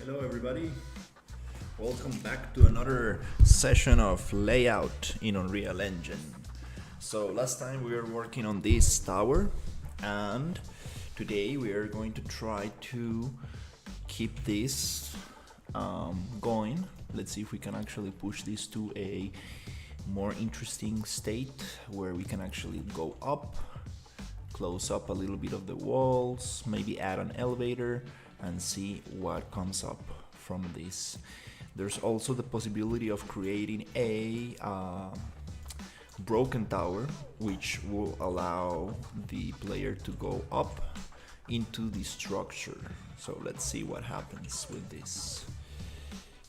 Hello everybody, welcome back to another session of layout in Unreal Engine. So last time we were working on this tower, and today we are going to try to keep this going. Let's see if we can actually push this to a more interesting state where we can actually go up, close up a little bit of the walls, maybe add an elevator and see what comes up from this. There's also the possibility of creating a broken tower, which will allow the player to go up into the structure. So let's see what happens with this.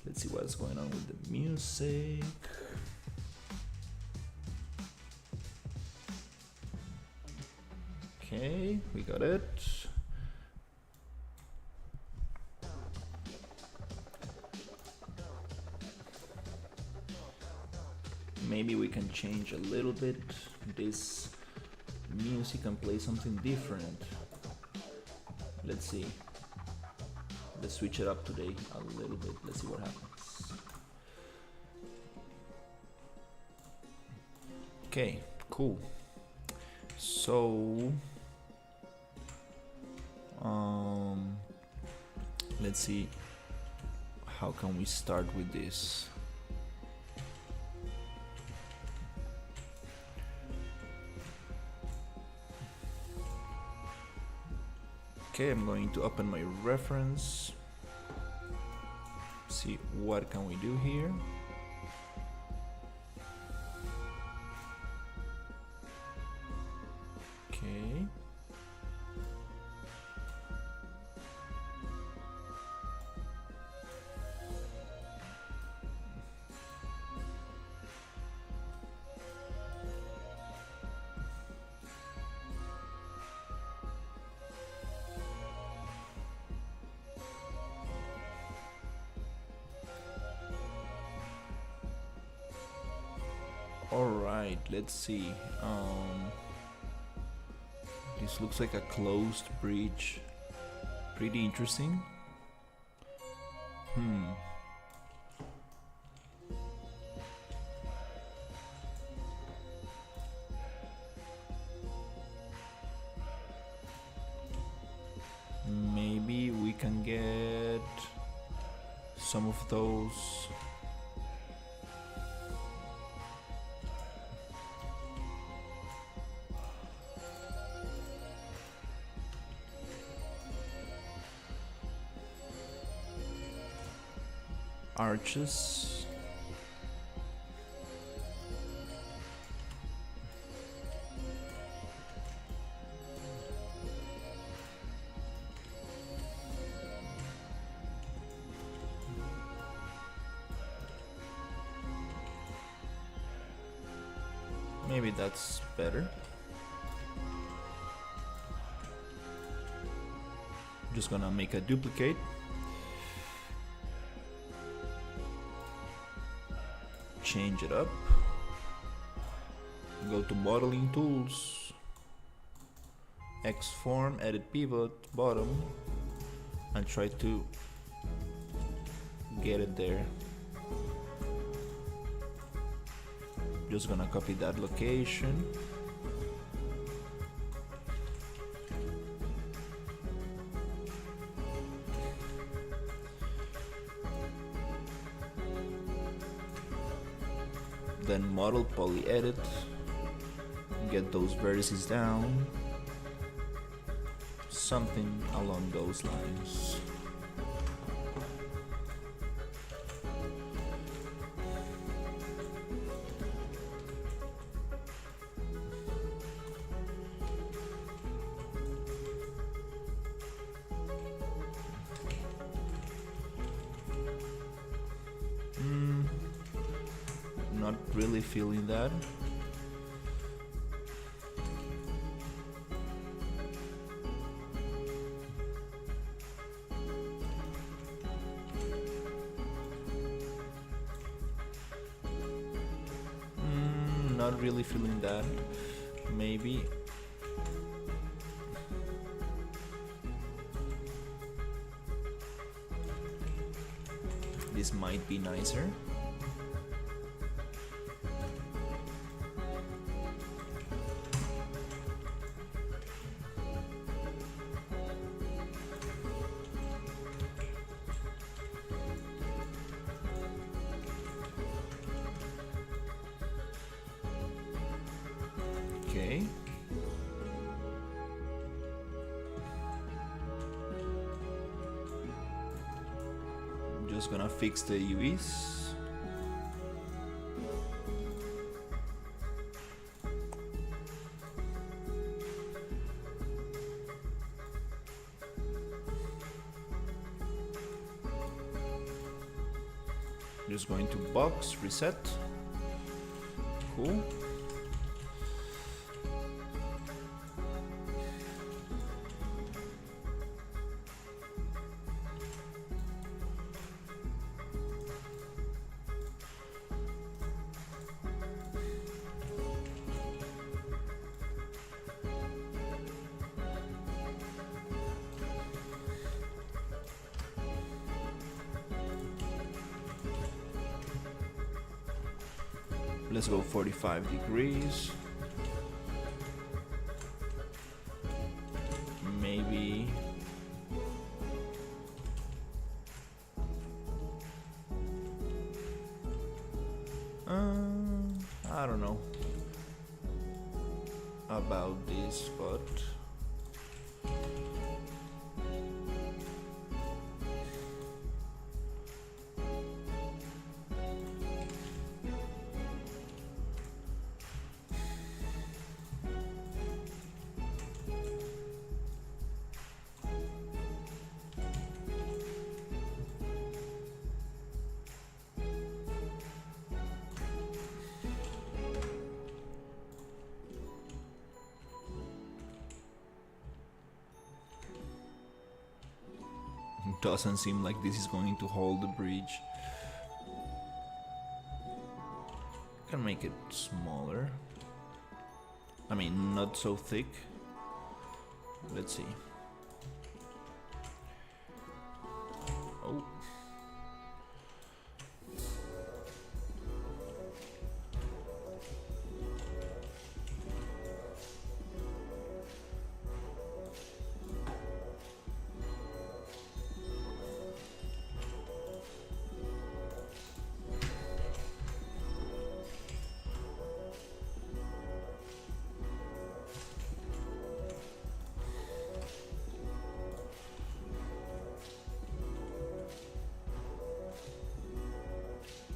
Let's see what's going on with the music. Okay, we got it. Maybe we can change a little bit this music and play something different. Let's see. Let's switch it up today a little bit. Let's see what happens. Okay, cool. So let's see, how can we start with this? Okay, I'm going to open my reference, see what can we do here. Okay. All right, let's see. This looks like a closed bridge. Pretty interesting. Maybe we can get some of those arches. Maybe that's better. Just gonna make a duplicate. Change it up. Go to modeling tools, X form, edit pivot, bottom, and try to get it there. Just gonna copy that location. Then model, poly edit, get those vertices down, something along those lines. Not really feeling that. Not really feeling that. Maybe this might be nicer. Okay. Just gonna fix the UVs. Just going to box, reset. Cool. Let's go 45 degrees. Maybe I don't know about this, but doesn't seem like this is going to hold the bridge. Can make it smaller. I mean, not so thick. Let's see. Oh.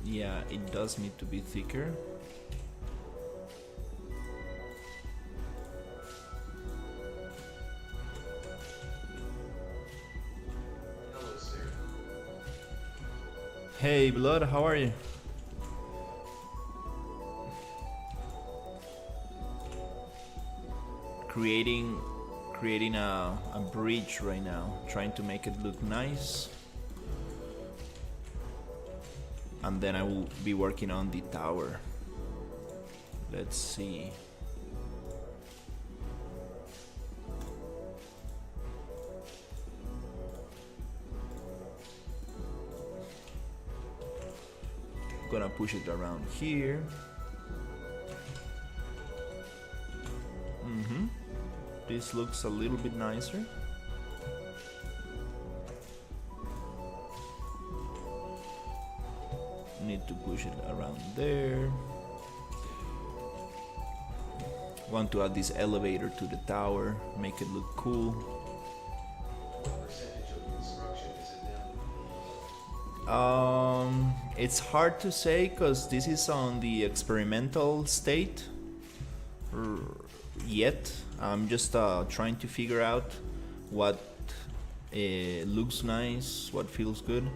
Yeah, it does need to be thicker. Hello, sir. Hey, Blood, how are you? Creating a bridge right now, trying to make it look nice. And then I will be working on the tower. Let's see. Gonna push it around here. This looks a little bit nicer. Need to push it around there. Want to add this elevator to the tower, make it look cool. What percentage of construction is it now? It's hard to say because this is on the experimental state yet. I'm just trying to figure out what looks nice, what feels good.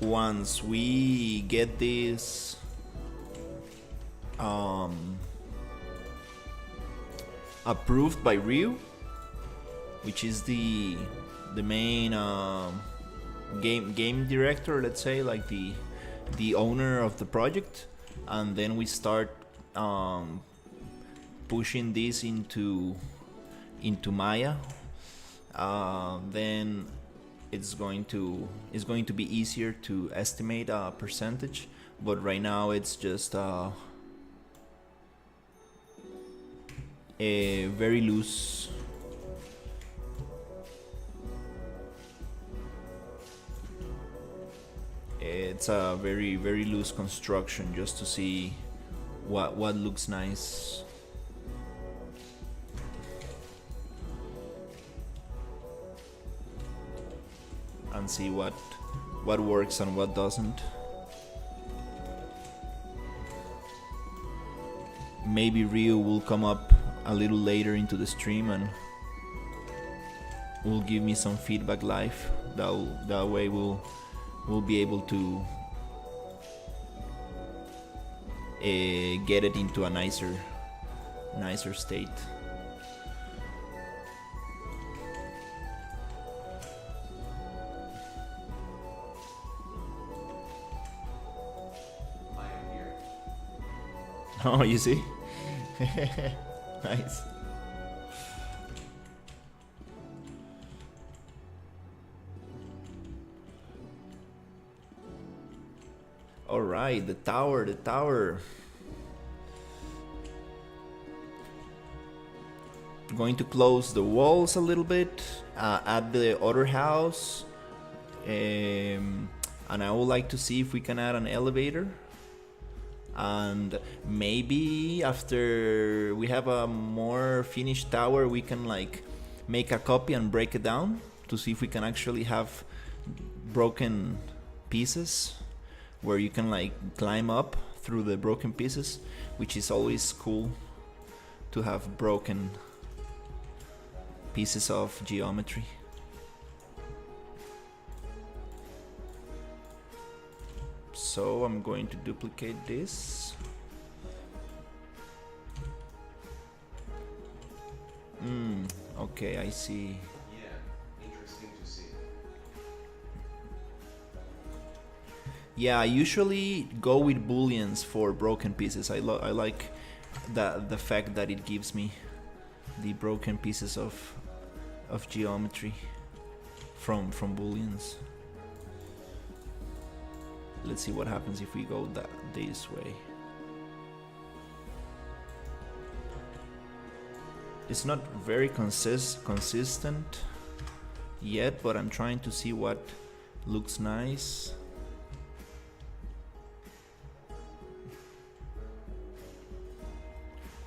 Once we get this approved by Ryu, which is the main game director, let's say, like the owner of the project, and then we start pushing this into Maya, then it's going to be easier to estimate a percentage, but right now it's just a very loose. It's a very very loose construction just to see what looks nice. And see what works and what doesn't. Maybe Rio will come up a little later into the stream and will give me some feedback live. That way we'll be able to get it into a nicer state. Oh, you see? Nice. All right, the tower. Going to close the walls a little bit, add the other house, and I would like to see if we can add an elevator. And maybe after we have a more finished tower, we can like make a copy and break it down to see if we can actually have broken pieces where you can like climb up through the broken pieces, which is always cool to have broken pieces of geometry. So I'm going to duplicate this. Okay, I see. Yeah, interesting to see. Yeah, I usually go with booleans for broken pieces. I like the fact that it gives me the broken pieces of geometry from booleans. Let's see what happens if we go this way. It's not very consistent yet, but I'm trying to see what looks nice.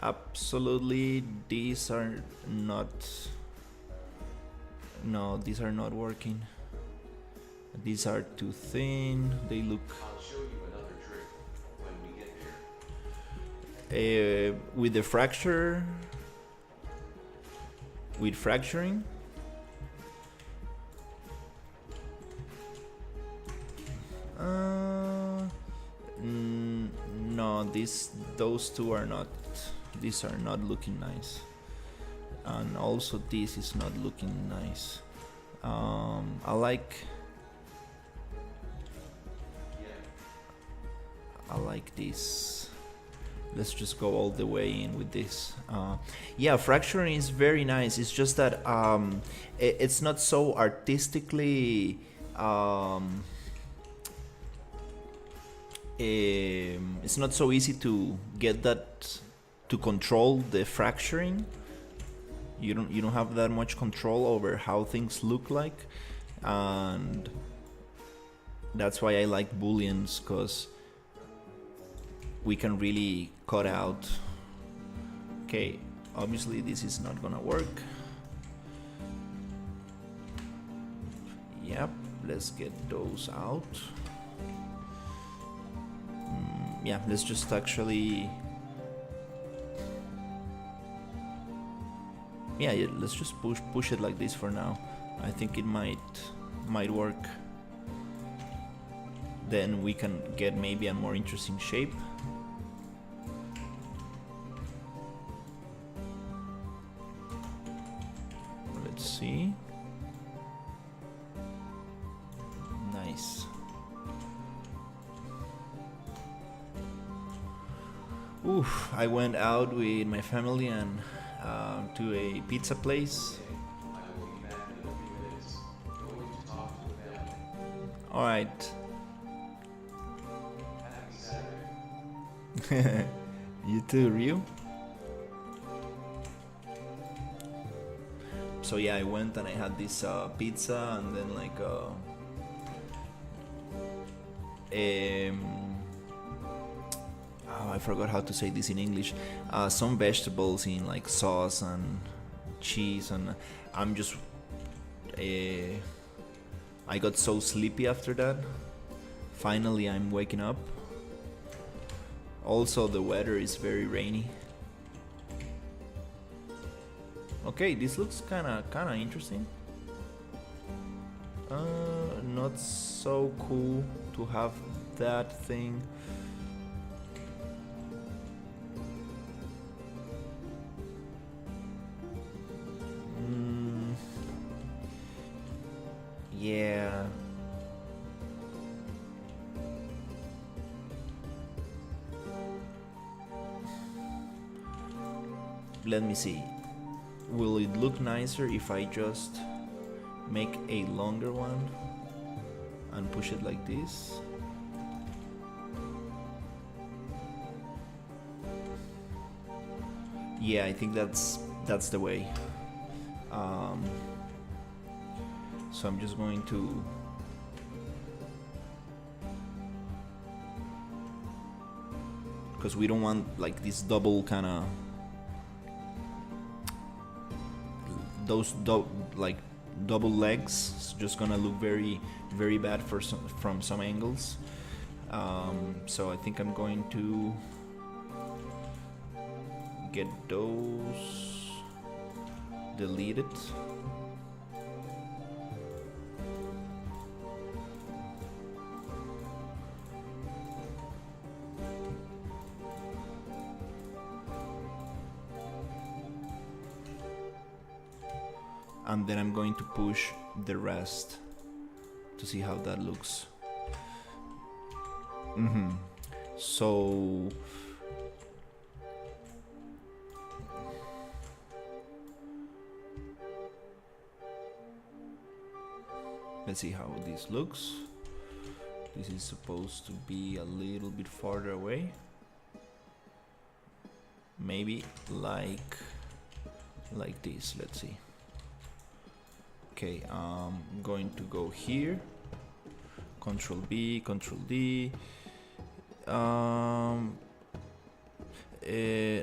Absolutely, these are not. No, these are not working. These are too thin. They look. I'll show you another trick when we get there. With the fracture. With fracturing. No, those two are not. These are not looking nice, and also this is not looking nice. I like this. Let's just go all the way in with this. Yeah, fracturing is very nice. It's just that it's not so artistically. It's not so easy to get that to control the fracturing. You don't have that much control over how things look like, and that's why I like booleans, because we can really cut out. Okay, obviously this is not gonna work. Yep, let's get those out. Yeah, let's just actually. Yeah, let's just push it like this for now. I think it might work. Then we can get maybe a more interesting shape. Let's see. Nice. Oof, I went out with my family and to a pizza place. I will be back in a few minutes. Going to talk All right. Happy Saturday. You too, Ryu. So yeah, I went and I had this pizza and then like oh, I forgot how to say this in English. Some vegetables in like sauce and cheese, and I'm just I got so sleepy after that. Finally, I'm waking up. Also, the weather is very rainy. Okay, this looks kinda interesting. Not so cool to have that thing. Yeah. Let me see. Will it look nicer if I just make a longer one and push it like this? Yeah, I think that's the way. So I'm just going to because we don't want like this double kind of those like double legs. It's just gonna look very bad for from some angles. So I think I'm going to get those deleted. And then I'm going to push the rest to see how that looks. So let's see how this looks. This is supposed to be a little bit farther away. Maybe like this. Let's see. Okay, I'm going to go here. Control B, Control D. No,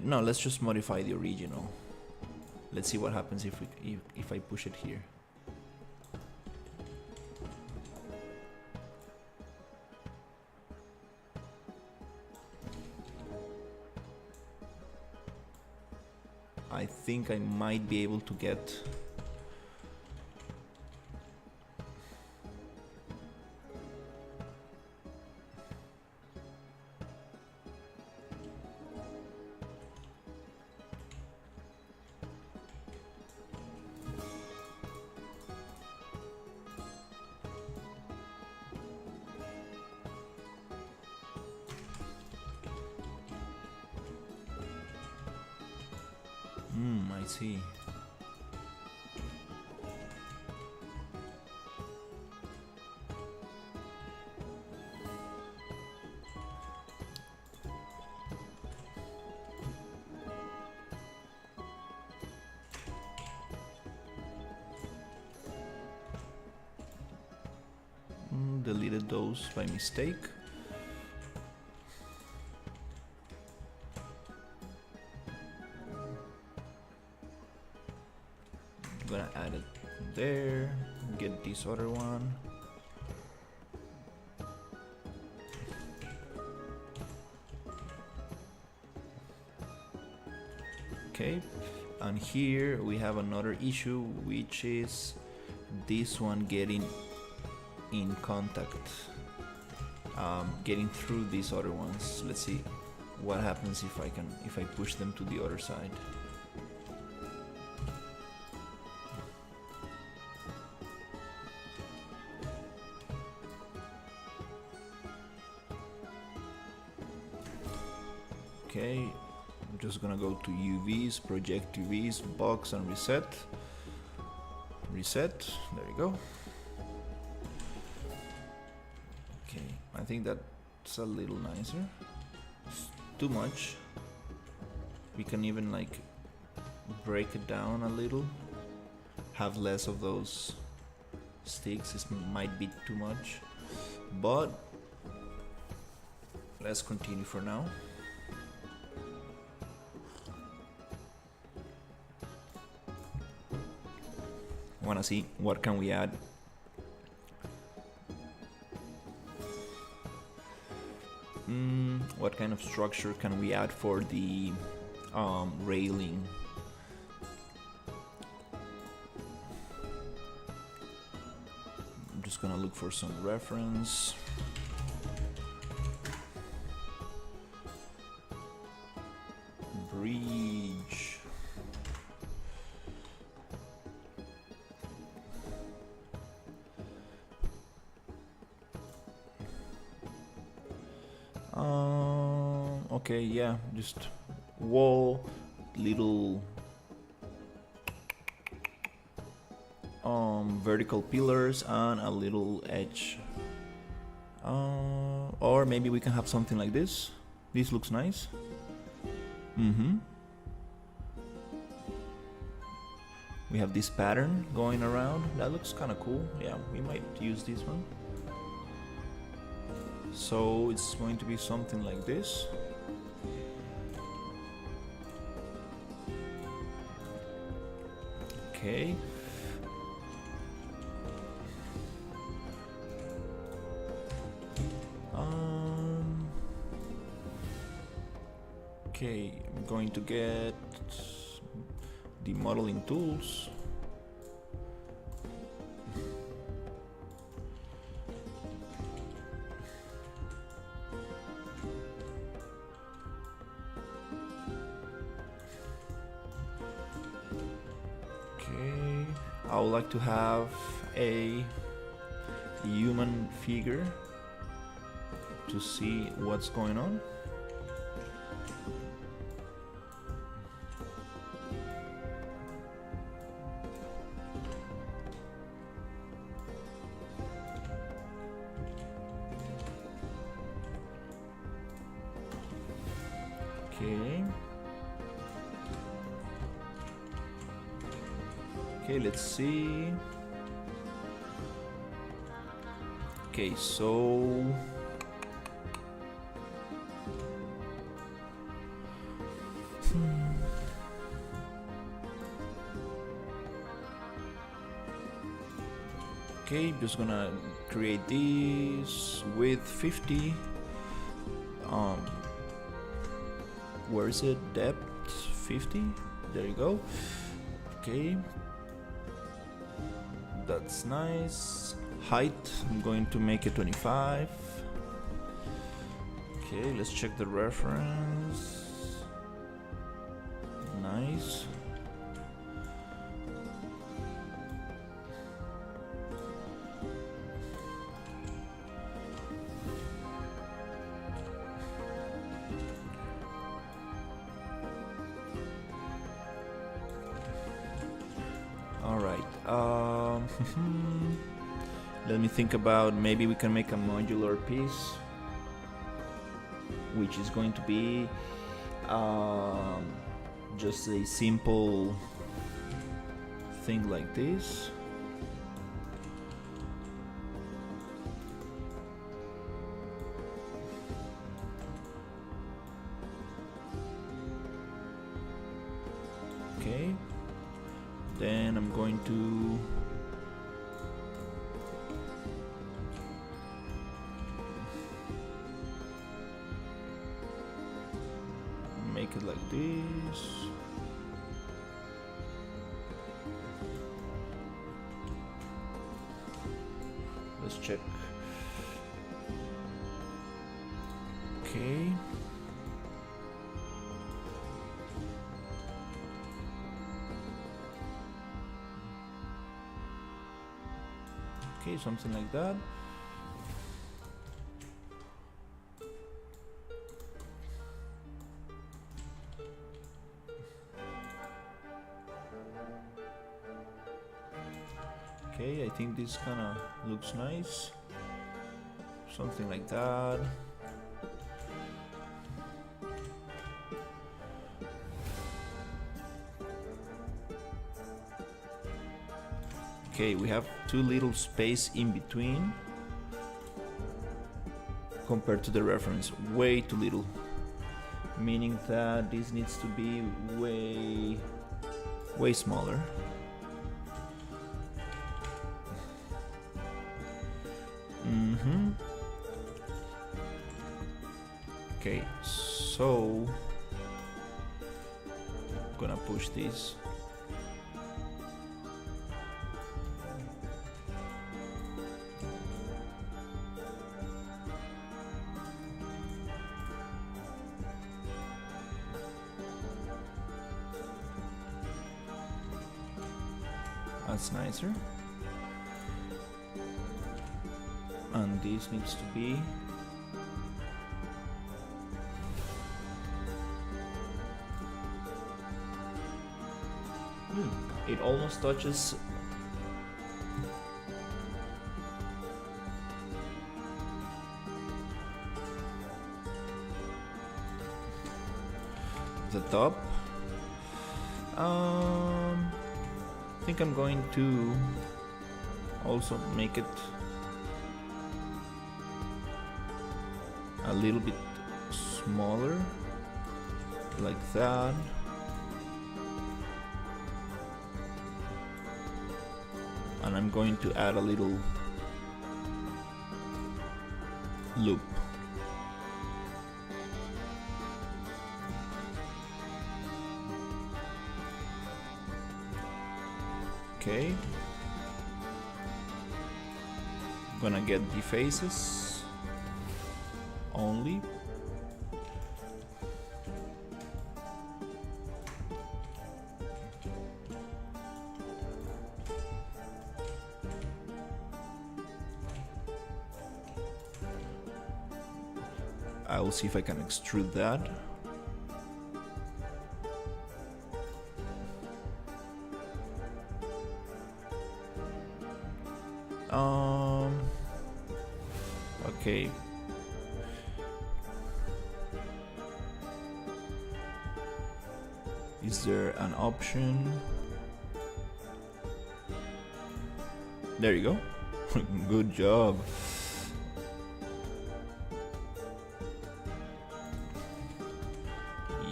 let's just modify the original. Let's see what happens if I push it here. I think I might be able to get I see. Deleted those by mistake. I'm gonna add it there, get this other one. Okay, and here we have another issue, which is this one getting in contact, getting through these other ones. Let's see what happens if I push them to the other side. Okay, I'm just gonna go to UVs, project UVs, box, and reset. Reset, there you go. think that's a little nicer. It's too much. We can even like break it down a little. Have less of those sticks. This might be too much, but let's continue for now. Wanna see what can we add? What kind of structure can we add for the railing? I'm just gonna look for some reference. Bridge. Okay, yeah, just wall, little vertical pillars and a little edge. Or maybe we can have something like this. This looks nice. We have this pattern going around. That looks kind of cool. Yeah, we might use this one. So it's going to be something like this. Okay. Okay, I'm going to get the modeling tools. Okay, I would like to have a human figure to see what's going on. Okay. Okay, let's see. Okay, so okay, just gonna create this with 50. Where is it? Depth 50. There you go. Okay, that's nice. Height, I'm going to make it 25. Okay, let's check the reference. Nice. Let me think about, maybe we can make a modular piece, which is going to be just a simple thing like this. Okay, then I'm going to make it like this. Let's check. Okay. Okay, something like that. Okay, I think this kind of looks nice. something like that. Okay, we have too little space in between compared to the reference, way too little, meaning that this needs to be way smaller. Okay, so I'm gonna push this. That's nicer. And this needs to be it almost touches the top. I think I'm going to also make it a little bit smaller, like that. And I'm going to add a little loop. Okay. I'm gonna get the faces only. I will see if I can extrude that. Okay. Is there an option? There you go. Good job.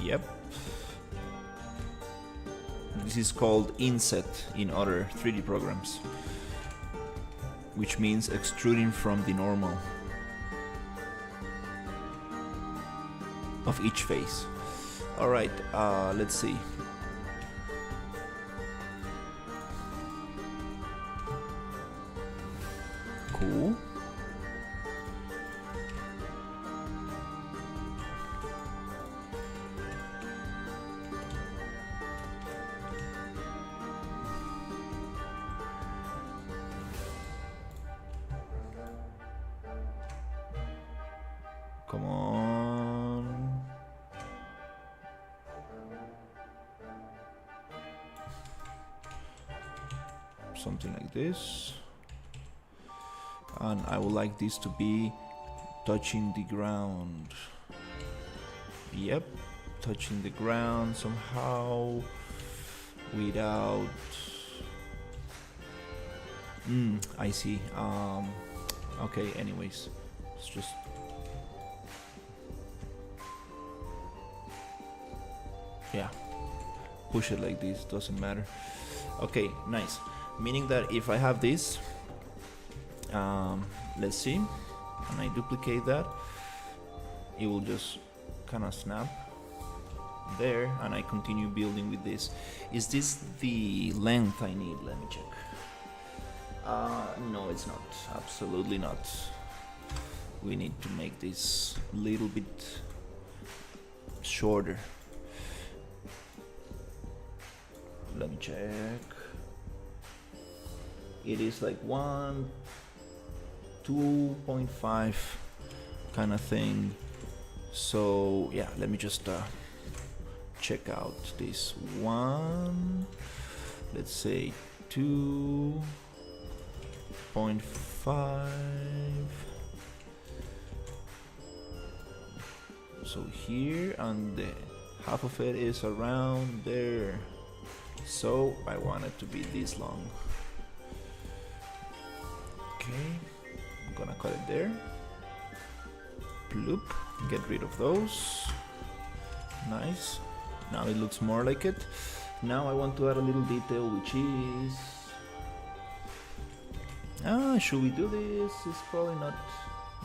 Yep. This is called inset in other 3D programs, which means extruding from the normal of each face. Alright, let's see. Cool. Come on. Something like this. And I would like this to be touching the ground. Yep, touching the ground somehow without... I see. Okay, anyways, it's just... yeah, push it like this, doesn't matter. Okay, nice. Meaning that if I have this, let's see, and I duplicate that, it will just kind of snap there, and I continue building with this. Is this the length I need? Let me check. No, it's not. Absolutely not. We need to make this a little bit shorter. Let me check. It is like 2.5 kind of thing. So yeah, let me just check out this one. Let's say 2.5. so here, and the half of it is around there. So I want it to be this long. Okay, I'm gonna cut it there. Bloop, get rid of those. Nice. Now it looks more like it. Now I want to add a little detail, which is... should we do this? It's probably not...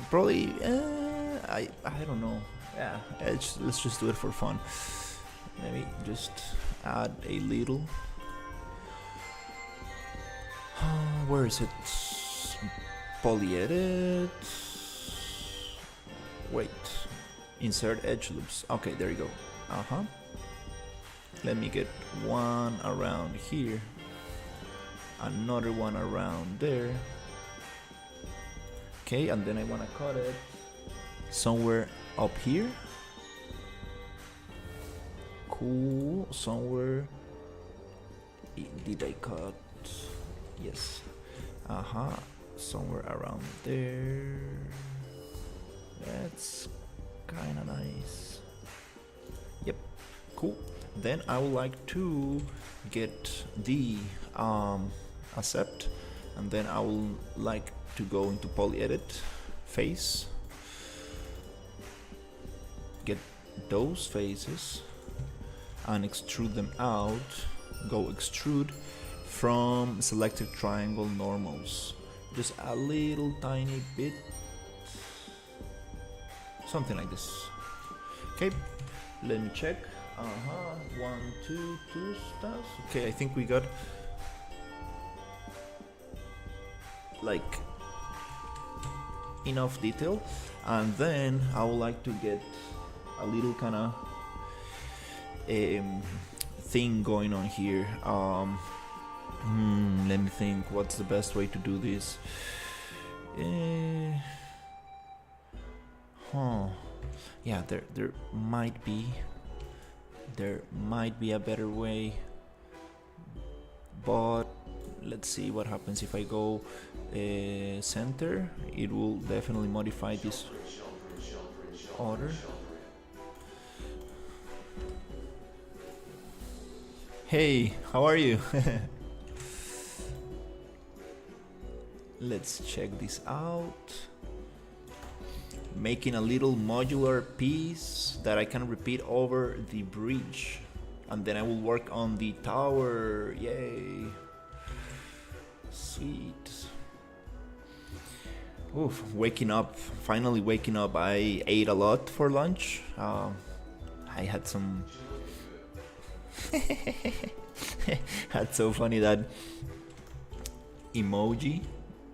Probably... I don't know. Yeah, let's just do it for fun. Maybe just add a little... where is it? Polyedit... Wait. Insert edge loops. Okay, there you go. Let me get one around here. Another one around there. Okay, and then I want to cut it somewhere up here. Cool. Somewhere. Did I cut? Yes. Somewhere around there. That's kind of nice. Yep. Cool. Then I would like to get the accept, and then I would like to go into polyedit face, get those faces and extrude them out. Go extrude from selected triangle normals, just a little tiny bit, something like this. Okay, let me check. 1, 2, 2 stars. Okay, I think we got like enough detail, and then I would like to get a little kind of thing going on here. Let me think, what's the best way to do this? Yeah, there might be a better way, but let's see what happens if I go center. It will definitely modify this order. Hey, how are you? Let's check this out. Making a little modular piece that I can repeat over the bridge, and then I will work on the tower. Yay, sweet. Oof, finally waking up. I ate a lot for lunch. I had some that's so funny, that emoji.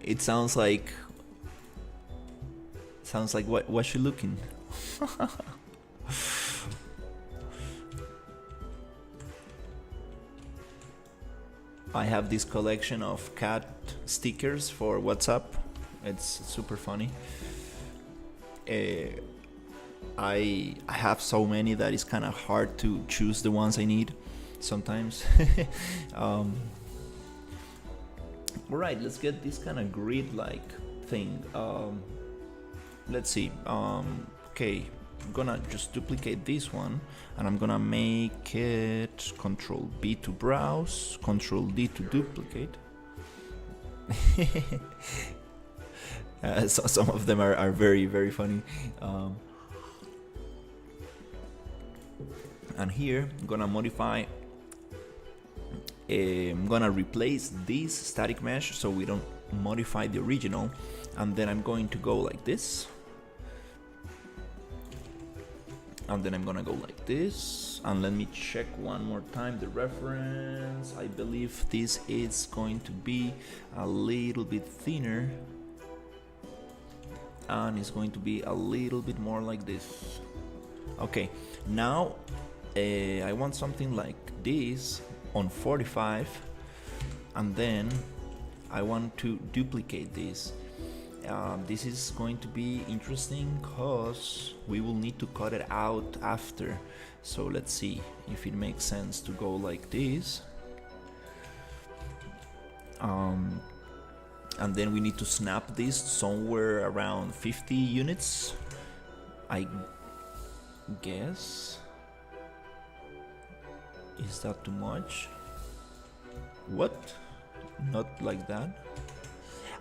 It sounds like what you looking? I have this collection of cat stickers for WhatsApp. It's super funny. I have so many that it's kind of hard to choose the ones I need sometimes. Alright, let's get this kind of grid-like thing. Let's see. Okay, I'm gonna just duplicate this one, and I'm gonna make it Control B to browse, Control D to duplicate. So some of them are very, very funny. And here I'm gonna modify. I'm gonna replace this static mesh so we don't modify the original, and then I'm going to go like this, and then I'm gonna go like this, and let me check one more time the reference. I believe this is going to be a little bit thinner, and it's going to be a little bit more like this. Okay, now I want something like this on 45, and then I want to duplicate this. This is going to be interesting because we will need to cut it out after. So let's see if it makes sense to go like this. And then we need to snap this somewhere around 50 units. guess. Is that too much? What? Not like that?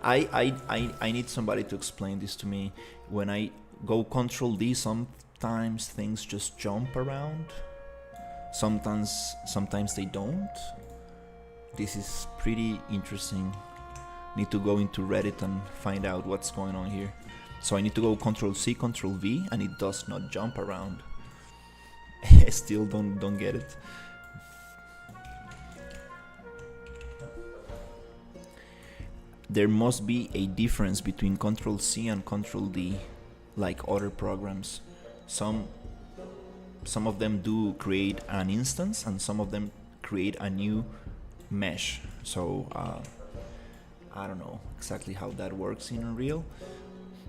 I need somebody to explain this to me. When I go Control D, sometimes things just jump around. Sometimes they don't. This is pretty interesting. Need to go into Reddit and find out what's going on here. So I need to go Control C, Control V, and it does not jump around. I still don't get it. There must be a difference between Control C and Control D, like other programs. Some of them do create an instance, and some of them create a new mesh. So I don't know exactly how that works in Unreal,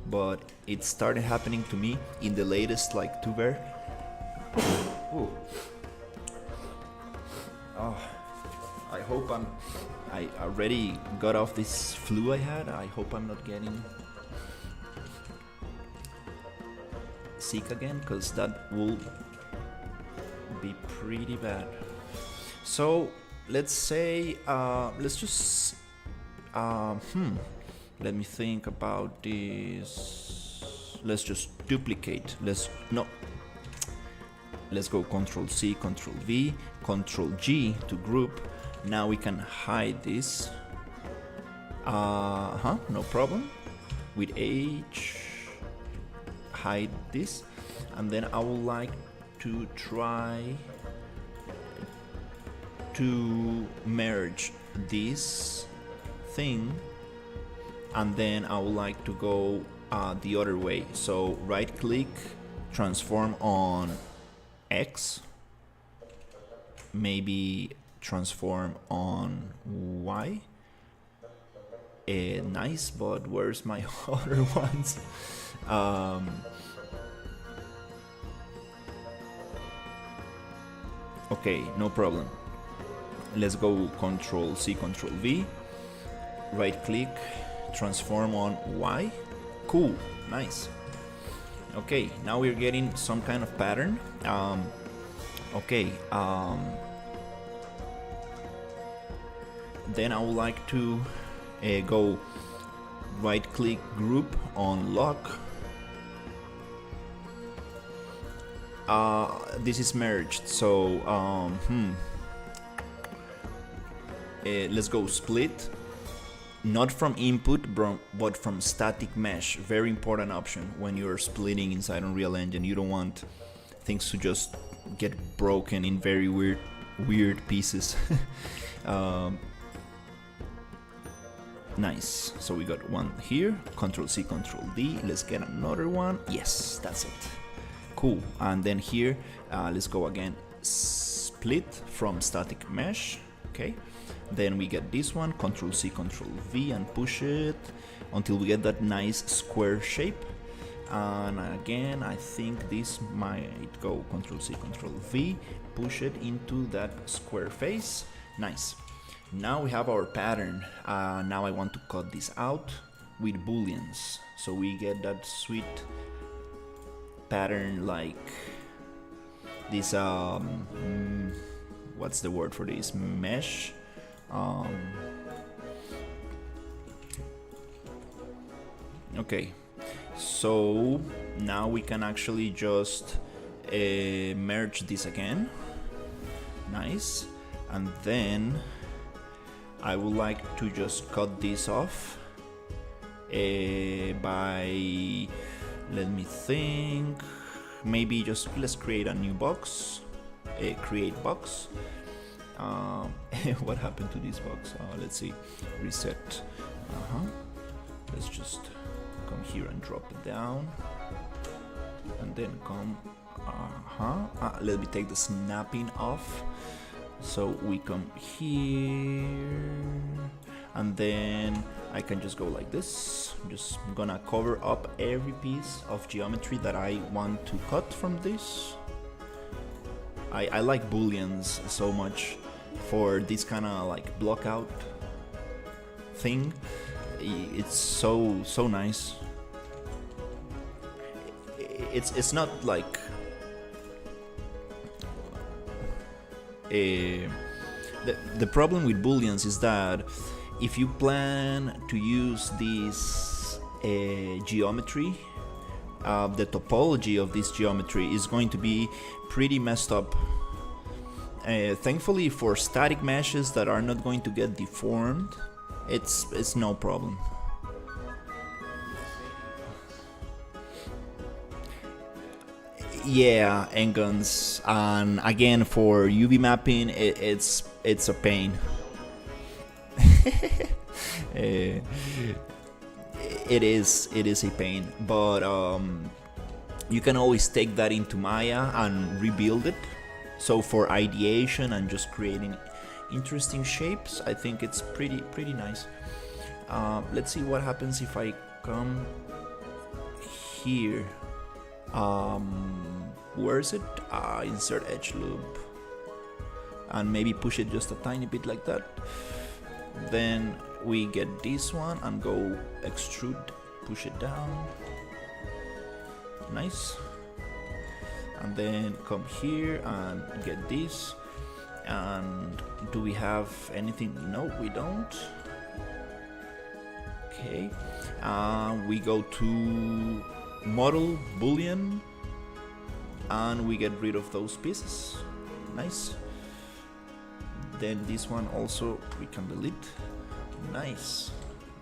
but it started happening to me in the latest like tuber. Oh, I hope I already got off this flu I had. I hope I'm not getting sick again, because that will be pretty bad. So let's say let's just let me think about this. Let's just duplicate. Let's go Control C, Control V, Control G to group. Now we can hide this. No problem. With H, hide this, and then I would like to try to merge this thing, and then I would like to go the other way. So right click, transform on X, maybe transform on Y. Nice, but where's my other ones? Okay, no problem. Let's go Control C, Control V, right click, transform on Y. Cool, nice. Okay, now we're getting some kind of pattern. Then I would like to go right click, group on lock. This is merged, so let's go split, not from input but from static mesh. Very important option when you're splitting inside Unreal Engine. You don't want things to just get broken in very weird pieces. Nice, so we got one here. Control C, Control D. Let's get another one. Yes, that's it. Cool. And then here let's go again, split from static mesh. Okay, then we get this one, Control C, Control V, and push it until we get that nice square shape. And again, I think this might go Control C, Control V, push it into that square face. Nice. Now we have our pattern. Now I want to cut this out with booleans, so we get that sweet pattern, like this what's the word for this? Mesh. Okay, so now we can actually just merge this again. Nice. And then I would like to just cut this off by, let me think, maybe just let's create a new box, create box. What happened to this box? Let's see, reset. Let's just come here and drop it down, and then come, let me take the snapping off. So we come here, and then I can just go like this. I'm just gonna cover up every piece of geometry that I want to cut from this. I like booleans so much for this kind of like block out thing. It's so nice. It's not like The problem with booleans is that if you plan to use this geometry, the topology of this geometry is going to be pretty messed up. Thankfully, for static meshes that are not going to get deformed, it's no problem. Yeah, engons, and again for UV mapping, it's a pain. Uh, it is a pain, but you can always take that into Maya and rebuild it. So for ideation and just creating interesting shapes, I think it's pretty nice. Let's see what happens if I come here. Where is it? Insert edge loop, and maybe push it just a tiny bit like that. Then we get this one and go extrude, push it down. Nice. And then come here and get this. And do we have anything? No, we don't. Okay. We go to model boolean and we get rid of those pieces. Nice. Then this one also we can delete. Nice.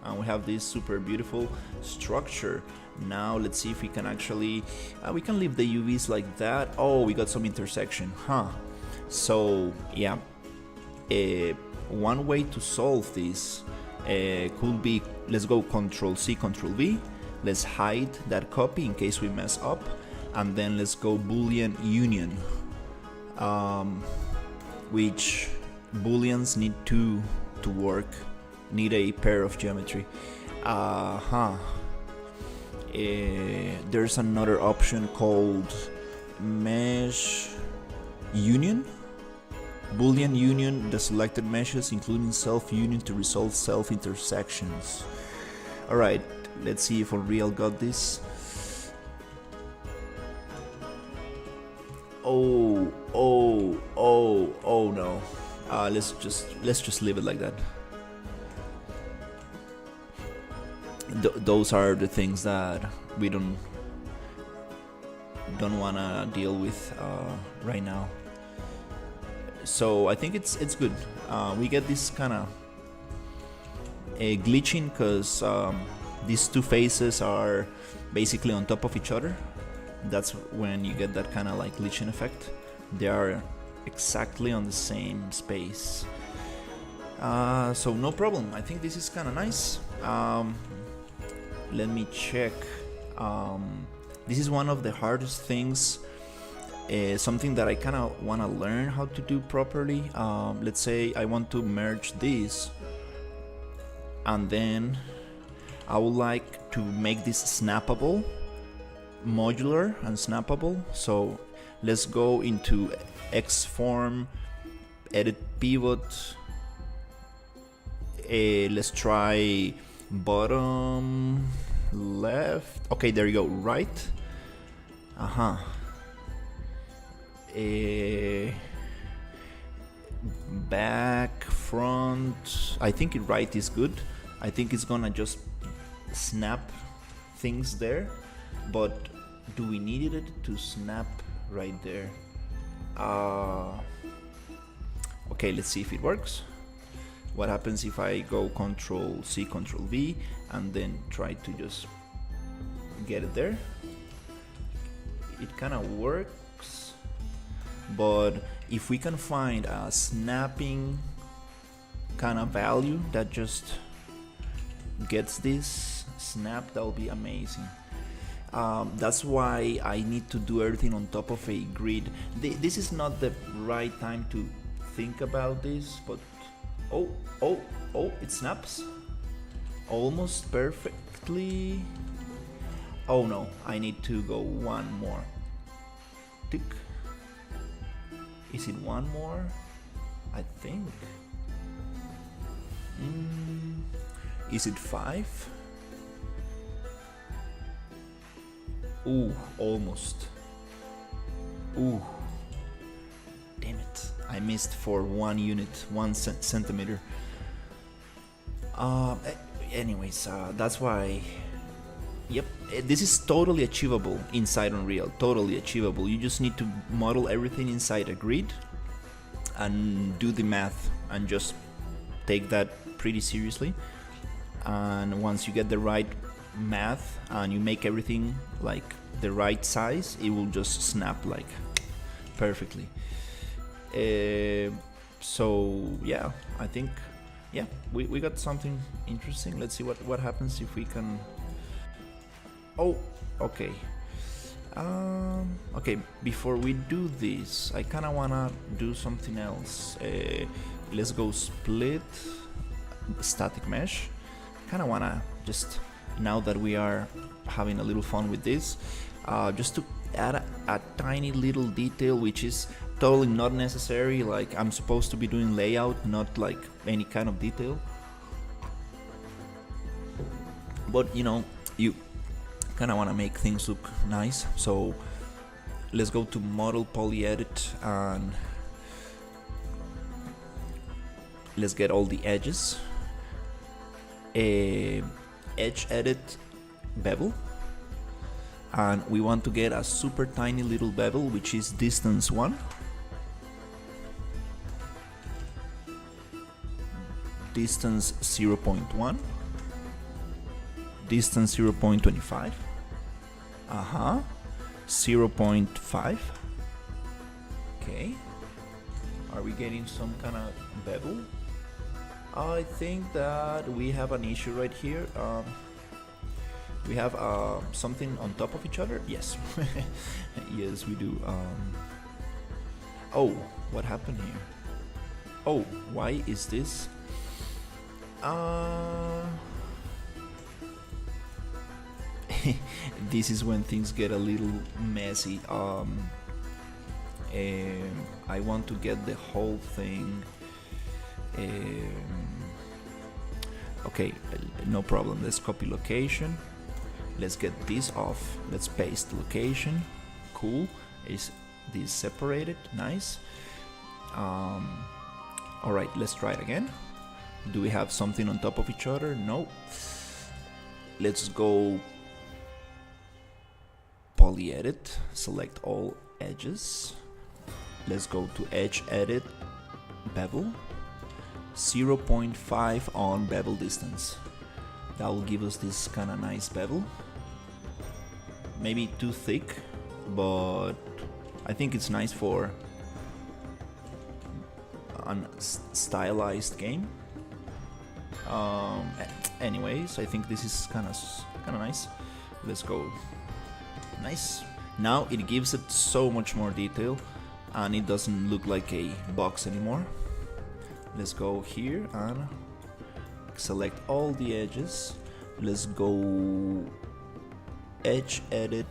And we have this super beautiful structure. Now let's see if we can actually we can leave the UVs like that. Oh, we got some intersection, huh? So yeah, one way to solve this could be, let's go Control C, Control V. Let's hide that copy in case we mess up, and then let's go Boolean union, which booleans need to work, need a pair of geometry. There's another option called mesh union, Boolean union the selected meshes including self union to resolve self intersections. Alright, let's see if Unreal got this. Oh no. Let's just leave it like that. Those are the things that we don't wanna deal with right now. So I think it's good. We get this kind of glitching because these two faces are basically on top of each other. That's when you get that kind of like glitching effect. They are exactly on the same space. So no problem. I think this is kind of nice. Let me check. This is one of the hardest things, something that I kind of want to learn how to do properly. Let's say I want to merge this, and then I would like to make this snappable, modular and snappable. So let's go into Xform, edit pivot. Let's try bottom left. Okay, there you go. Right. Back, front. I think right is good. I think it's gonna just snap things there, but do we need it to snap right there? Okay, let's see if it works. What happens if I go Control C, Control V, and then try to just get it there? It kind of works, but if we can find a snapping kind of value that just gets this snap, that will be amazing. That's why I need to do everything on top of a grid. This is not the right time to think about this, but oh, it snaps almost perfectly. Oh no, I need to go one more. Tick. Is it one more? I think. Is it 5? Ooh, almost. Ooh, damn it. I missed for 1 unit, 1 centimeter. Anyways, that's why. Yep, this is totally achievable inside Unreal. Totally achievable. You just need to model everything inside a grid and do the math and just take that pretty seriously. And once you get the right math and you make everything like the right size, it will just snap like perfectly. So yeah, I think we got something interesting. Let's see what happens if we can. Oh, okay. Okay, before we do this, I kind of wanna do something else. Let's go split static mesh. Kind of wanna just, now that we are having a little fun with this, just to add a tiny little detail which is totally not necessary. Like, I'm supposed to be doing layout, not like any kind of detail, but you know, you kind of want to make things look nice. So let's go to model poly edit and let's get all the edges. Edge edit bevel, and we want to get a super tiny little bevel which is distance 1, distance 0.1, distance 0.25, 0.5. Okay, are we getting some kind of bevel? I think that we have an issue right here. We have something on top of each other. Yes, yes we do. Oh, what happened here? Oh, why is this? This is when things get a little messy. I want to get the whole thing. Okay, no problem. Let's copy location. Let's get this off. Let's paste location. Cool. Is this separated? Nice. All right, let's try it again. Do we have something on top of each other? No. Let's go poly edit. Select all edges. Let's go to edge edit bevel. 0.5 on bevel distance. That will give us this kind of nice bevel. Maybe too thick, but I think it's nice for a stylized game. Anyways, I think this is kind of nice. Let's go. Nice. Now it gives it so much more detail, and it doesn't look like a box anymore. Let's go here and select all the edges. Let's go edge edit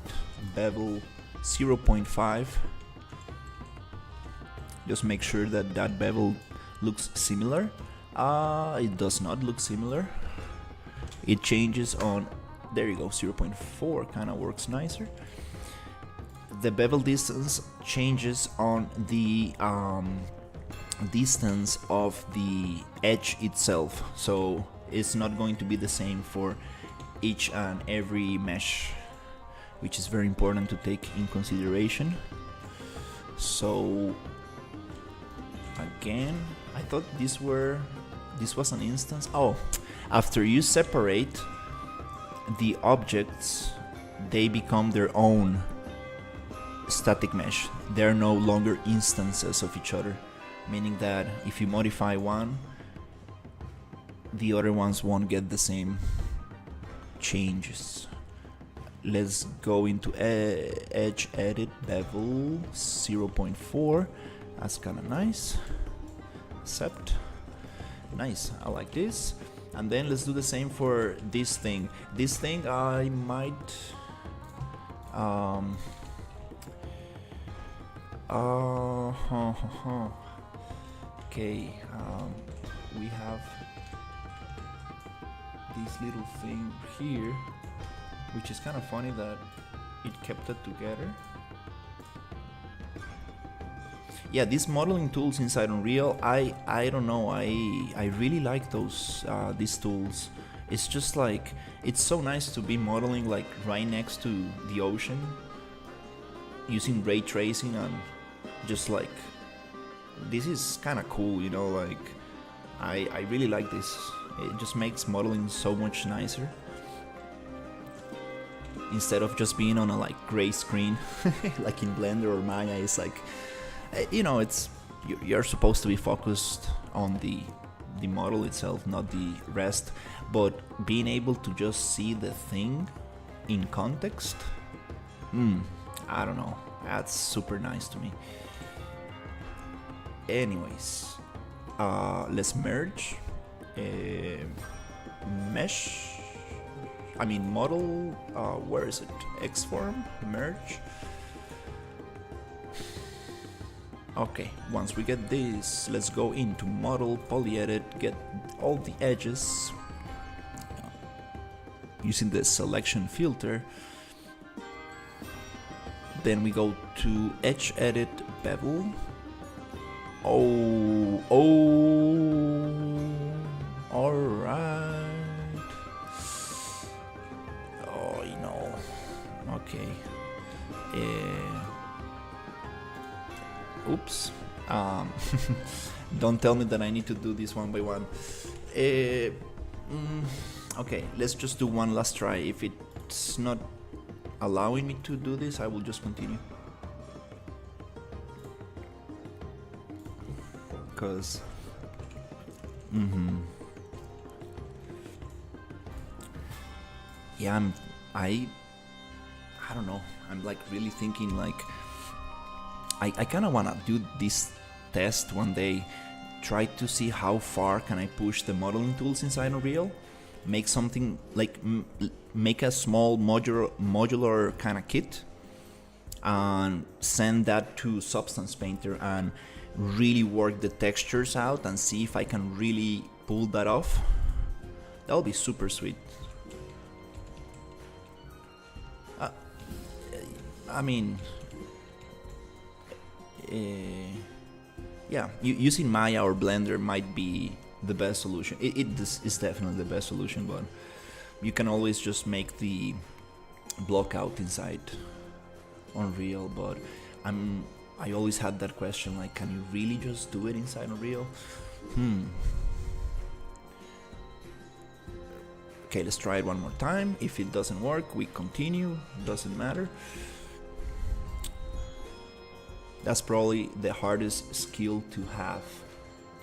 bevel 0.5. Just make sure that that bevel looks similar. It does not look similar. It changes on, there you go, 0.4 kind of works nicer. The bevel distance changes on the distance of the edge itself, so it's not going to be the same for each and every mesh, which is very important to take in consideration. So again, I thought this was an instance. Oh, after you separate the objects, they become their own static mesh. They're no longer instances of each other, meaning that if you modify one, the other ones won't get the same changes. Let's go into edge edit bevel 0.4. That's kind of nice. Accept. Nice, I like this. And then let's do the same for this thing. This thing I might okay, we have this little thing here, which is kind of funny that it kept it together. Yeah, these modeling tools inside Unreal, I don't know, I really like those these tools. It's just like, it's so nice to be modeling like right next to the ocean using ray tracing, and just like, this is kind of cool, you know, like I really like this. It just makes modeling so much nicer instead of just being on a like gray screen like in Blender or Maya. It's like, you know, it's, you're supposed to be focused on the model itself, not the rest, but being able to just see the thing in context, I don't know, that's super nice to me. Anyways, let's merge mesh, I mean model, where is it, Xform, merge. Okay, once we get this, let's go into model, poly edit, get all the edges using the selection filter. Then we go to edge edit, bevel. Oh, alright. Oh, you know, okay. Oops. Don't tell me that I need to do this one by one. Okay, let's just do one last try. If it's not allowing me to do this, I will just continue. Because yeah, I don't know, I'm like really thinking like, I kind of want to do this test one day, try to see how far can I push the modeling tools inside Unreal, make something like make a small modular kind of kit and send that to Substance Painter and really work the textures out and see if I can really pull that off. That'll be super sweet. I mean, yeah, using Maya or Blender might be the best solution. It is definitely the best solution, but you can always just make the block out inside Unreal. But I always had that question, like, can you really just do it inside Unreal? Okay, let's try it one more time. If it doesn't work, we continue, doesn't matter. That's probably the hardest skill to have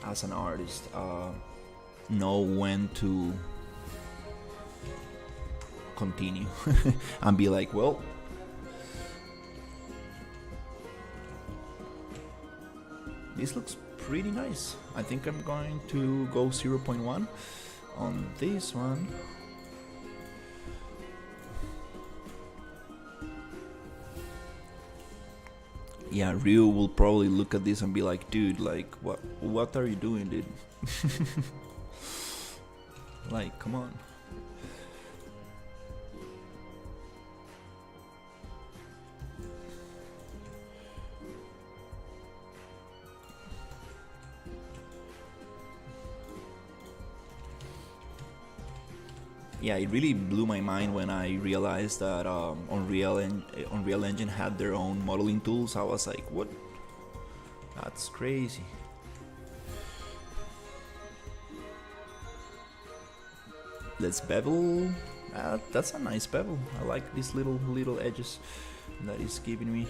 as an artist. Know when to continue and be like, well, this looks pretty nice. I think I'm going to go 0.1 on this one. Yeah, Ryu will probably look at this and be like, dude, like, what are you doing, dude? Like, come on. Yeah, it really blew my mind when I realized that Unreal Engine had their own modeling tools. I was like, what? That's crazy. Let's bevel. That's a nice bevel. I like these little edges that is giving me.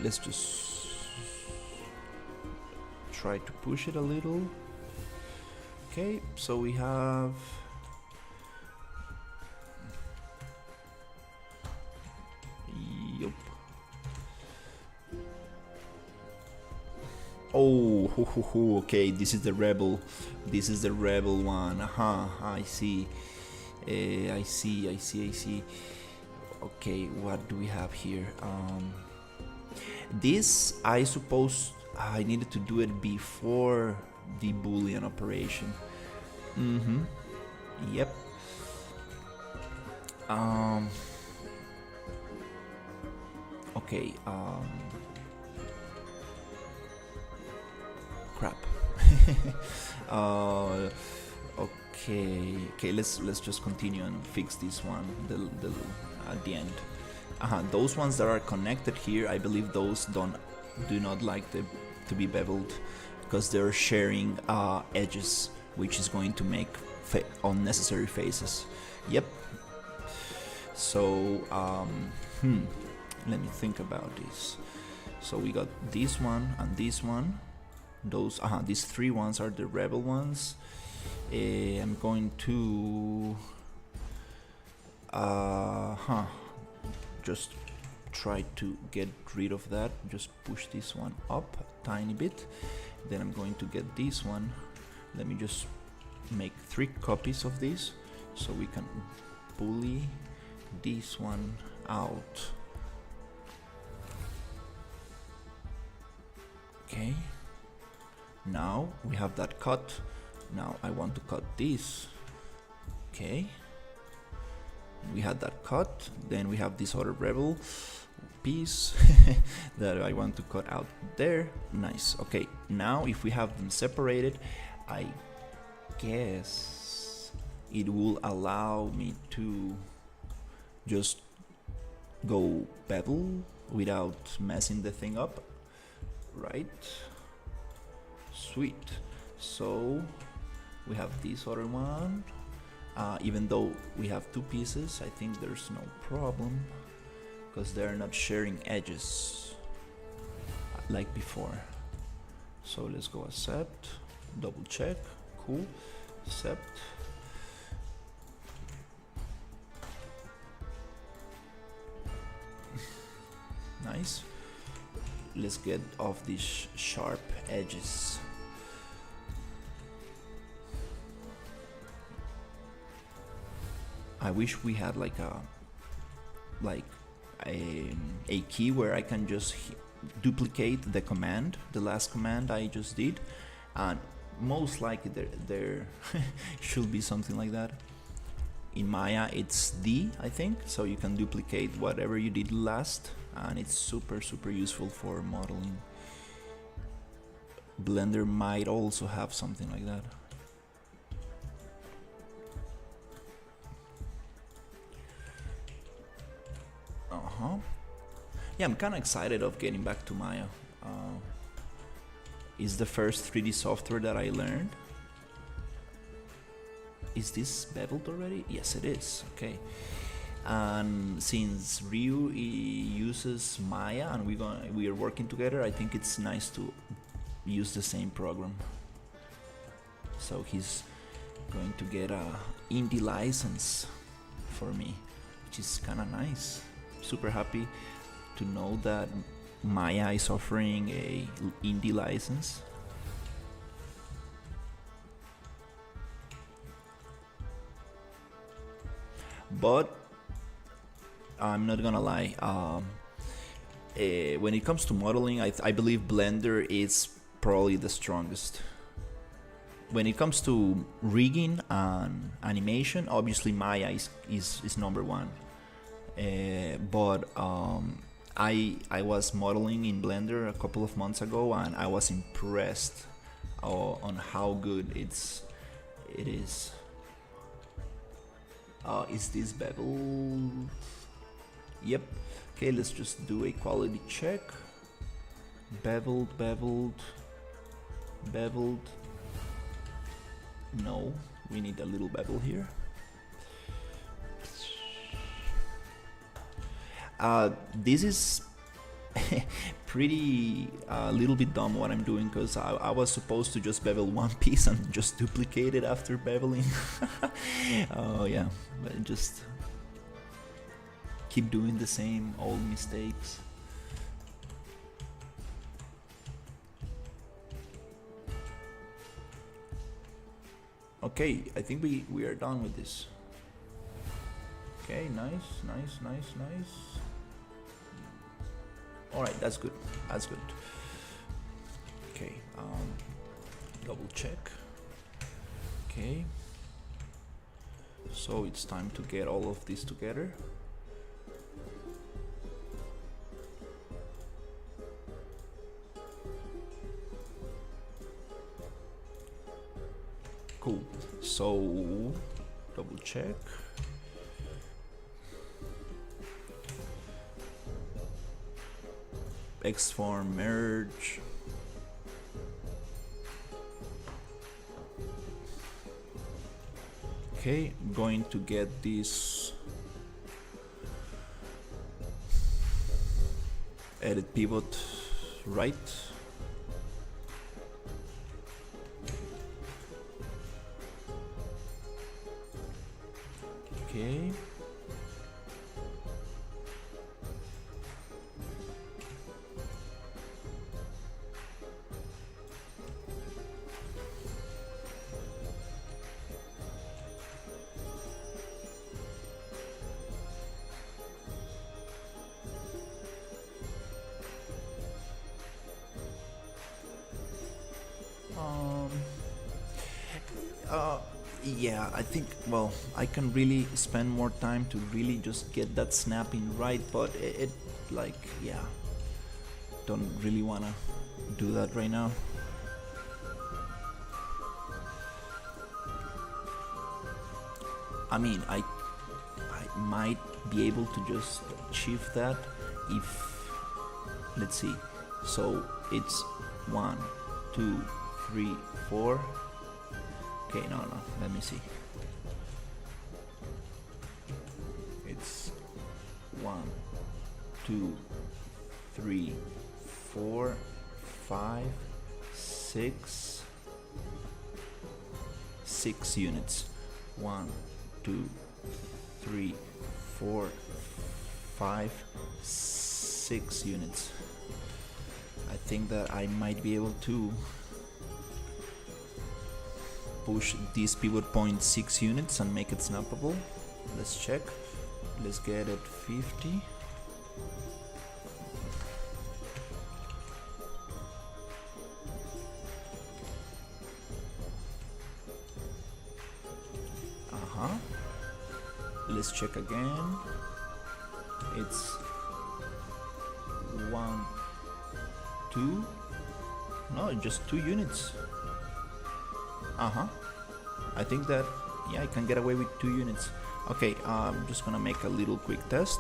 Let's just try to push it a little. Okay, so we have yup. Oh, okay, this is the rebel. This is the rebel one. I see. I see. Okay, what do we have here? This, I suppose I needed to do it before the Boolean operation. Yep. Okay, crap. uh, okay, let's just continue and fix this one the at the end. Those ones that are connected here, I believe those do not like to be beveled because they're sharing edges, which is going to make unnecessary faces. Yep. So let me think about this. So we got this one and this one. These three ones are the rebel ones. I'm going to just try to get rid of that. Just push this one up a tiny bit. Then I'm going to get this one. Let me just make 3 copies of this so we can bully this one out. Okay, now we have that cut. Now I want to cut this. Okay, we had that cut. Then we have this other rebel piece that I want to cut out there. Nice. Okay, now if we have them separated, I guess it will allow me to just go bevel without messing the thing up, right? Sweet. So we have this other one. Even though we have 2 pieces, I think there's no problem because they're not sharing edges like before. So let's go accept, double check, cool, accept. Nice. Let's get off these sharp edges. I wish we had like a key where I can just duplicate the command, the last command I just did, and most likely there should be something like that. In Maya it's D, I think, so you can duplicate whatever you did last, and it's super useful for modeling. Blender might also have something like that. Yeah, I'm kind of excited of getting back to Maya. It's the first 3D software that I learned. Is this beveled already? Yes, it is. Okay. And since Ryu uses Maya and we are working together, I think it's nice to use the same program. So he's going to get a indie license for me, which is kind of nice. Super happy to know that Maya is offering a indie license. But I'm not gonna lie, when it comes to modeling, I believe Blender is probably the strongest. When it comes to rigging and animation, obviously Maya is number 1. But I was modeling in Blender a couple of months ago, and I was impressed on how good it is. Is this bevel? Yep. Okay, let's just do a quality check. Beveled. No, we need a little bevel here. This is pretty little bit dumb what I'm doing, because I was supposed to just bevel one piece and just duplicate it after beveling. Oh yeah, but just keep doing the same old mistakes. Okay, I think we are done with this. Okay, nice. Alright, that's good. Okay, double check. Okay, so it's time to get all of this together. So double check. Xform merge. Okay, I'm going to get this edit pivot right. Okay. Yeah, I think, well, I can really spend more time to really just get that snapping right, but it like, yeah, don't really wanna do that right now. I mean, I might be able to just achieve that if, let's see, so it's 1, 2, 3, 4. Okay, no, let me see. It's 1, 2, 3, 4, 5, 6, 6 units. 1, 2, 3, 4, 5, 6 units. I think that I might be able to push this pivot point 6 units and make it snappable. Let's check. Let's get it 50. Let's check again. It's 1, 2. No, just 2 units. I think that, yeah, I can get away with 2 units. Okay, I'm just gonna make a little quick test.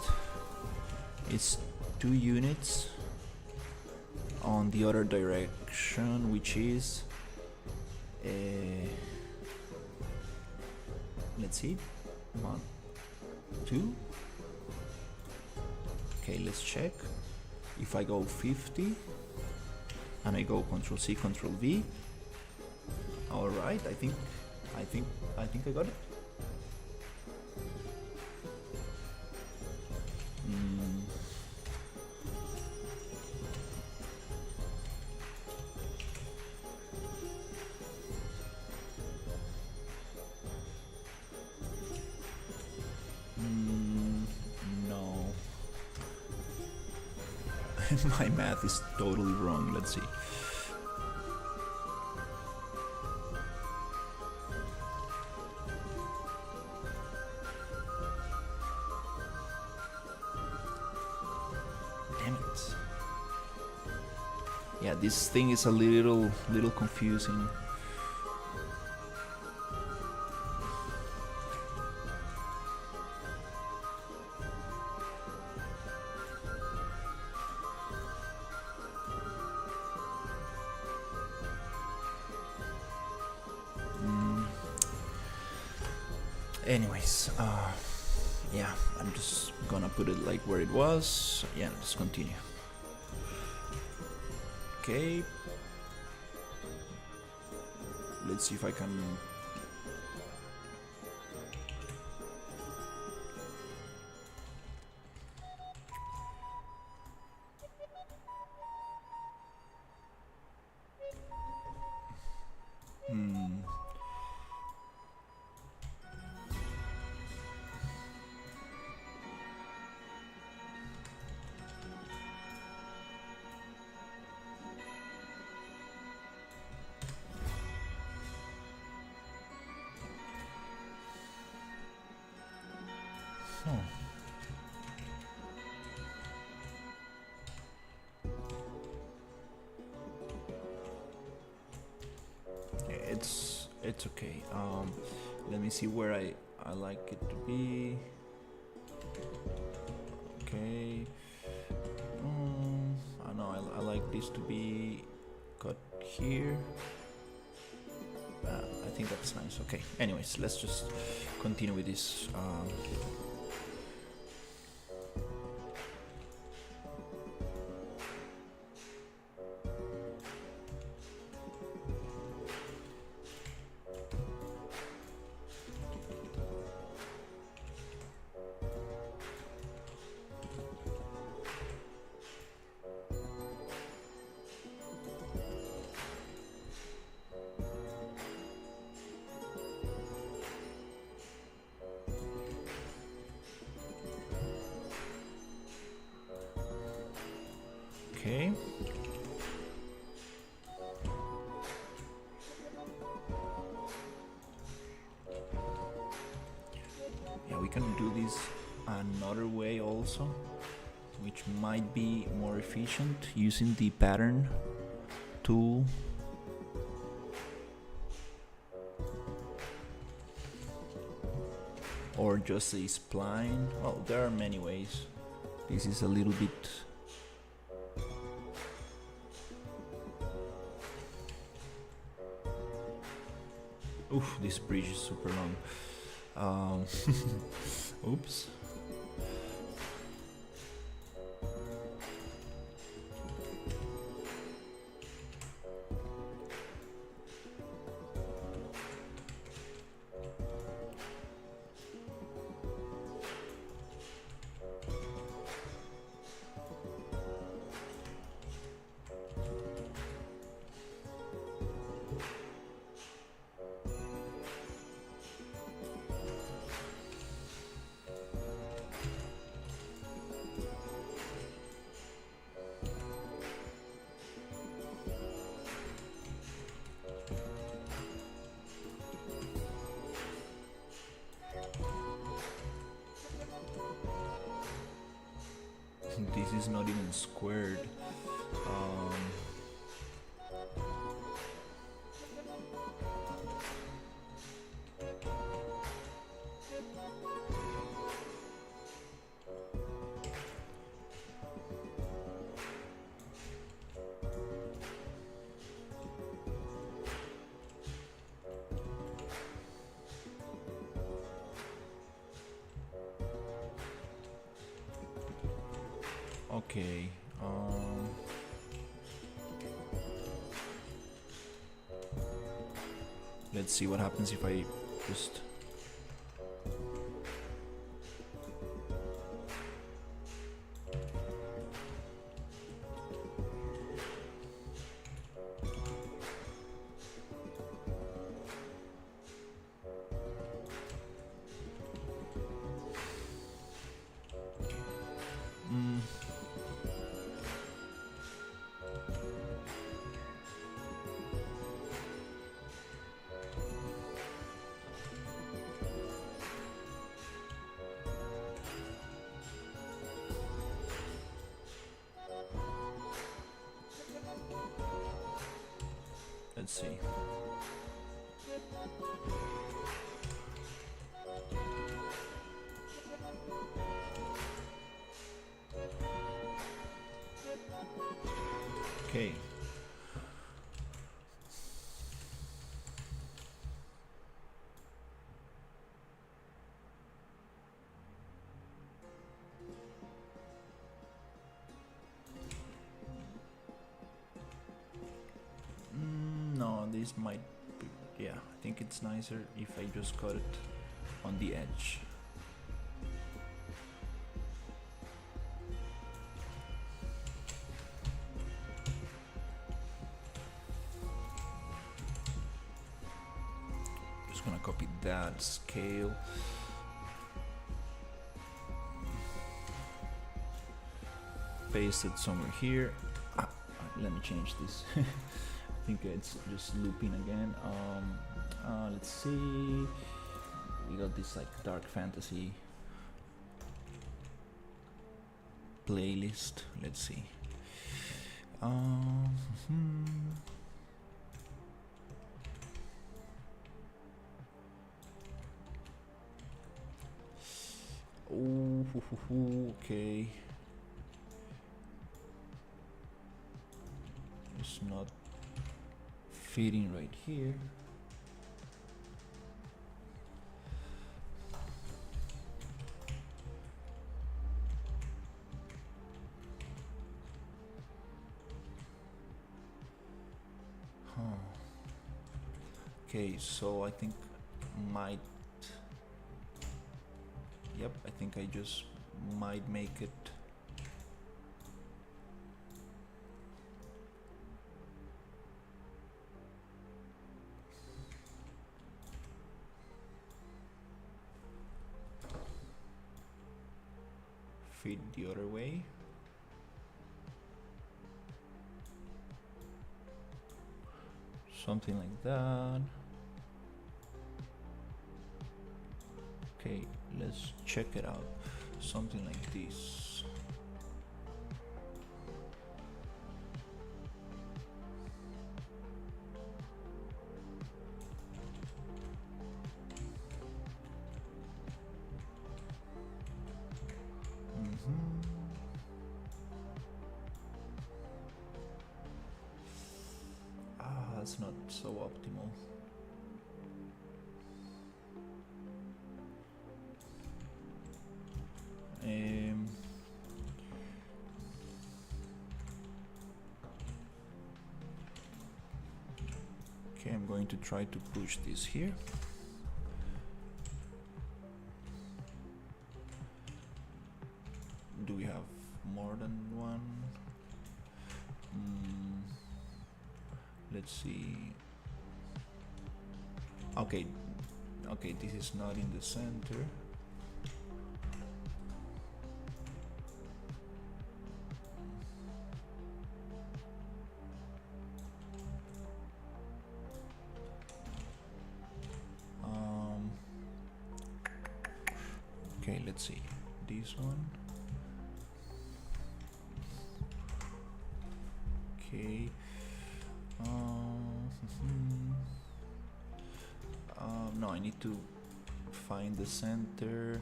It's 2 units on the other direction, which is let's see, 1, 2. Okay, let's check. If I go 50 and I go Control C, Control V. All right, I think I got it. No. My math is totally wrong. Let's see. Damn it. Yeah, this thing is a little confusing. Anyways, yeah, I'm just gonna put it like where it was. Yeah, let's continue. Okay, let's see if I can. It's okay. Let me see where I like it to be. Okay. I know I like this to be cut here. I think that's nice. Okay. Anyways, let's just continue with this. Okay. Yeah, we can do this another way also, which might be more efficient using the pattern tool. Or just a spline. Well, there are many ways. This is a little bit oof, this bridge is super long. Oops. This is not even squared. Okay. Let's see what happens if I just let's see. Okay. No, this might be, yeah, I think it's nicer if I just cut it on the edge. Just gonna copy that scale. Paste it somewhere here. Let me change this. I think it's just looping again. Let's see. We got this like dark fantasy playlist. Let's see. Oh, okay. It's not fitting right here. Huh. Okay, so I think might. Yep, I think I just might make it. Fit the other way. Something like that. Okay, let's check it out. Something like this. That's not so optimal. Okay, I'm going to try to push this here. Do we have more than one? Let's see. Okay, okay, this is not in the center. Okay, let's see. This one. Okay. No, I need to find the center.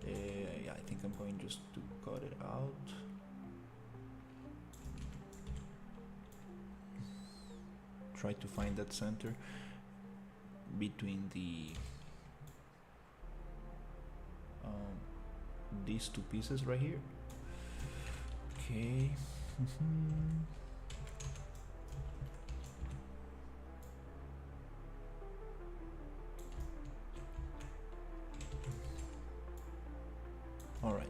Yeah, I think I'm going just to cut it out. Try to find that center between these two pieces right here. Okay. All right.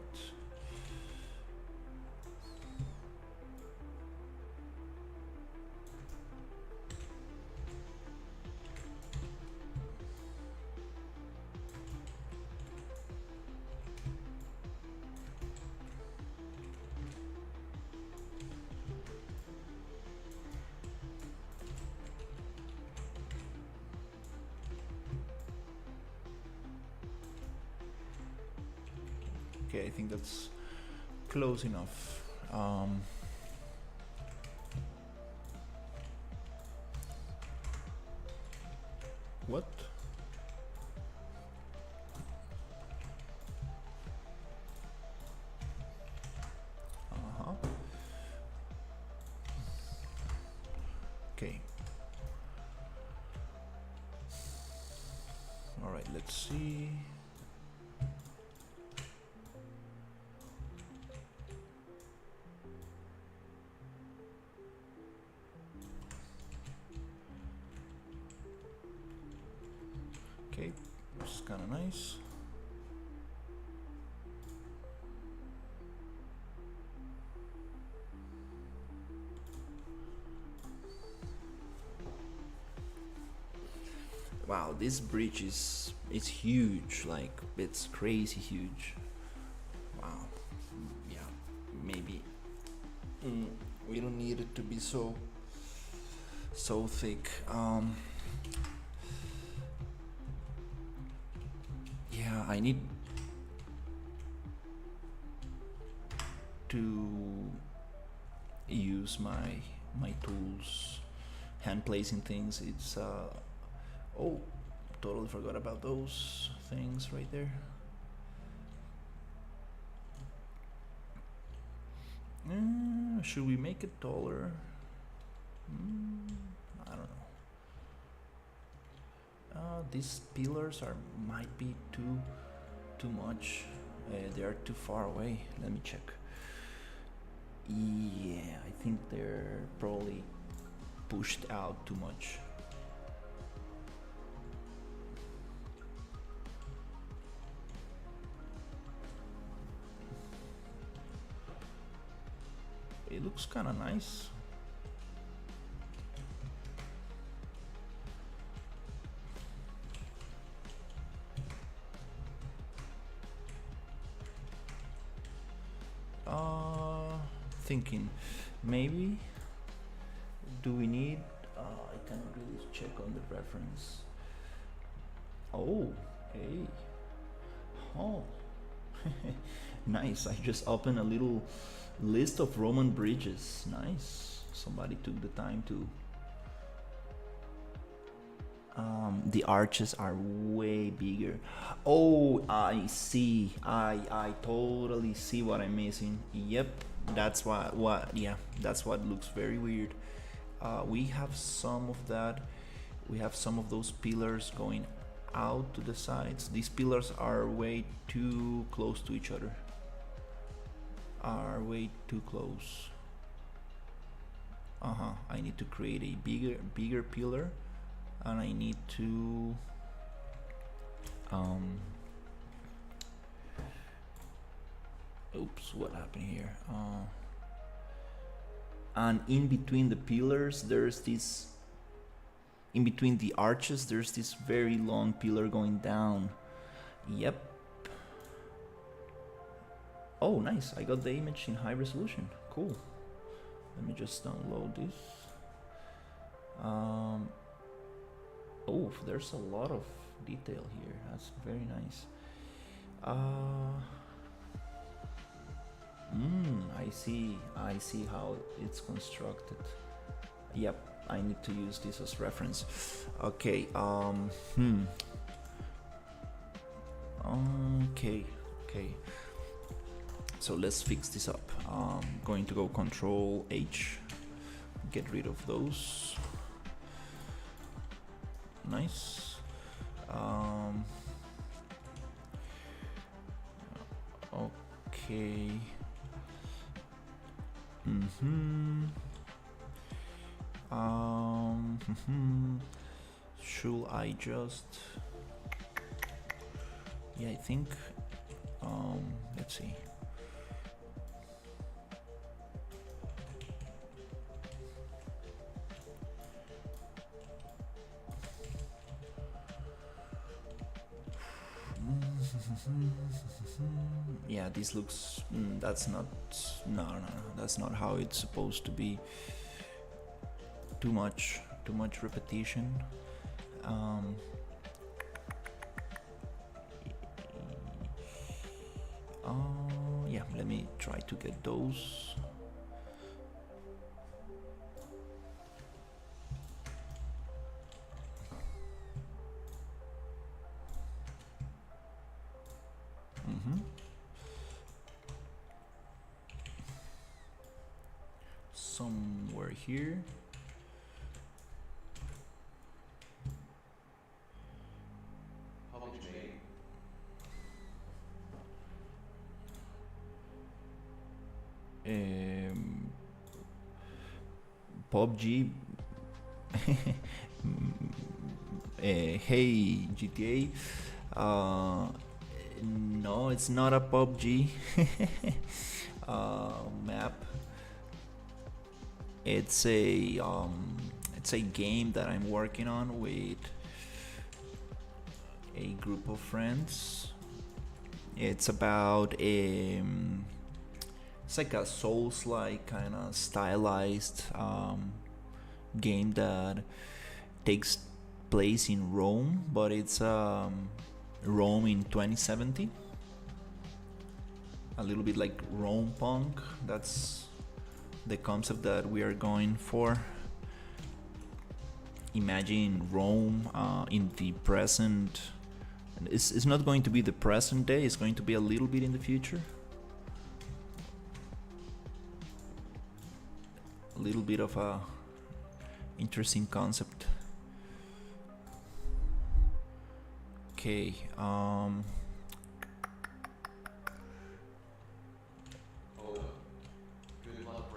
Okay, I think that's close enough. What? Okay. All right, let's see. Okay, this is kind of nice. Wow, this bridge is huge, like it's crazy huge. Wow. Yeah, maybe we don't need it to be so thick. Yeah, I need to use my tools, hand placing things. It's oh, totally forgot about those things right there. Should we make it taller? I don't know. These pillars might be too much. They are too far away. Let me check. Yeah, I think they're probably pushed out too much. It looks kind of nice. Thinking maybe do we need I cannot really check on the reference. Oh, hey. Oh. Nice. I just opened a little list of Roman bridges. Nice. Somebody took the time to the arches are way bigger. Oh, I see. I totally see what I'm missing. Yep, that's that's what looks very weird. We have some of that. We have some of those pillars going out to the sides. These pillars are way too close to each other. Are way too close. I need to create a bigger pillar, and I need to oops, what happened here? And in between the pillars there's this, in between the arches there's this very long pillar going down. Yep. Oh, nice. I got the image in high resolution. Cool. Let me just download this. Oh, there's a lot of detail here. That's very nice. I see how it's constructed. Yep, I need to use this as reference. Okay. Okay. So let's fix this up. Going to go Control H, get rid of those. Nice. Okay. Should I just? Yeah, I think. Let's see. Yeah, this looks. That's not. No. That's not how it's supposed to be. Too much repetition. Yeah, let me try to get those. Somewhere here. PUBG. Hey GTA. No, it's not a PUBG map. It's a game that I'm working on with a group of friends. It's about it's like a Souls-like kind of stylized game that takes place in Rome, but it's Rome in 2070. A little bit like Rome punk. That's the concept that we are going for. Imagine Rome in the present. It's not going to be the present day, it's going to be a little bit in the future. a little bit of a interesting concept. Okay, Hold up. Good luck,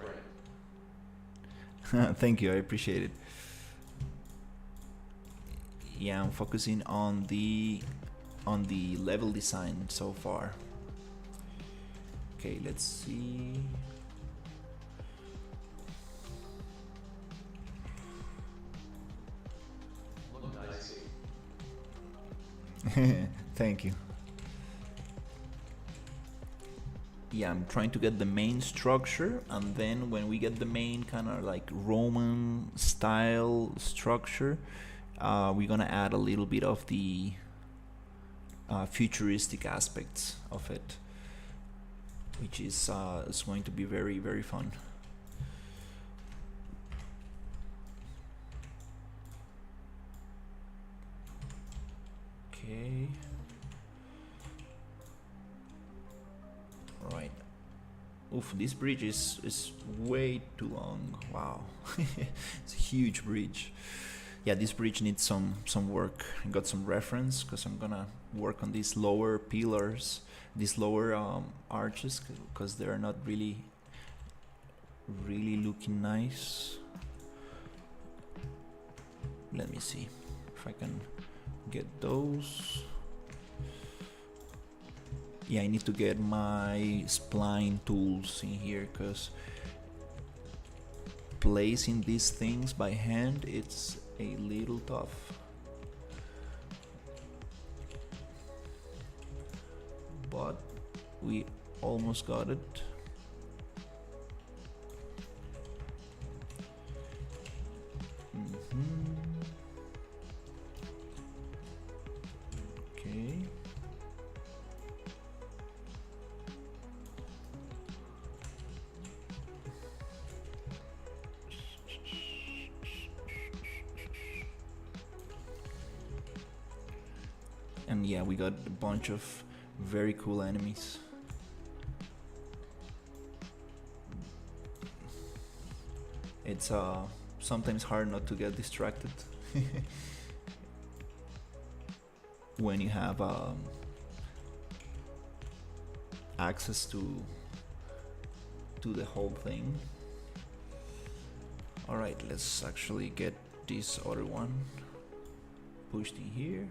Brent. thank you, I appreciate it. Yeah, I'm focusing on the level design so far. Okay, let's see. Look nice. Thank you. Yeah, I'm trying to get the main structure, and then when we get the main kind of like Roman style structure, we're gonna add a little bit of the futuristic aspects of it, which is going to be very, very fun. Okay. Right. Oof, this bridge is way too long. Wow. It's a huge bridge. Yeah, this bridge needs some work. I got some reference because I'm gonna work on these lower pillars, these lower arches, because they're not really looking nice. Let me see if I can get those. Yeah, I need to get my spline tools in here, because placing these things by hand, it's a little tough. But we almost got it. Okay. And yeah, we got a bunch of very cool enemies. It's sometimes hard not to get distracted when you have access to the whole thing. All right, let's actually get this other one pushed in here.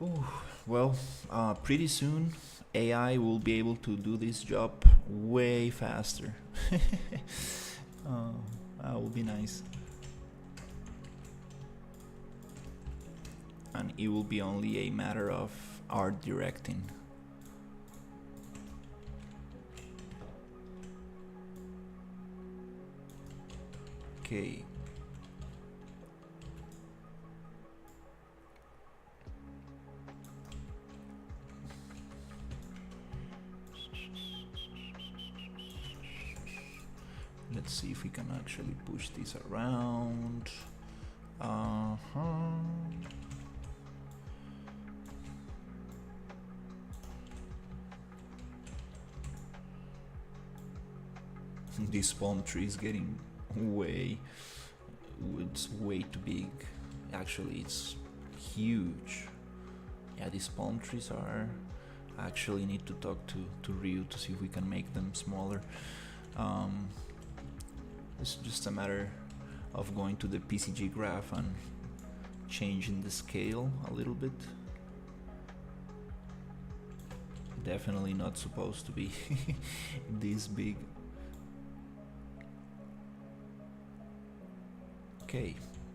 Ooh, well, pretty soon AI will be able to do this job way faster. That will be nice. And it will be only a matter of art directing. Okay. Let's see if we can actually push this around. This palm tree is getting it's way too big. Actually, it's huge. Yeah, these palm trees are. I actually need to talk to Ryu to see if we can make them smaller. It's just a matter of going to the PCG graph and changing the scale a little bit. Definitely not supposed to be this big. Okay,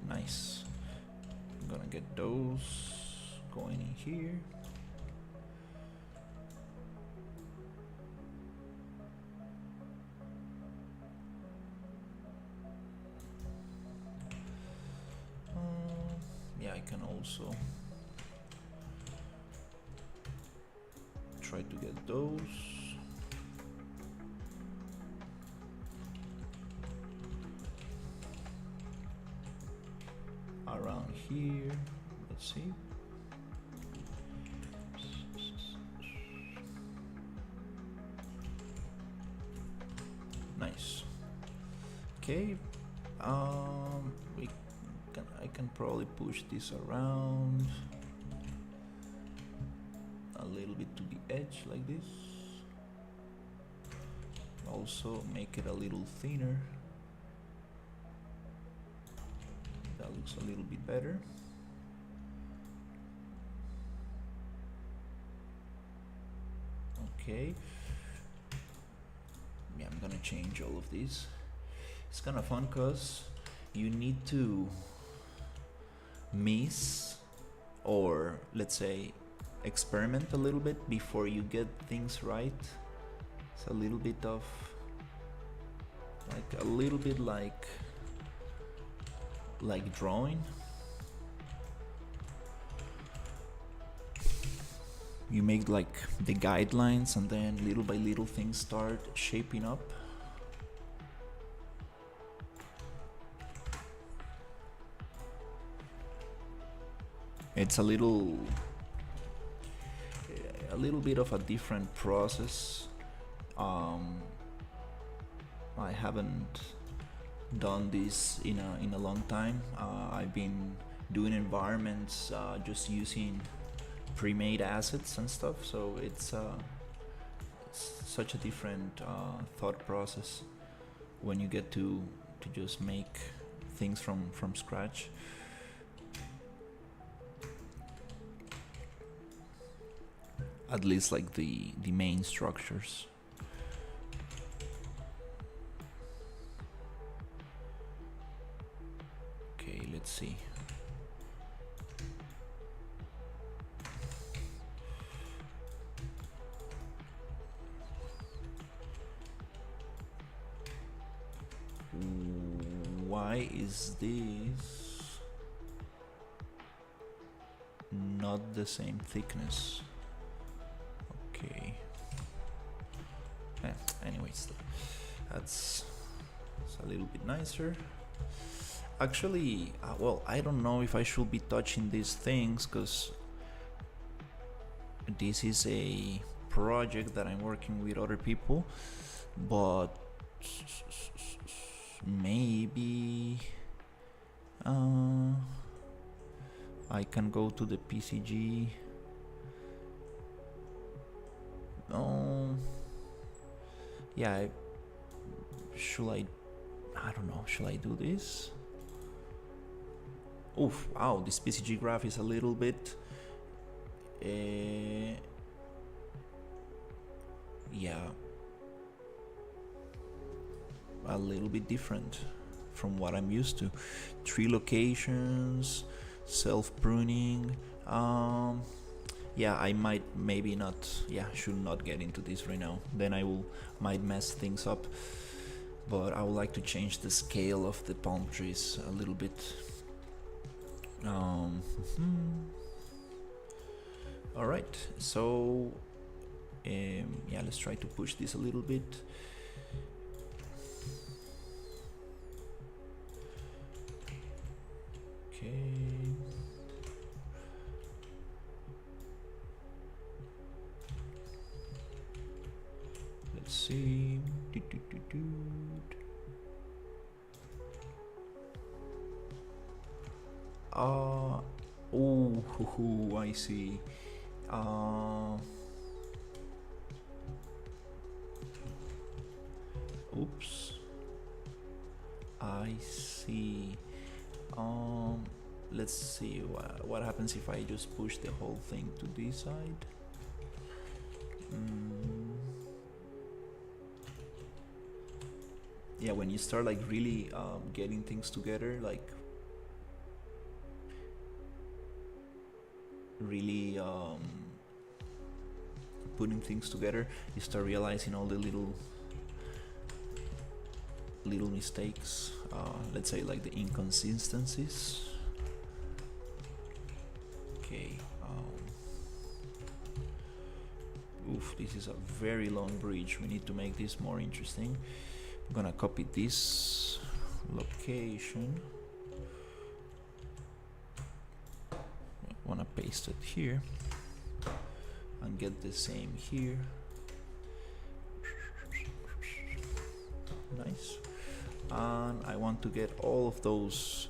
nice. I'm gonna get those going in here. Yeah, I can also try to get those. around here. Let's see. Nice. Okay. I can probably push this around a little bit to the edge like this. Also make it a little thinner. That looks a little bit better. Okay. Yeah, I'm gonna change all of these. It's kind of fun because you need to miss, or let's say experiment a little bit before you get things right. It's a little bit of like drawing. You make like the guidelines, and then little by little things start shaping up. It's a little bit of a different process. I haven't done this in a long time. I've been doing environments just using pre-made assets and stuff, so it's such a different thought process when you get to just make things from scratch. At least like the main structures. Okay, let's see. Why is this not the same thickness? Okay. Anyways, that's a little bit nicer. Actually, well, I don't know if I should be touching these things because this is a project that I'm working with other people, but maybe I can go to the PCG. Yeah, I don't know, should I do this? Oof, wow, this PCG graph is a little bit yeah, a little bit different from what I'm used to. 3 locations, self-pruning. Yeah, I might maybe not, should not get into this right now. Then I might mess things up. But I would like to change the scale of the palm trees a little bit. Alright, so yeah, let's try to push this a little bit. Okay. Let's see. Oh, I see. Oops. I see. Let's see what happens if I just push the whole thing to this side. Yeah, when you start like really getting things together, like really putting things together, you start realizing all the little mistakes, let's say like the inconsistencies. Okay. Oof, this is a very long bridge. We need to make this more interesting. I'm gonna copy this location. Wanna paste it here and get the same here. Nice. And I want to get all of those.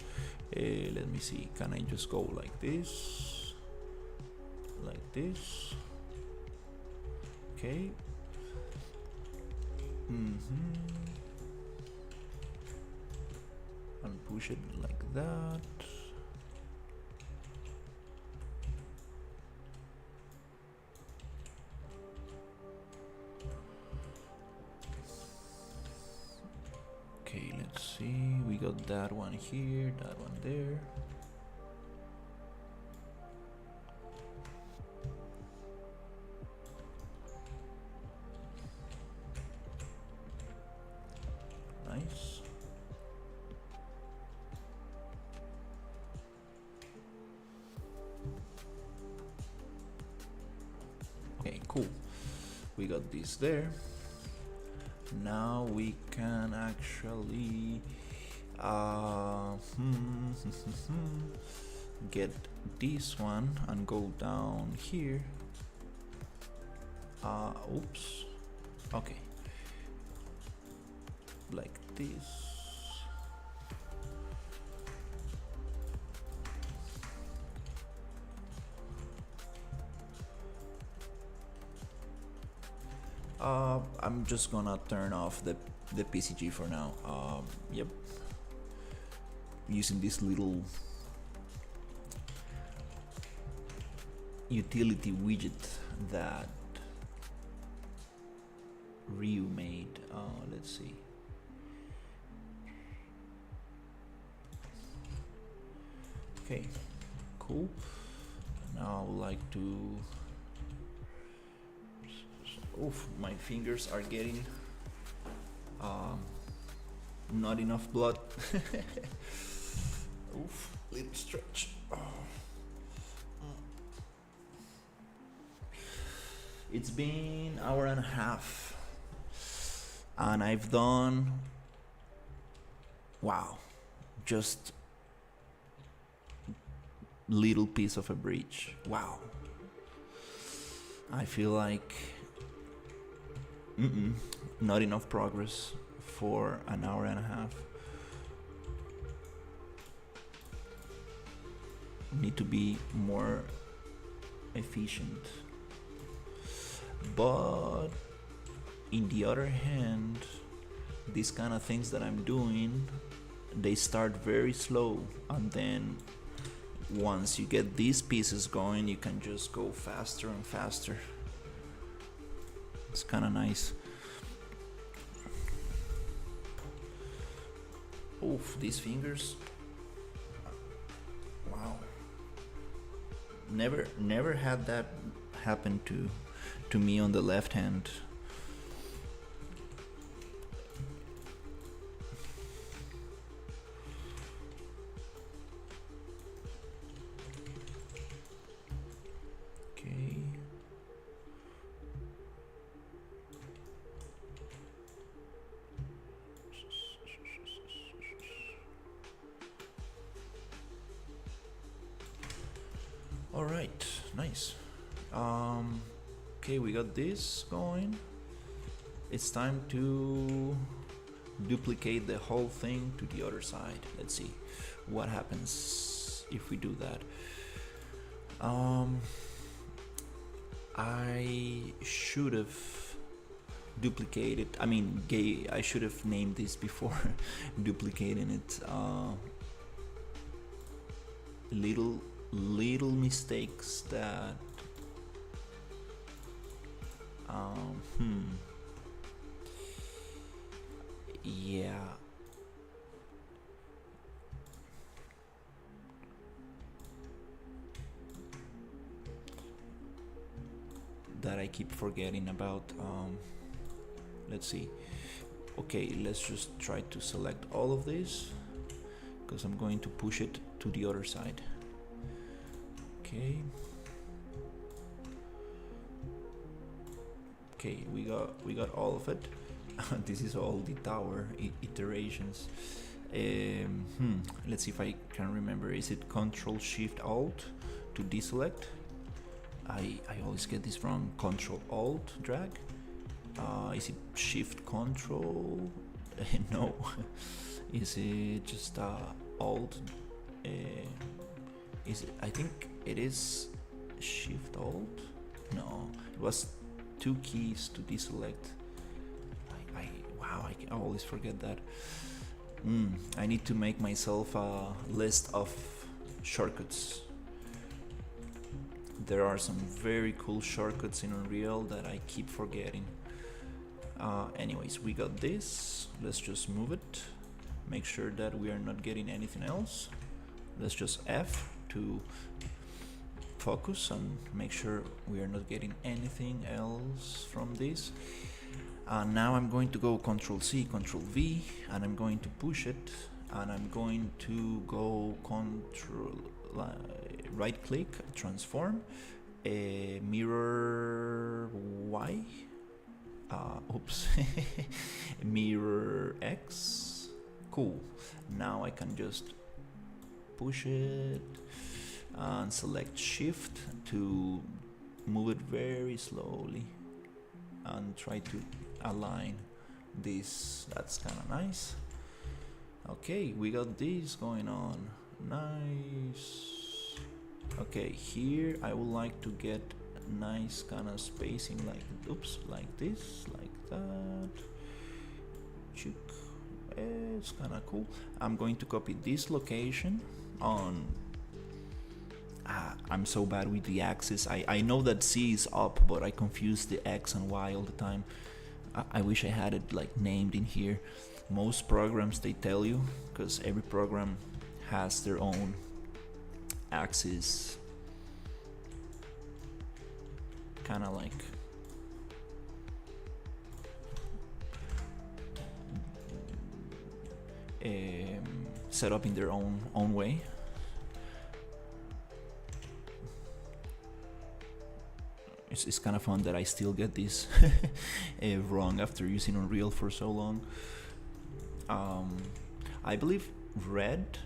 Let me see, can I just go like this, okay. And push it like that. Okay, let's see, we got that one here, that one there. Nice. Okay, cool. We got this there. Now we can actually get this one and go down here. Oops. Okay. Like this. I'm just gonna turn off the PCG for now. Yep. Using this little utility widget that Ryu made. Let's see. Okay, cool. Now I would like to. Oof, my fingers are getting not enough blood. Oof, little stretch. It's been an hour and a half, and I've done, wow, just little piece of a bridge. Wow. I feel like not enough progress for an hour and a half. Need to be more efficient. But in the other hand, these kind of things that I'm doing, they start very slow, and then once you get these pieces going, you can just go faster and faster. It's kind of nice. Oof, these fingers. Wow. Never had that happen to me on the left hand. Okay. All right, nice. Okay, we got this going. It's time to duplicate the whole thing to the other side. Let's see what happens if we do that. I should have duplicated, I should have named this before duplicating it. Little mistakes that yeah, that I keep forgetting about. Let's see. Okay, let's just try to select all of this, because I'm going to push it to the other side. Okay. Okay, we got all of it. This is all the tower iterations. Let's see if I can remember. Is it Control Shift Alt to deselect. I always get this wrong. Control Alt drag. Is it Shift Control? No. Is it just Alt? Is it? I think it is Shift Alt. No, it was 2 keys to deselect. Wow, I always forget that. I need to make myself a list of shortcuts. There are some very cool shortcuts in Unreal that I keep forgetting. Anyways, we got this. Let's just move it. Make sure that we are not getting anything else. Let's just F to focus and make sure we are not getting anything else from this. Now I'm going to go Control C, Control V, and I'm going to push it, and I'm going to go right click, transform, mirror Y, oops, mirror X. Cool. Now I can just push it and select Shift to move it very slowly and try to align this. That's kind of nice. Okay, we got this going on. Nice. Okay, here I would like to get a nice kind of spacing, like oops, like this, like that. Chick. It's kind of cool. I'm going to copy this location on. I'm so bad with the axis. I know that C is up, but I confuse the X and Y all the time. I wish I had it like named in here. Most programs, they tell you, because every program has their own axis, kind of like set up in their own way. It's kind of fun that I still get this wrong after using Unreal for so long. I believe red,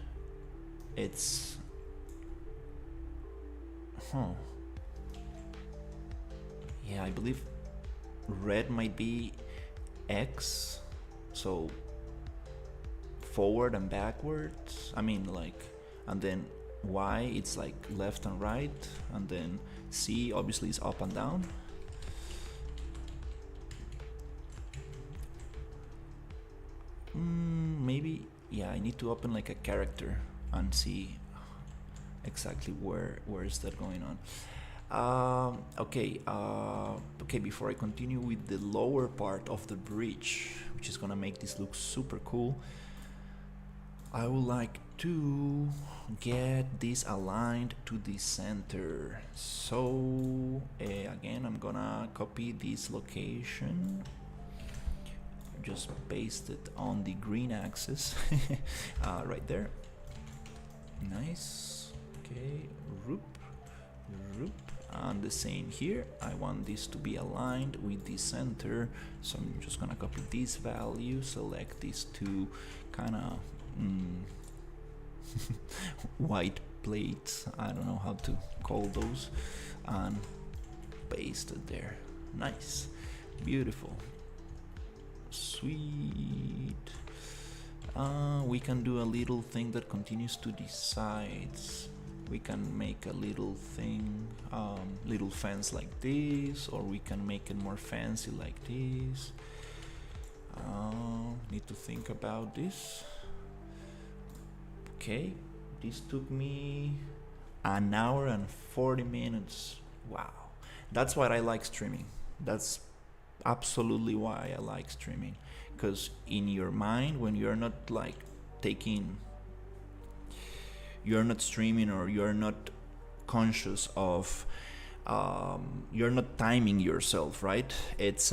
it's yeah, I believe red might be X, so forward and backwards, I mean, like, and then Y, it's like left and right, and then C obviously is up and down. Maybe, yeah, I need to open like a character and see exactly where is that going on. Okay, before I continue with the lower part of the bridge, which is gonna make this look super cool, I would like to get this aligned to the center. So again, I'm gonna copy this location, just paste it on the green axis right there. Nice. Okay, roop, and the same here. I want this to be aligned with the center, so I'm just gonna copy this value, select these two kind of white plates, I don't know how to call those, and paste it there. Nice, beautiful, sweet. We can do a little thing that continues to the sides. We can make a little thing, little fence like this, or we can make it more fancy like this. Need to think about this. Okay, this took me an hour and 40 minutes. Wow, that's why I like streaming. That's absolutely why I like streaming, because in your mind, when you're not like you're not streaming, or you're not conscious of you're not timing yourself, right? It's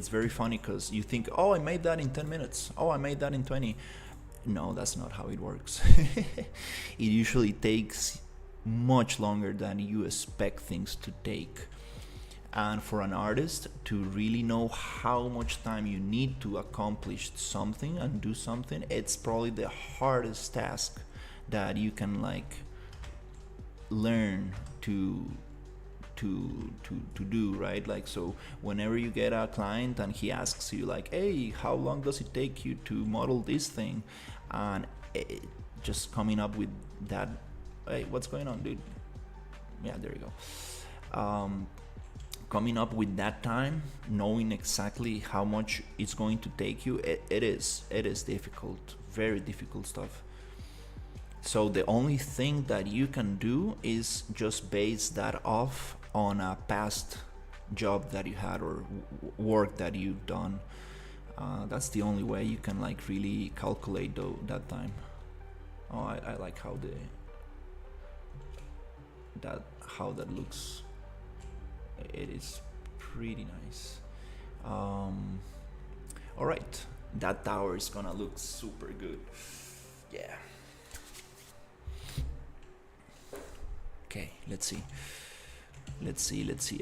very funny, because you think, oh, I made that in 10 minutes, oh, I made that in 20. No, that's not how it works. It usually takes much longer than you expect things to take. And for an artist to really know how much time you need to accomplish something and do something, it's probably the hardest task that you can like learn to do, right? Like, so whenever you get a client and he asks you like, hey, how long does it take you to model this thing, and just coming up with that, hey, what's going on, dude? Yeah, there you go. Coming up with that time, knowing exactly how much it's going to take you, it is difficult, very difficult stuff. So the only thing that you can do is just base that off on a past job that you had or work that you've done. That's the only way you can like really calculate that time. Oh, I like how that looks. It is pretty nice. All right, that tower is gonna look super good. Yeah. Okay, let's see.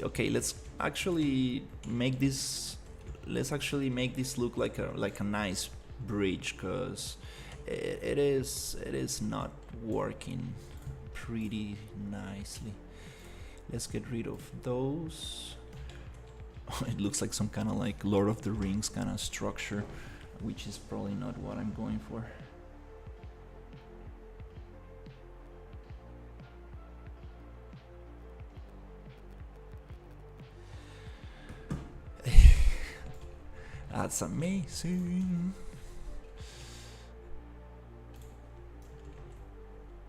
Okay, let's actually make this look like a nice bridge, because it is not working pretty nicely. Let's get rid of those. It looks like some kind of like Lord of the Rings kind of structure, which is probably not what I'm going for. That's amazing.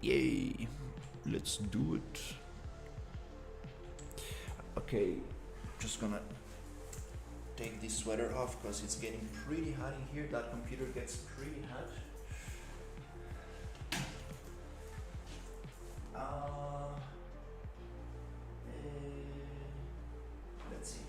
Yay, let's do it. Okay, just gonna take this sweater off because it's getting pretty hot in here. That computer gets pretty hot. Let's see.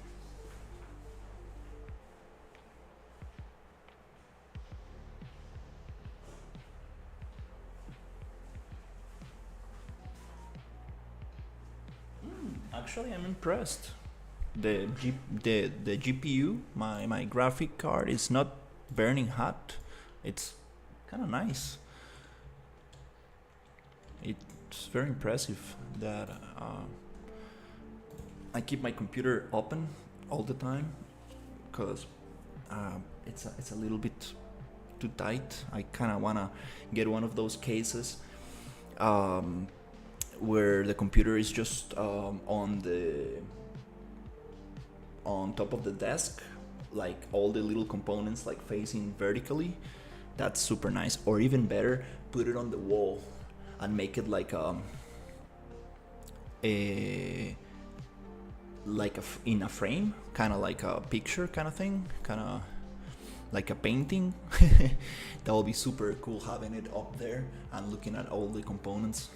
Actually, I'm impressed. The GPU, my graphic card, is not burning hot. It's kind of nice. It's very impressive that I keep my computer open all the time, because it's a little bit too tight. I kind of wanna get one of those cases where the computer is just on top of the desk, like all the little components like facing vertically. That's super nice. Or even better, put it on the wall and make it like in a frame, kind of like a picture kind of thing, kind of like a painting. That will be super cool, having it up there and looking at all the components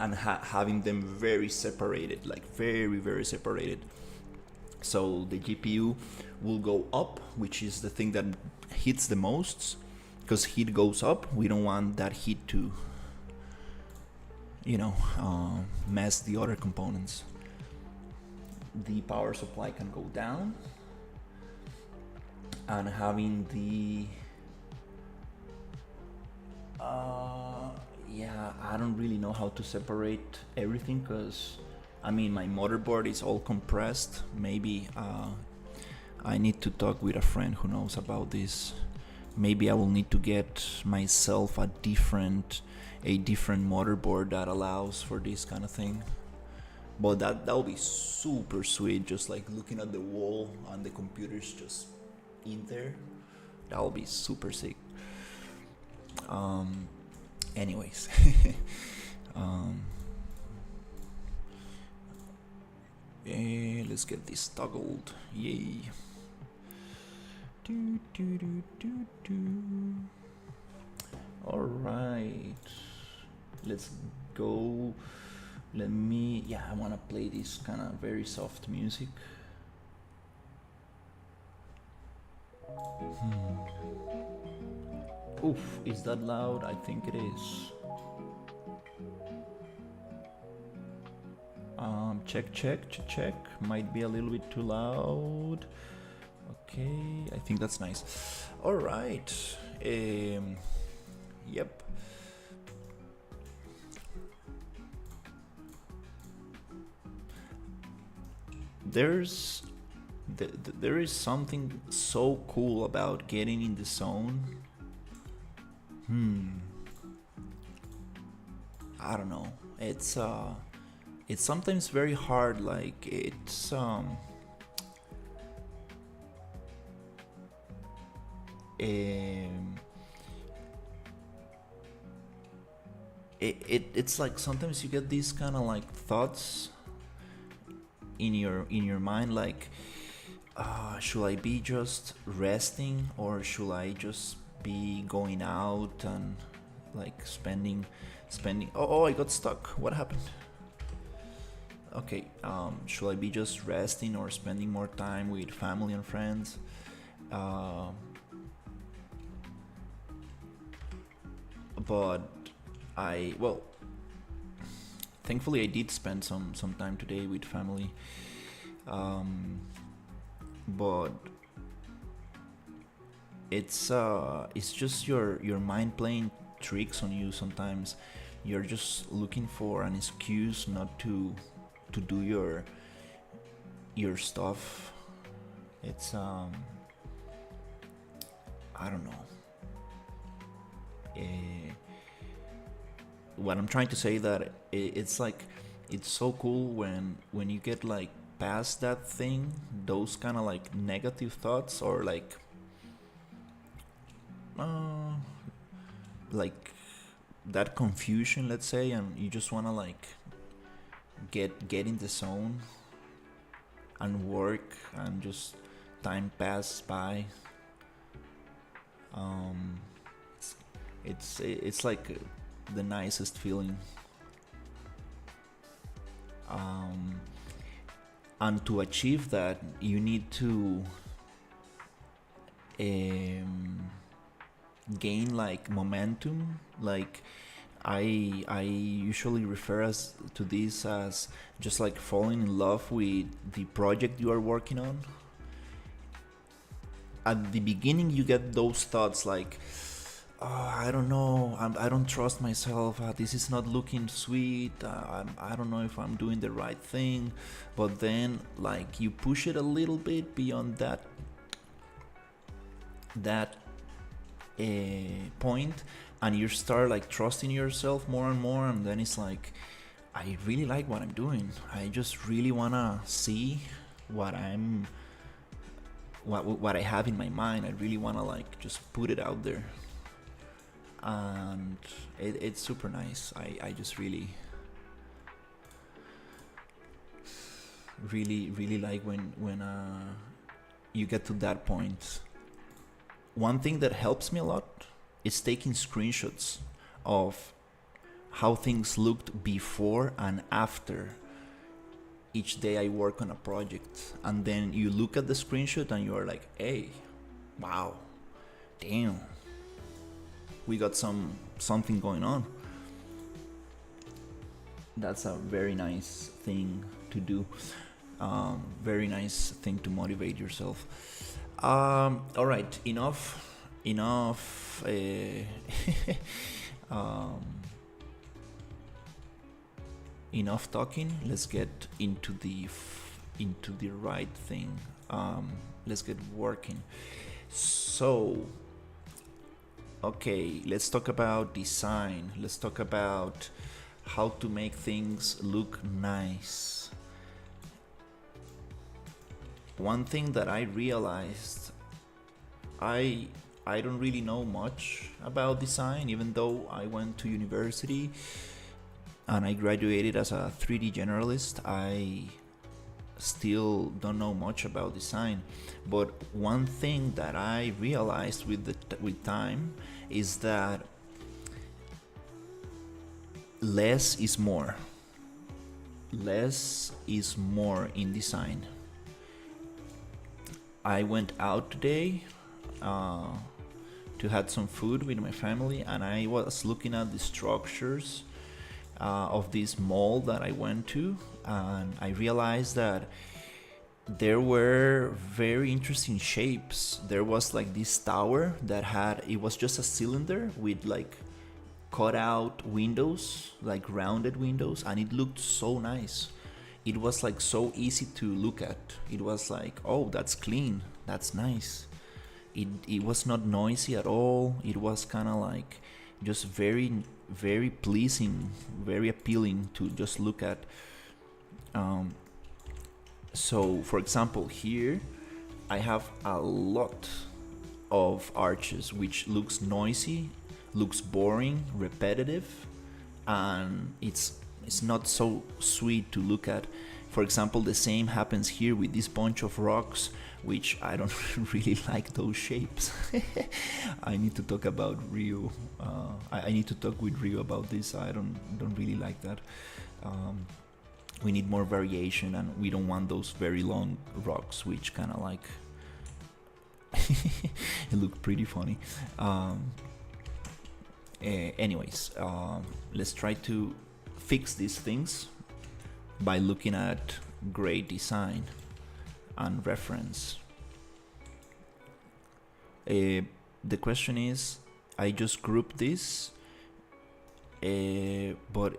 and having them very separated, like very separated. So the GPU will go up, which is the thing that heats the most, because heat goes up. We don't want that heat to, mess the other components. The power supply can go down, and having the I don't really know how to separate everything, because my motherboard is all compressed. Maybe I need to talk with a friend who knows about this. Maybe I will need to get myself a different motherboard that allows for this kind of thing. But that'll be super sweet, just like looking at the wall and the computer's just in there. That'll be super sick. Anyways. Let's get this toggled. Yay. Alright, let's go. I want to play this kind of very soft music. Oof, is that loud? I think it is. Check. Might be a little bit too loud. Okay, I think that's nice. All right. Yep. there's there is something so cool about getting in the zone. I don't know. It's sometimes very hard. Like um it's like sometimes you get these kind of like thoughts in your mind, like should I be just resting, or should I just be going out and like spending oh, I got stuck. What happened? Okay, should I be just resting or spending more time with family and friends? uh, but well, thankfully I did spend some time today with family. But it's just your mind playing tricks on you sometimes. You're just looking for an excuse not to do your stuff. It's I don't know. Uh, what I'm trying to say that it's like it's so cool when you get like past that thing, those kind of like negative thoughts, or uh, like that confusion, let's say, and you just wanna like get in the zone and work, and just time pass by. Um, it's like the nicest feeling. Um, and to achieve that, you need to gain like momentum. Like I usually refer as to this as just like falling in love with the project you are working on. At the beginning, you get those thoughts like, oh, I don't know, I don't trust myself, this is not looking sweet, I don't know if I'm doing the right thing. But then like you push it a little bit beyond that point, and you start like trusting yourself more and more, and then it's like, I really like what I'm doing. I just really wanna see what what I have in my mind. I really wanna like just put it out there, and it's super nice. I just really like when you get to that point. One thing that helps me a lot is taking screenshots of how things looked before and after each day I work on a project, and then you look at the screenshot and you are like, hey, wow, damn, we got something going on. That's a very nice thing to do. Very nice thing to motivate yourself. All right, enough. Enough talking. Let's get into the right thing. Let's get working. So, okay, let's talk about design. Let's talk about how to make things look nice. One thing that I realized, I don't really know much about design, even though I went to university and I graduated as a 3D generalist. I still don't know much about design. But one thing that I realized with time is that less is more. Less is more in design. I went out today to have some food with my family, and I was looking at the structures of this mall that I went to, and I realized that there were very interesting shapes. There was like this tower that it was just a cylinder with like cut out windows, like rounded windows, and it looked so nice. it was like so easy to look at. It was like, oh, that's clean, that's nice. It was not noisy at all. It was kind of like just very pleasing, very appealing to just look at. So for example, here I have a lot of arches which looks noisy, looks boring, repetitive, and it's not so sweet to look at. For example, the same happens here with this bunch of rocks, which I don't really like those shapes. I need to talk about Rio. I need to talk with Rio about this. I don't really like that. We need more variation, and we don't want those very long rocks, which kind of like it looked pretty funny. Anyways, let's try to fix these things by looking at great design and reference. The question is, I just grouped this, but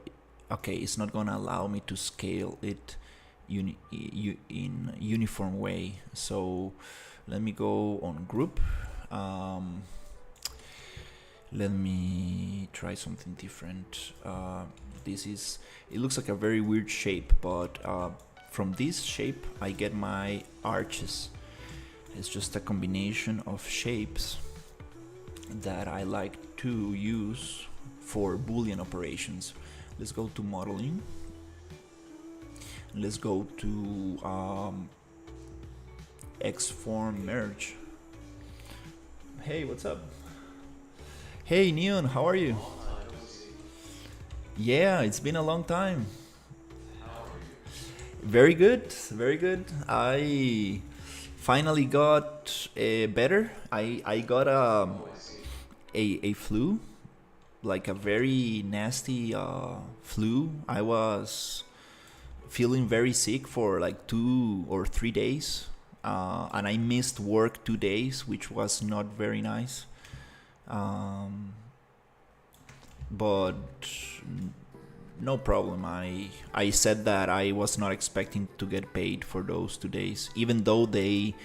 okay, it's not gonna allow me to scale it in uniform way. So let me go on group. Let me try something different. It looks like a very weird shape, but from this shape I get my arches. It's just a combination of shapes that I like to use for Boolean operations. Let's go to modeling. Let's go to Xform merge. Hey, what's up? Hey Neon, how are you? Yeah, it's been a long time. Very good, very good. I finally got better. I got a flu, like a very nasty flu. I was feeling very sick for like 2 or 3 days, and I missed work 2 days, which was not very nice. But no problem. I said that I was not expecting to get paid for those 2 days, even though they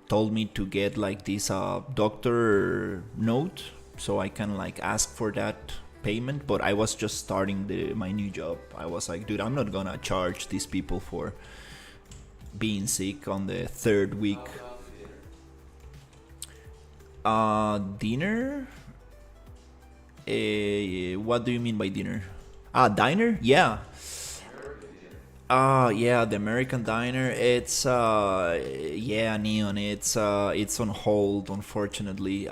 told me to get like this doctor note, so I can like ask for that payment. But I was just starting my new job. I was like, dude, I'm not gonna charge these people for being sick on the 3rd week. Dinner? What do you mean by dinner? Diner? Yeah. Yeah, the American diner. It's yeah, Neon. It's on hold, unfortunately.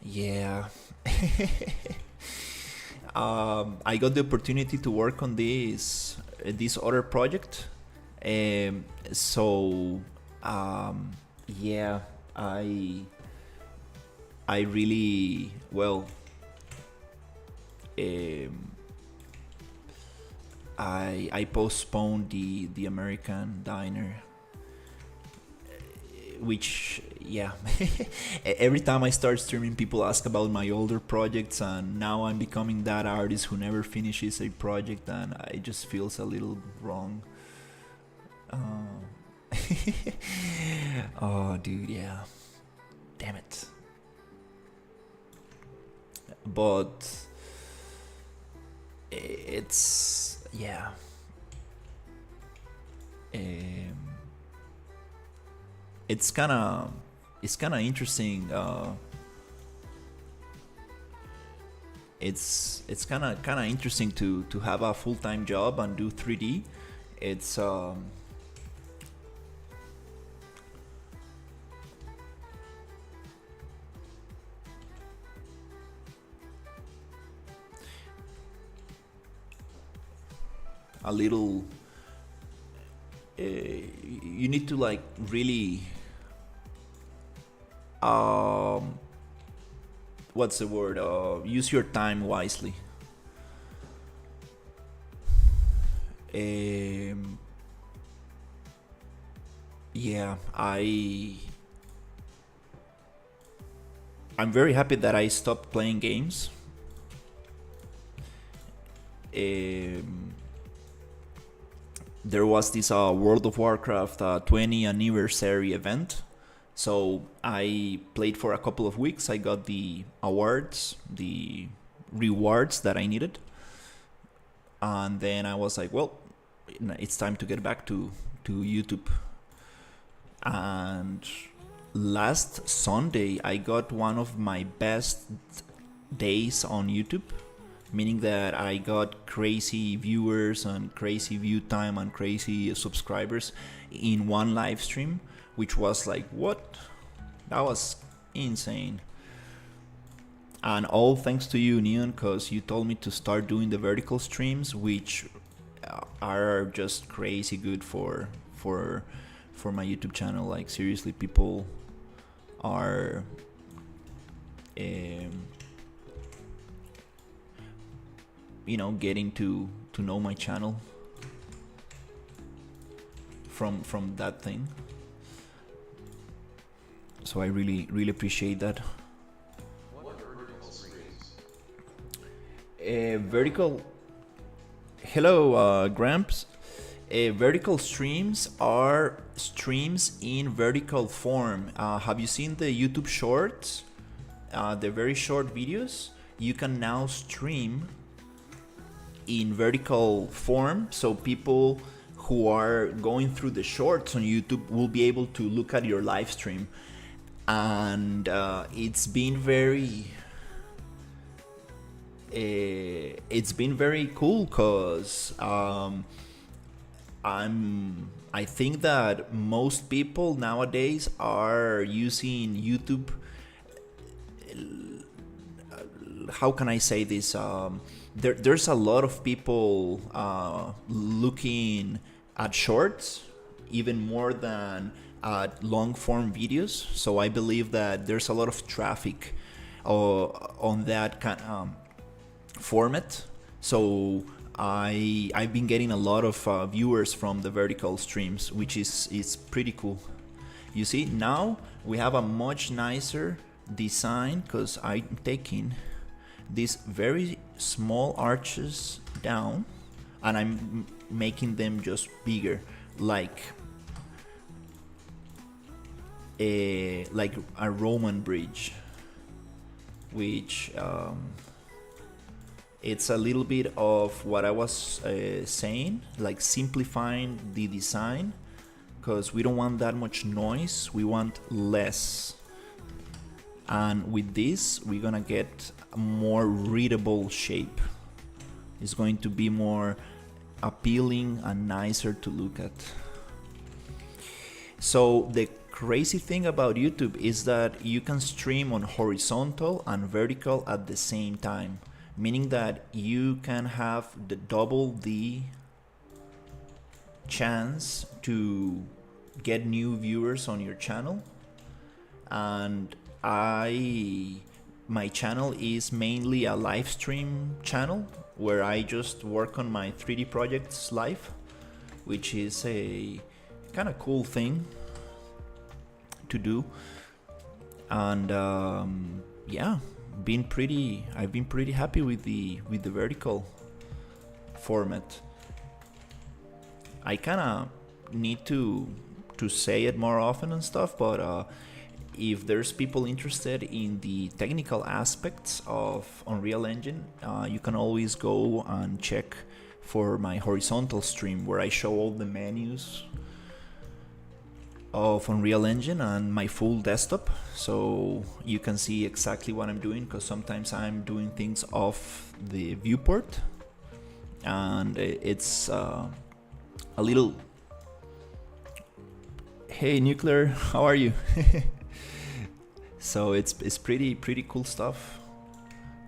Yeah. I got the opportunity to work on this other project. So yeah, I really well. I postponed the American diner, which yeah. Every time I start streaming, people ask about my older projects, and now I'm becoming that artist who never finishes a project, and it just feels a little wrong. Oh, dude, yeah. Damn it. But it's yeah. It's kind of interesting. It's kind of interesting to have a full-time job and do 3D. It's a little you need to like really what's the word, use your time wisely. Yeah, I'm very happy that I stopped playing games. there was this World of Warcraft 20 anniversary event. So I played for a couple of weeks. I got the awards, the rewards that I needed. And then I was like, well, it's time to get back to YouTube. And last Sunday, I got one of my best days on YouTube, meaning that I got crazy viewers and crazy view time and crazy subscribers in one live stream, which was like, what? That was insane. And all thanks to you, Neon, because you told me to start doing the vertical streams, which are just crazy good for my YouTube channel. Like seriously, people are getting to know my channel from that thing. So I really appreciate that. What are vertical streams? Vertical. Hello, Gramps. Vertical streams are streams in vertical form. Have you seen the YouTube Shorts? The very short videos? You can now stream in vertical form, so people who are going through the shorts on YouTube will be able to look at your live stream. And it's been very cool because I think that most people nowadays are using YouTube. How can I say this? There's a lot of people looking at shorts even more than long form videos. So I believe that there's a lot of traffic on that format. So I've been getting a lot of viewers from the vertical streams, which is pretty cool. You see, now we have a much nicer design because I'm taking these very small arches down and I'm making them just bigger, like a Roman bridge, which it's a little bit of what I was saying, like simplifying the design, because we don't want that much noise, we want less. And with this, we're gonna get a more readable shape. It's going to be more appealing and nicer to look at. So the crazy thing about YouTube is that you can stream on horizontal and vertical at the same time, meaning that you can have the double the chance to get new viewers on your channel. And my channel is mainly a live stream channel where I just work on my 3D projects live, which is a kind of cool thing to do. And yeah, I've been pretty happy with the vertical format. I kind of need to say it more often and stuff, but if there's people interested in the technical aspects of Unreal Engine, you can always go and check for my horizontal stream where I show all the menus of Unreal Engine and my full desktop, so you can see exactly what I'm doing, because sometimes I'm doing things off the viewport and it's a little... Hey Nuclear, how are you? So it's pretty cool stuff.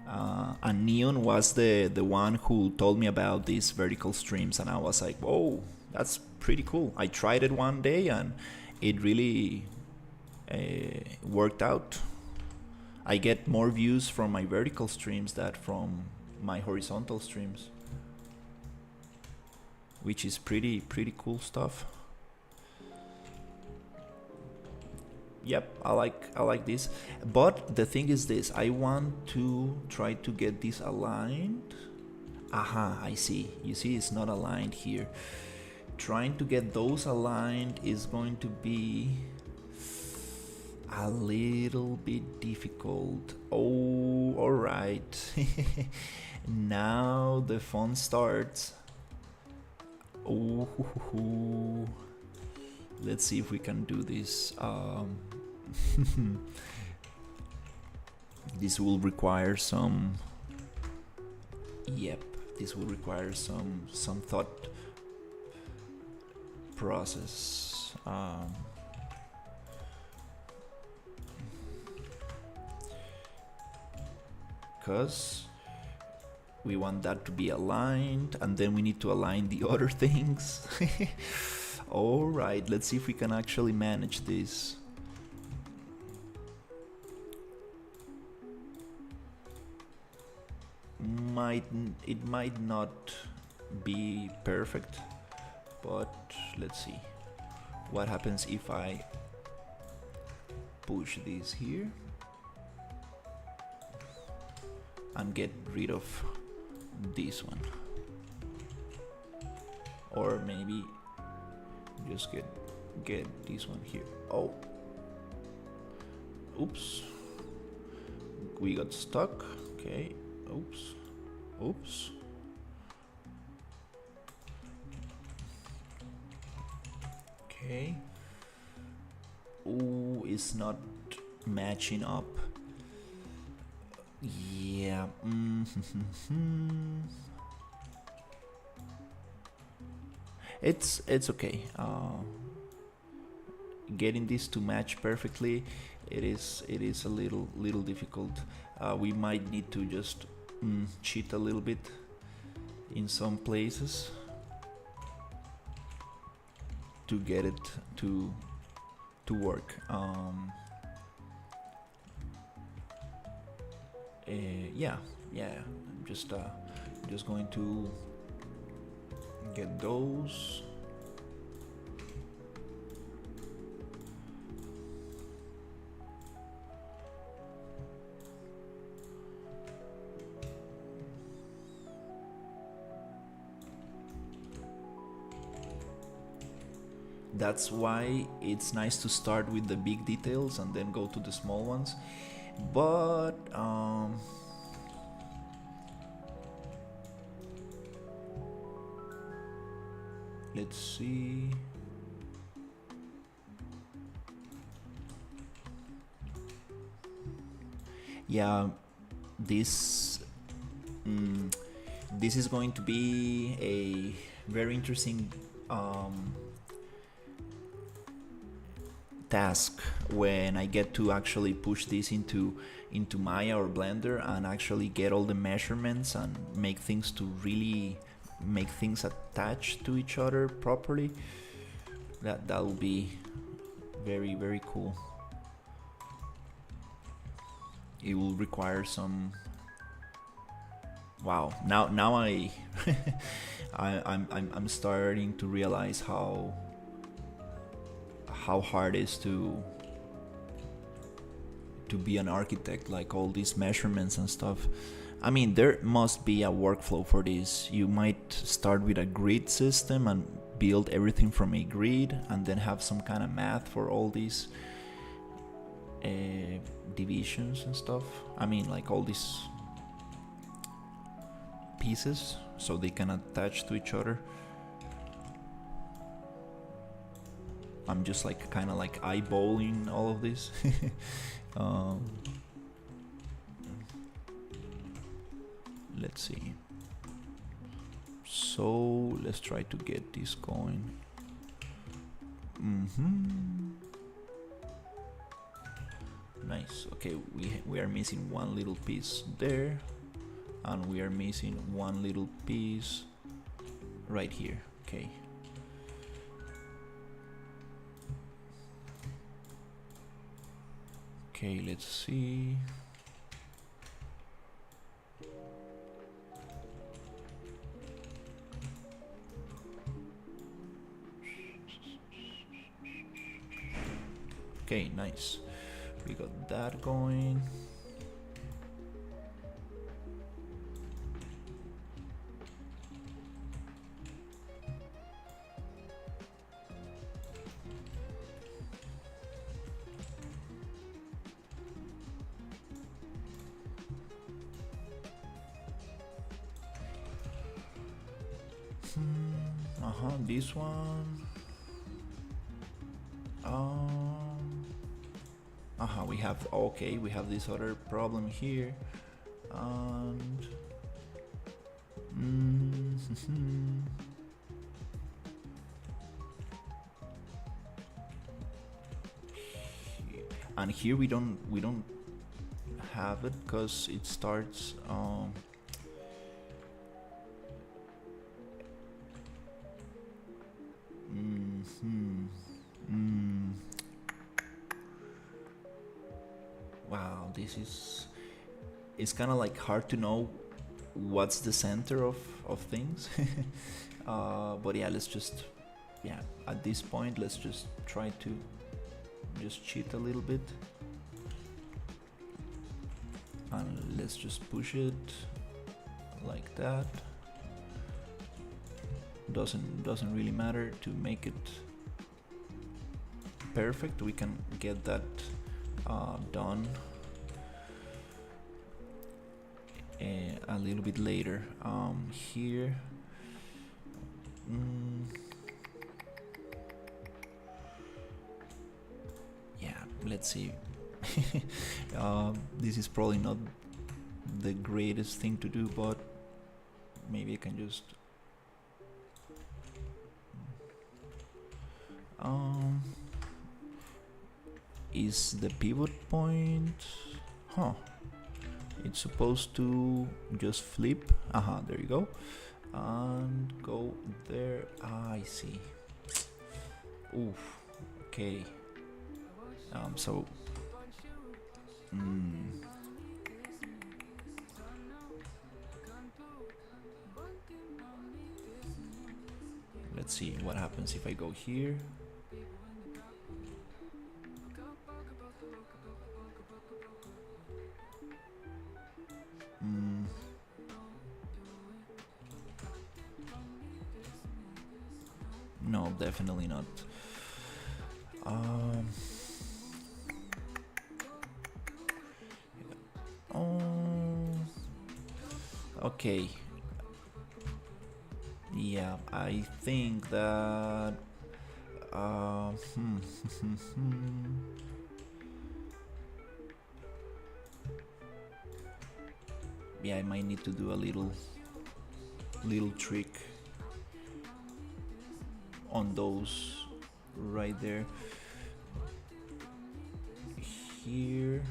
And Neon was the one who told me about these vertical streams, and I was like, whoa, that's pretty cool. I tried it one day and it really worked out. I get more views from my vertical streams than from my horizontal streams, which is pretty cool stuff. Yep, I like this, but the thing is this: I want to try to get this aligned. Aha, I see. You see, it's not aligned here. trying to get those aligned is going to be a little bit difficult. Oh, all right. Now the fun starts. Oh, let's see if we can do this. This will require some. Yep, this will require some thought process. Because we want that to be aligned, and then we need to align the other things. All right, let's see if we can actually manage this. It might not be perfect, but let's see what happens if I push this here and get rid of this one, or maybe just get this one here. Oh, oops, we got stuck. Okay, oops. Okay. Ooh, it's not matching up. Yeah. It's okay. Getting this to match perfectly, it is a little difficult. We might need to just cheat a little bit in some places to get it to work. Yeah. I'm just going to get those. That's why it's nice to start with the big details and then go to the small ones. But let's see. Yeah, this is going to be a very interesting task when I get to actually push this into Maya or Blender and actually get all the measurements and make things to really make things attach to each other properly. That will be very, very cool. It will require some. Wow! Now I'm starting to realize how hard it is to be an architect, like all these measurements and stuff. I mean, there must be a workflow for this. You might start with a grid system and build everything from a grid, and then have some kind of math for all these divisions and stuff. I mean, like all these pieces so they can attach to each other. I'm just like kind of like eyeballing all of this. Let's see. So let's try to get this going. Nice. Okay, we are missing one little piece there, and we are missing one little piece right here. Okay. Okay, let's see. Okay, nice. We got that going. This one. We have, okay, we have this other problem here, and and here we don't have it because it starts wow, this is, it's kind of like hard to know what's the center of things. But yeah, let's just, yeah, at this point let's just try to just cheat a little bit, and let's just push it like that. Doesn't really matter to make it perfect. We can get that done a little bit later. Here yeah, let's see. This is probably not the greatest thing to do, but maybe I can just is the pivot point, it's supposed to just flip, there you go, and go there. I see. Oof, okay. So let's see what happens if I go here. No, definitely not. Okay. Yeah, I think that yeah, I might need to do a little trick on those right there. Here.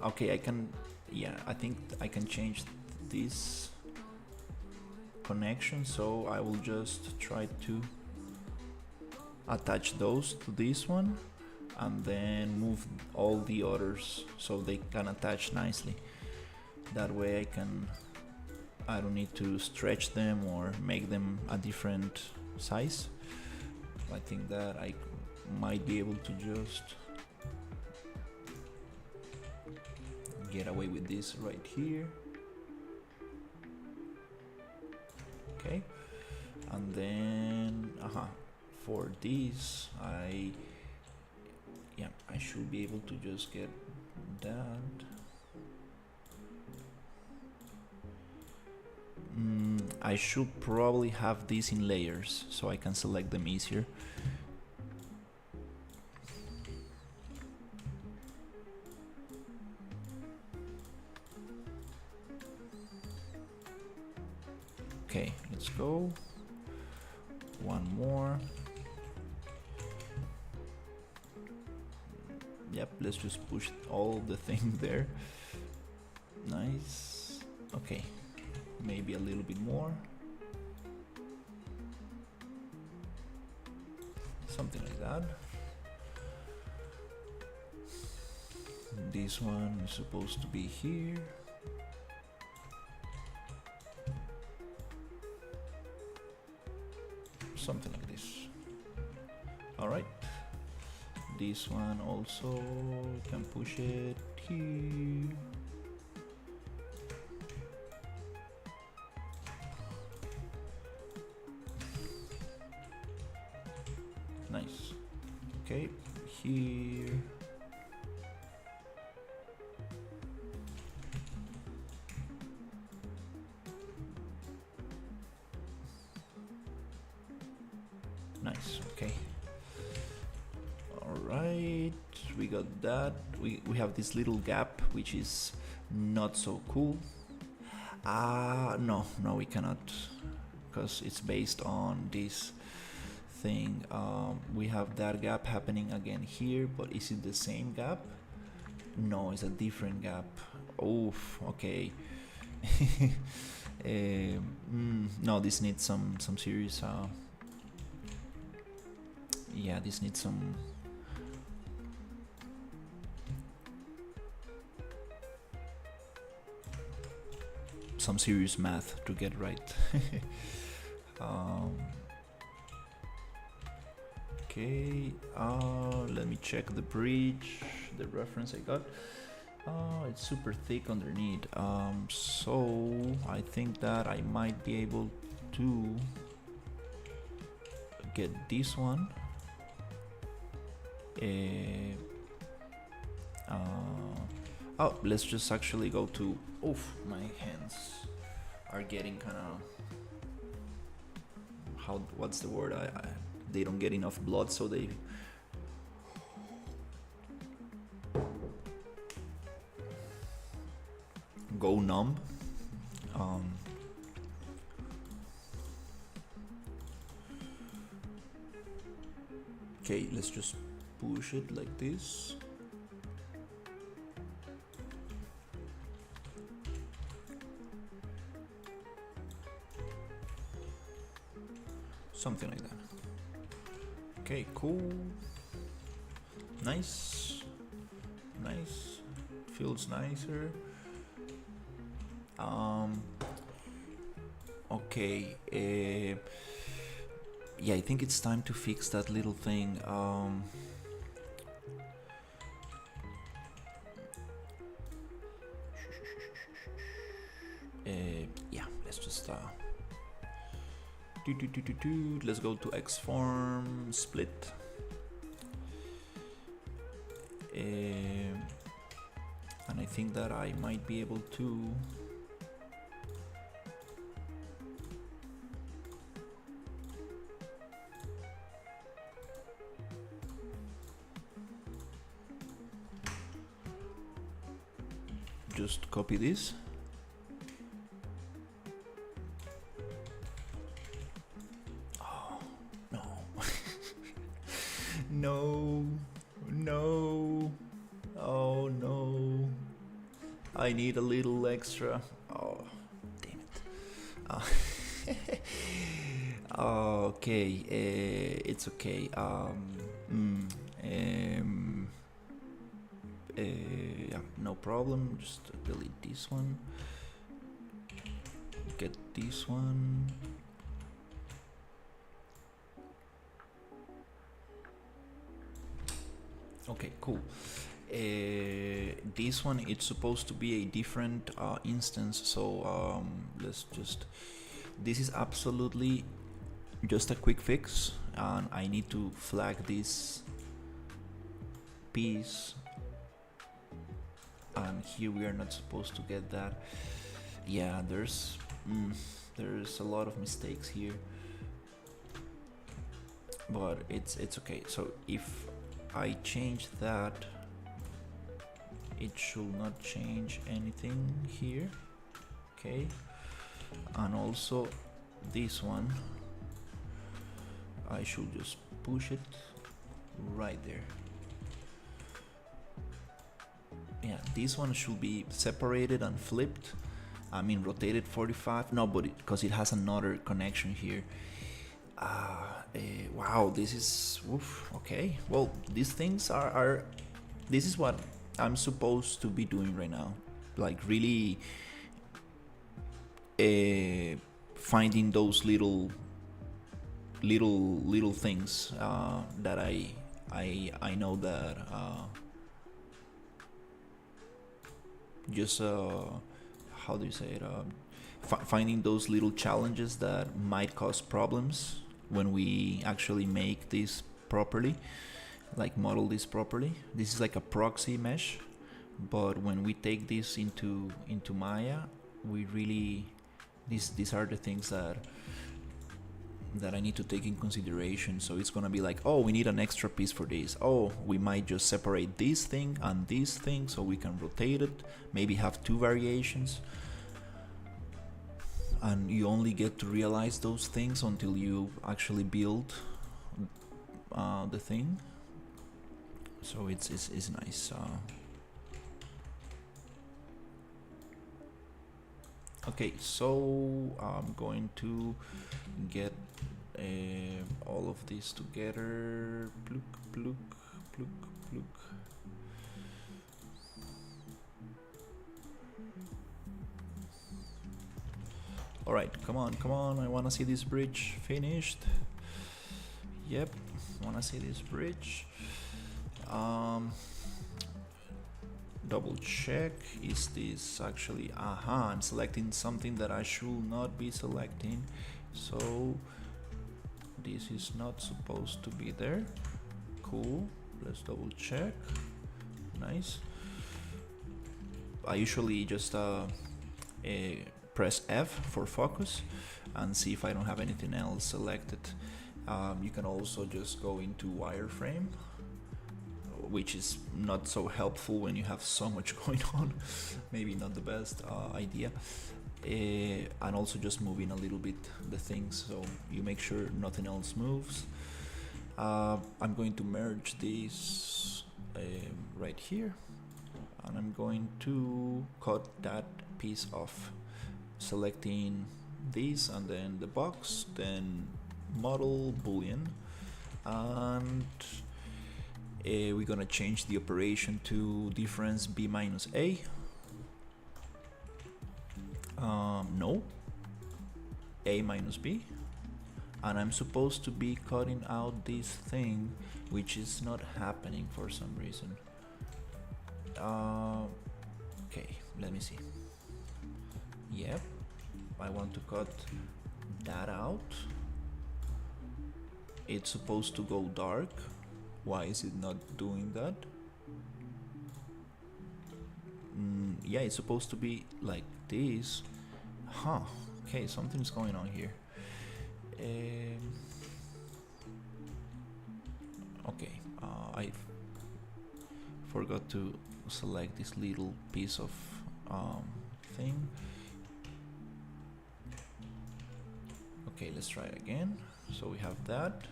Okay, I can, yeah, I think I can change this connection, so I will just try to attach those to this one and then move all the others so they can attach nicely. That way I don't need to stretch them or make them a different size. I think that I might be able to just get away with this right here. Okay, and then for this I should be able to just get that. I should probably have these in layers so I can select them easier. Okay, let's go. One more. Yep, let's just push all the thing there. Nice. Okay, maybe a little bit more. Something like that. This one is supposed to be here. Something like this. Alright. This one also can push it here. Nice. Okay, here. Nice, okay. Alright, we got that. We have this little gap, which is not so cool. No, we cannot, because it's based on this thing. We have that gap happening again here, but is it the same gap? No, it's a different gap. Oof, okay. No, this needs some serious. Yeah, this needs some serious math to get right. Okay, let me check the bridge, the reference I got. It's super thick underneath, so I think that I might be able to get this one. Oh, let's just actually go to. Oof, my hands are getting kind of. What's the word? They don't get enough blood, so they. Go numb. Okay, let's just push it like this. Something like that. Okay, cool. Nice. Feels nicer. Okay. Yeah, I think it's time to fix that little thing. Yeah, let's just let's go to X form split. And I think that I might be able to. Just copy this. Oh, no. No. Oh, no. I need a little extra. Oh, damn it. Okay, it's okay. Yeah, no problem. Just delete this one. Get this one. Okay, cool. This one, it's supposed to be a different instance, so let's just. This is absolutely just a quick fix, and I need to flag this piece. And here we are not supposed to get that. Yeah, there's a lot of mistakes here, but it's okay. So if I change that, it should not change anything here. Okay, and also this one, I should just push it right there. Yeah, this one should be separated and flipped. I mean, rotated 45. No, but because it has another connection here. Wow, this is oof, okay. Well, these things are. This is what I'm supposed to be doing right now. Like really, finding those little things that I know that. Just how do you say it? Finding those little challenges that might cause problems when we actually make this properly. like model this properly. This is like a proxy mesh, but when we take this into Maya, we really these are the things that I need to take in consideration. So it's gonna be like, oh, we need an extra piece for this. Oh, we might just separate this thing and this thing so we can rotate it, maybe have two variations. And you only get to realize those things until you actually build the thing. So it's nice. Okay, so I'm going to get all of this together. Pluk, pluk, pluk, pluk. All right, come on. I wanna see this bridge finished. Yep, wanna see this bridge. Double check, is this actually, I'm selecting something that I should not be selecting, so this is not supposed to be there. Cool, let's double check. Nice. I usually just press F for focus and see if I don't have anything else selected. You can also just go into wireframe, which is not so helpful when you have so much going on. Maybe not the best idea. And also just moving a little bit the things so you make sure nothing else moves. I'm going to merge this right here, and I'm going to cut that piece off, selecting this and then the box, then model boolean, and we're gonna change the operation to difference b minus a. No, a minus b, and I'm supposed to be cutting out this thing, which is not happening for some reason. Okay, let me see. Yep, I want to cut that out. It's supposed to go dark. Why is it not doing that? Yeah, it's supposed to be like this. Huh, okay, something's going on here. Okay, I forgot to select this little piece of thing. Okay, let's try it again. So we have that,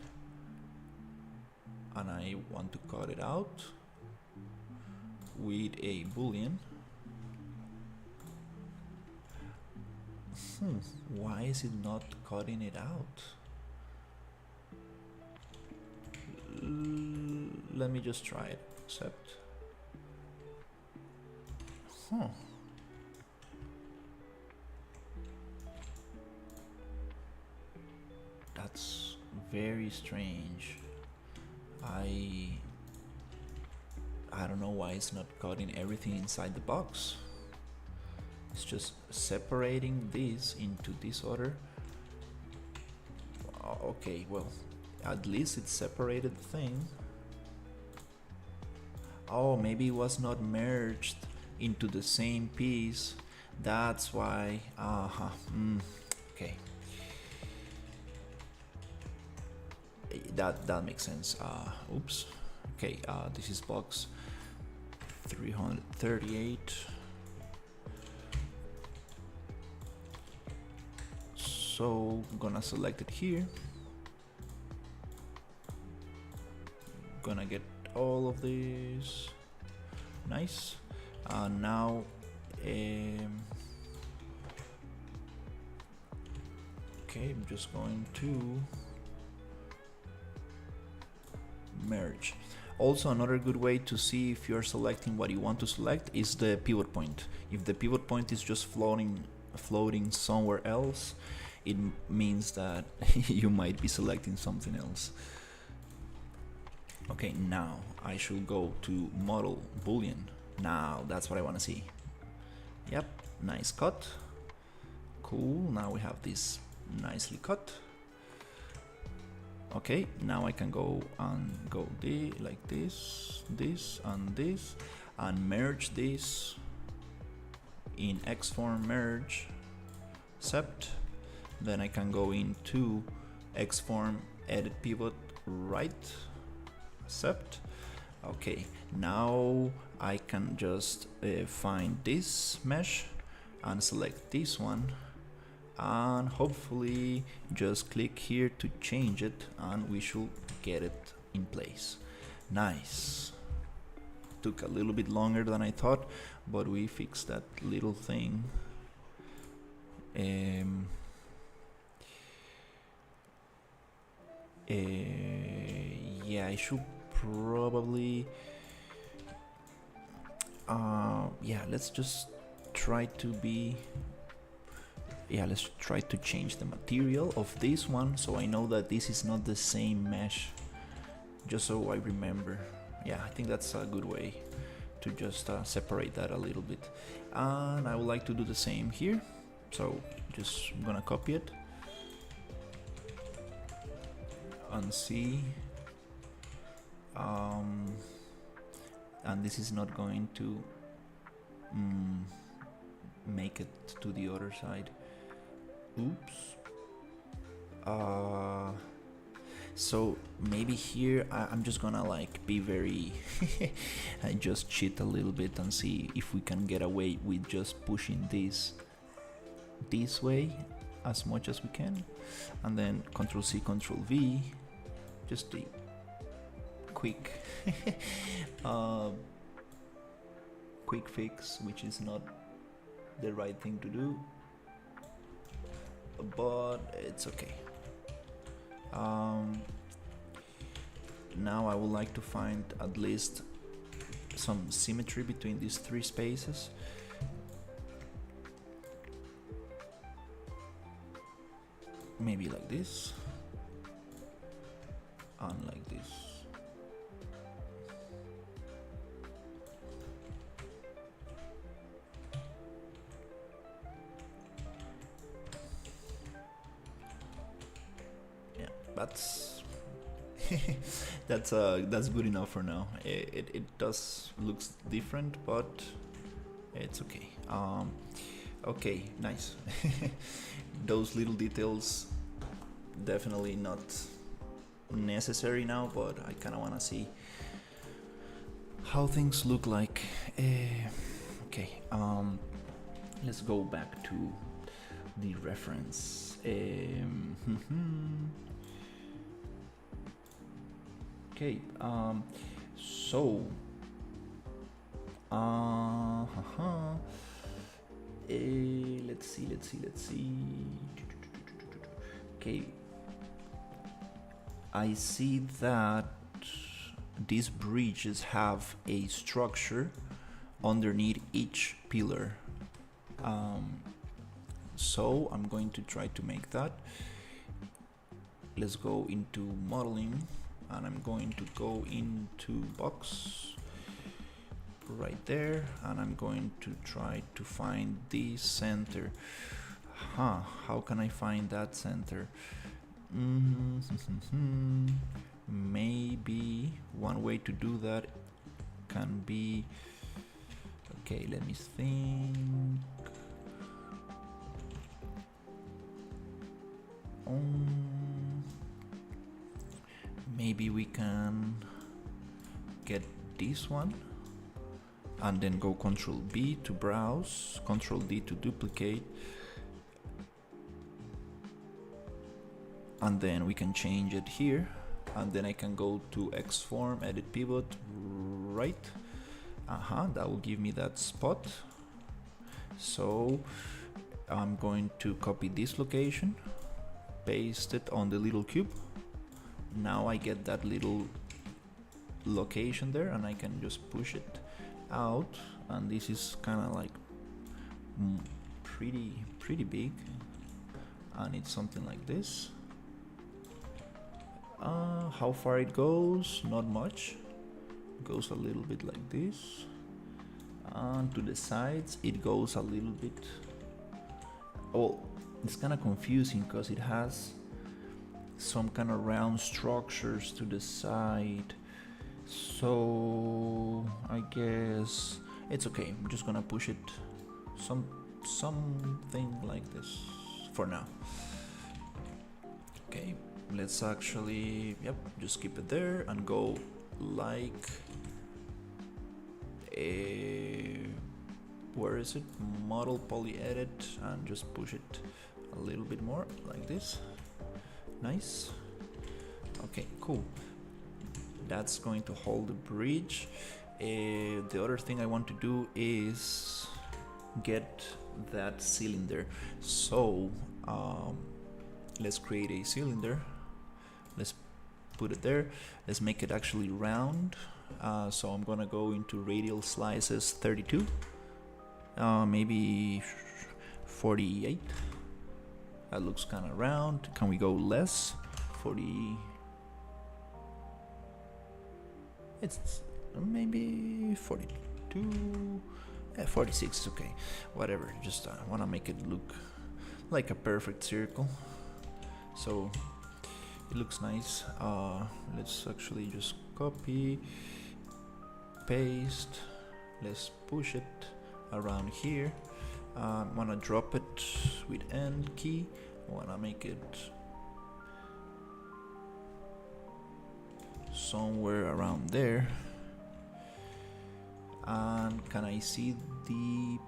and I want to cut it out with a boolean. Why is it not cutting it out? Let me just try it. Accept. That's very strange. I don't know why it's not cutting everything inside the box. It's just separating this into this other. Okay, well, at least it separated the thing. Oh, maybe it was not merged into the same piece. That's why. Okay. That makes sense. Oops. Okay, this is box 338. So I'm gonna select it here. Gonna get all of this. Nice. Now okay, I'm just going to merge. Also, another good way to see if you're selecting what you want to select is the pivot point. If the pivot point is just floating somewhere else, it means that you might be selecting something else. Okay, now I should go to model boolean. Now that's what I want to see. Yep, nice cut. Cool, now we have this nicely cut. Okay, now I can go and go like this, and merge this in Xform merge sept. Then I can go into Xform edit pivot right sept. Okay, now I can just find this mesh and select this one, and hopefully just click here to change it, and we should get it in place. Nice. Took a little bit longer than I thought, but we fixed that little thing. Yeah, I should probably yeah, let's just try to be let's try to change the material of this one, so I know that this is not the same mesh, just so I remember. Yeah, I think that's a good way to just separate that a little bit. And I would like to do the same here, so just I'm gonna copy it and see, and this is not going to make it to the other side. Oops. So maybe here I'm just gonna like be very I just cheat a little bit and see if we can get away with just pushing this way as much as we can, and then Ctrl C Ctrl V, just a quick quick fix, which is not the right thing to do, but it's okay. Now I would like to find at least some symmetry between these three spaces. Maybe like this and like this. Yeah, that's that's good enough for now. It does looks different, but it's okay. Okay, nice. Those little details definitely not necessary now, but I kind of want to see how things look like. Okay, let's go back to the reference. Okay, so let's see. Okay, I see that these bridges have a structure underneath each pillar, so I'm going to try to make that. Let's go into modeling, and I'm going to go into box right there, and I'm going to try to find the center. How can I find that center? Maybe one way to do that can be, okay, let me think. Maybe we can get this one and then go Ctrl B to browse, Ctrl D to duplicate, and then we can change it here, and then I can go to Xform, edit pivot, right. That will give me that spot. So I'm going to copy this location, paste it on the little cube. Now I get that little location there, and I can just push it out, and this is kind of like pretty big, and it's something like this. How far it goes? Not much. It goes a little bit like this, and to the sides it goes a little bit. Oh, it's kind of confusing because it has some kind of round structures to the side. So I guess it's okay. I'm just gonna push it something like this for now. Okay, let's actually, yep, just keep it there and go like a, where is it? Model poly edit, and just push it a little bit more like this. Nice. Okay, cool. That's going to hold the bridge. The other thing I want to do is get that cylinder. So let's create a cylinder. Let's put it there. Let's make it actually round. So I'm gonna go into radial slices 32, maybe 48. That looks kind of round. Can we go less? 40. It's maybe 42. 46 is okay. Whatever. Just want to make it look like a perfect circle. So it looks nice. Let's actually just copy, paste. Let's push it around here. Wanna drop it with End key. Wanna make it somewhere around there. And can I see the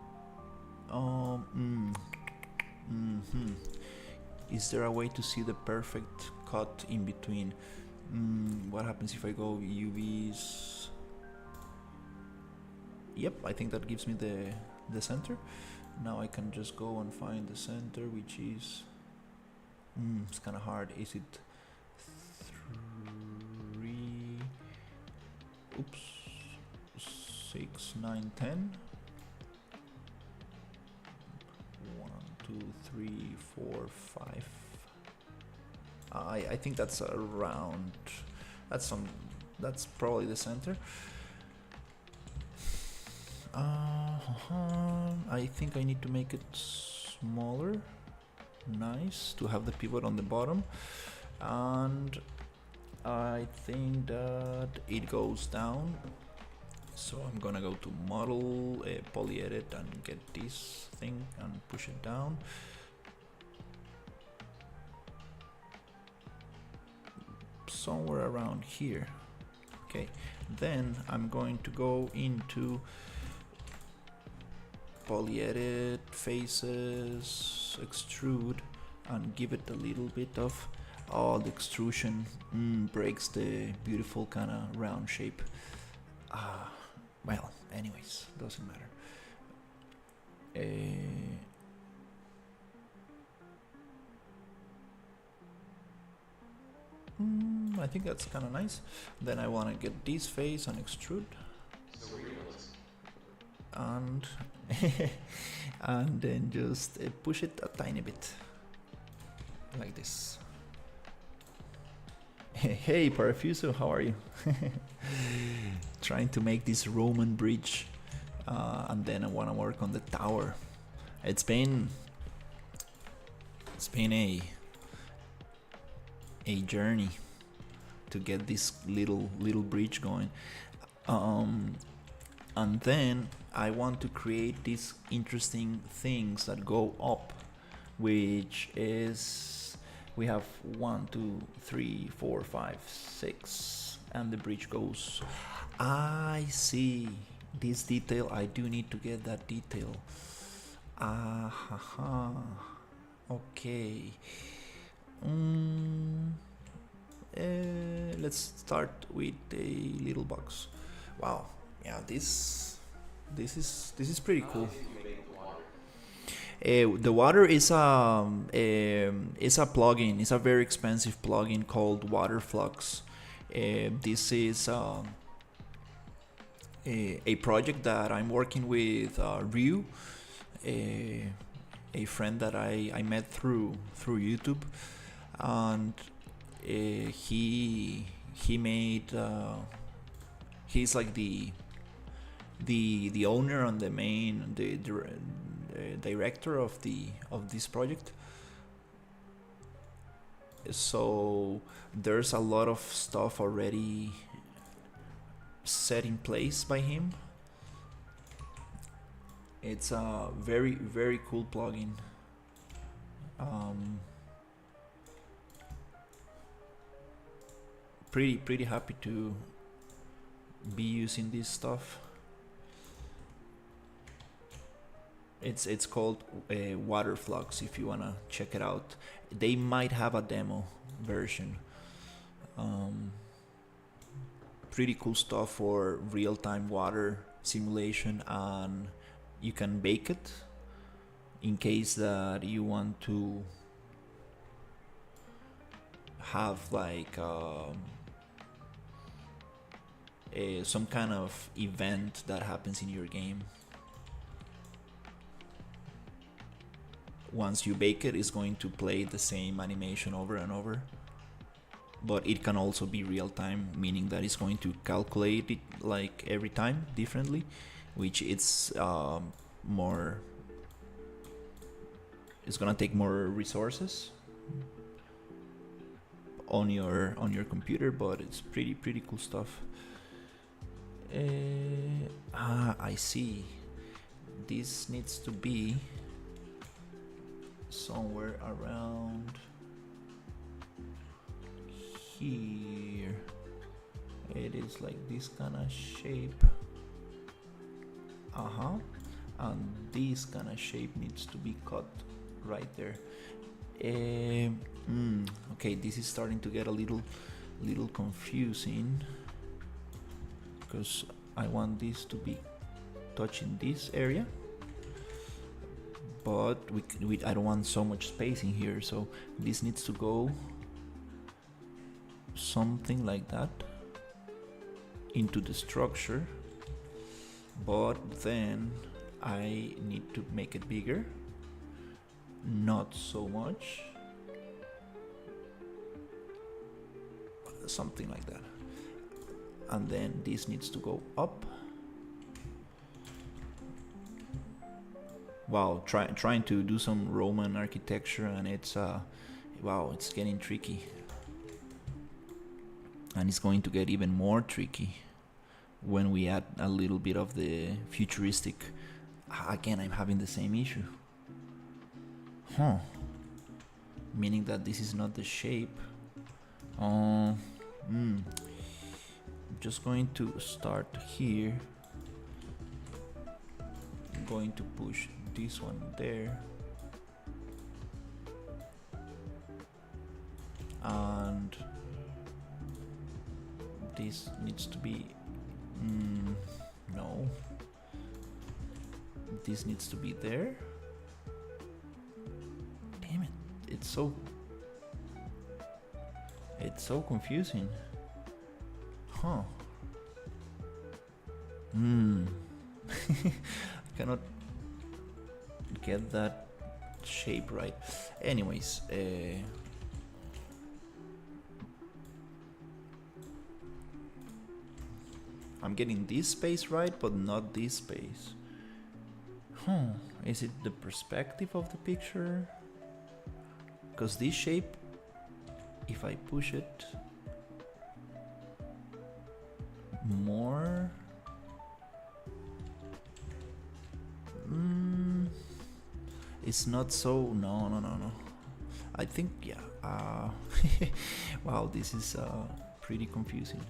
is there a way to see the perfect cut in between? What happens if I go UVs? Yep, I think that gives me the center. Now I can just go and find the center, which is it's kind of hard. Is it 3? Oops, 6, 9, 10. 1, 2, 3, 4, 5. I think that's around. That's probably the center. I think I need to make it smaller. Nice, to have the pivot on the bottom. And I think that it goes down. So I'm gonna go to model, poly edit, and get this thing and push it down. Somewhere around here. Okay, then I'm going to go into poly edit, faces, extrude, and give it a little bit of the extrusion breaks the beautiful kind of round shape. Well, anyways, doesn't matter. I think that's kind of nice. Then I want to get this face and extrude. And and then just push it a tiny bit like this. Hey Parafuso, how are you? Trying to make this Roman bridge, and then I want to work on the tower. It's been a journey to get this little bridge going. And then I want to create these interesting things that go up, which is, we have 1, 2, 3, 4, 5, 6, and the bridge goes. I see this detail. I do need to get that detail. Okay. Let's start with a little box. Wow. Yeah, this is pretty cool. The water is a plugin. It's a very expensive plugin called Water Flux. This is a project that I'm working with Ryu, a friend that I met through YouTube, and he made he's like the owner and the main director of this project. So there's a lot of stuff already set in place by him. It's a very, very cool plugin. Pretty happy to be using this stuff. It's called Waterflux. If you wanna check it out, they might have a demo version. Pretty cool stuff for real-time water simulation, and you can bake it in case that you want to have like some kind of event that happens in your game. Once you bake it, it's going to play the same animation over and over. But it can also be real time, meaning that it's going to calculate it like every time differently, which it's more. It's gonna take more resources on your computer, but it's pretty cool stuff. I see. This needs to be somewhere around here. It is like this kind of shape. And this kind of shape needs to be cut right there. Okay, this is starting to get a little confusing, because I want this to be touching this area, but I don't want so much space in here, so this needs to go something like that into the structure, but then I need to make it bigger, not so much, something like that, and then this needs to go up. Wow, trying to do some Roman architecture, and it's wow, it's getting tricky, and it's going to get even more tricky when we add a little bit of the futuristic. Again, I'm having the same issue. Meaning that this is not the shape. I'm just going to start here. I'm going to push this one there, and this needs to be no, this needs to be there. Damn it, it's so confusing. I cannot get that shape right. Anyways, I'm getting this space right, but not this space. Is it the perspective of the picture? Because this shape, if I push it more, it's not so. No. I think, yeah. Wow, this is pretty confusing.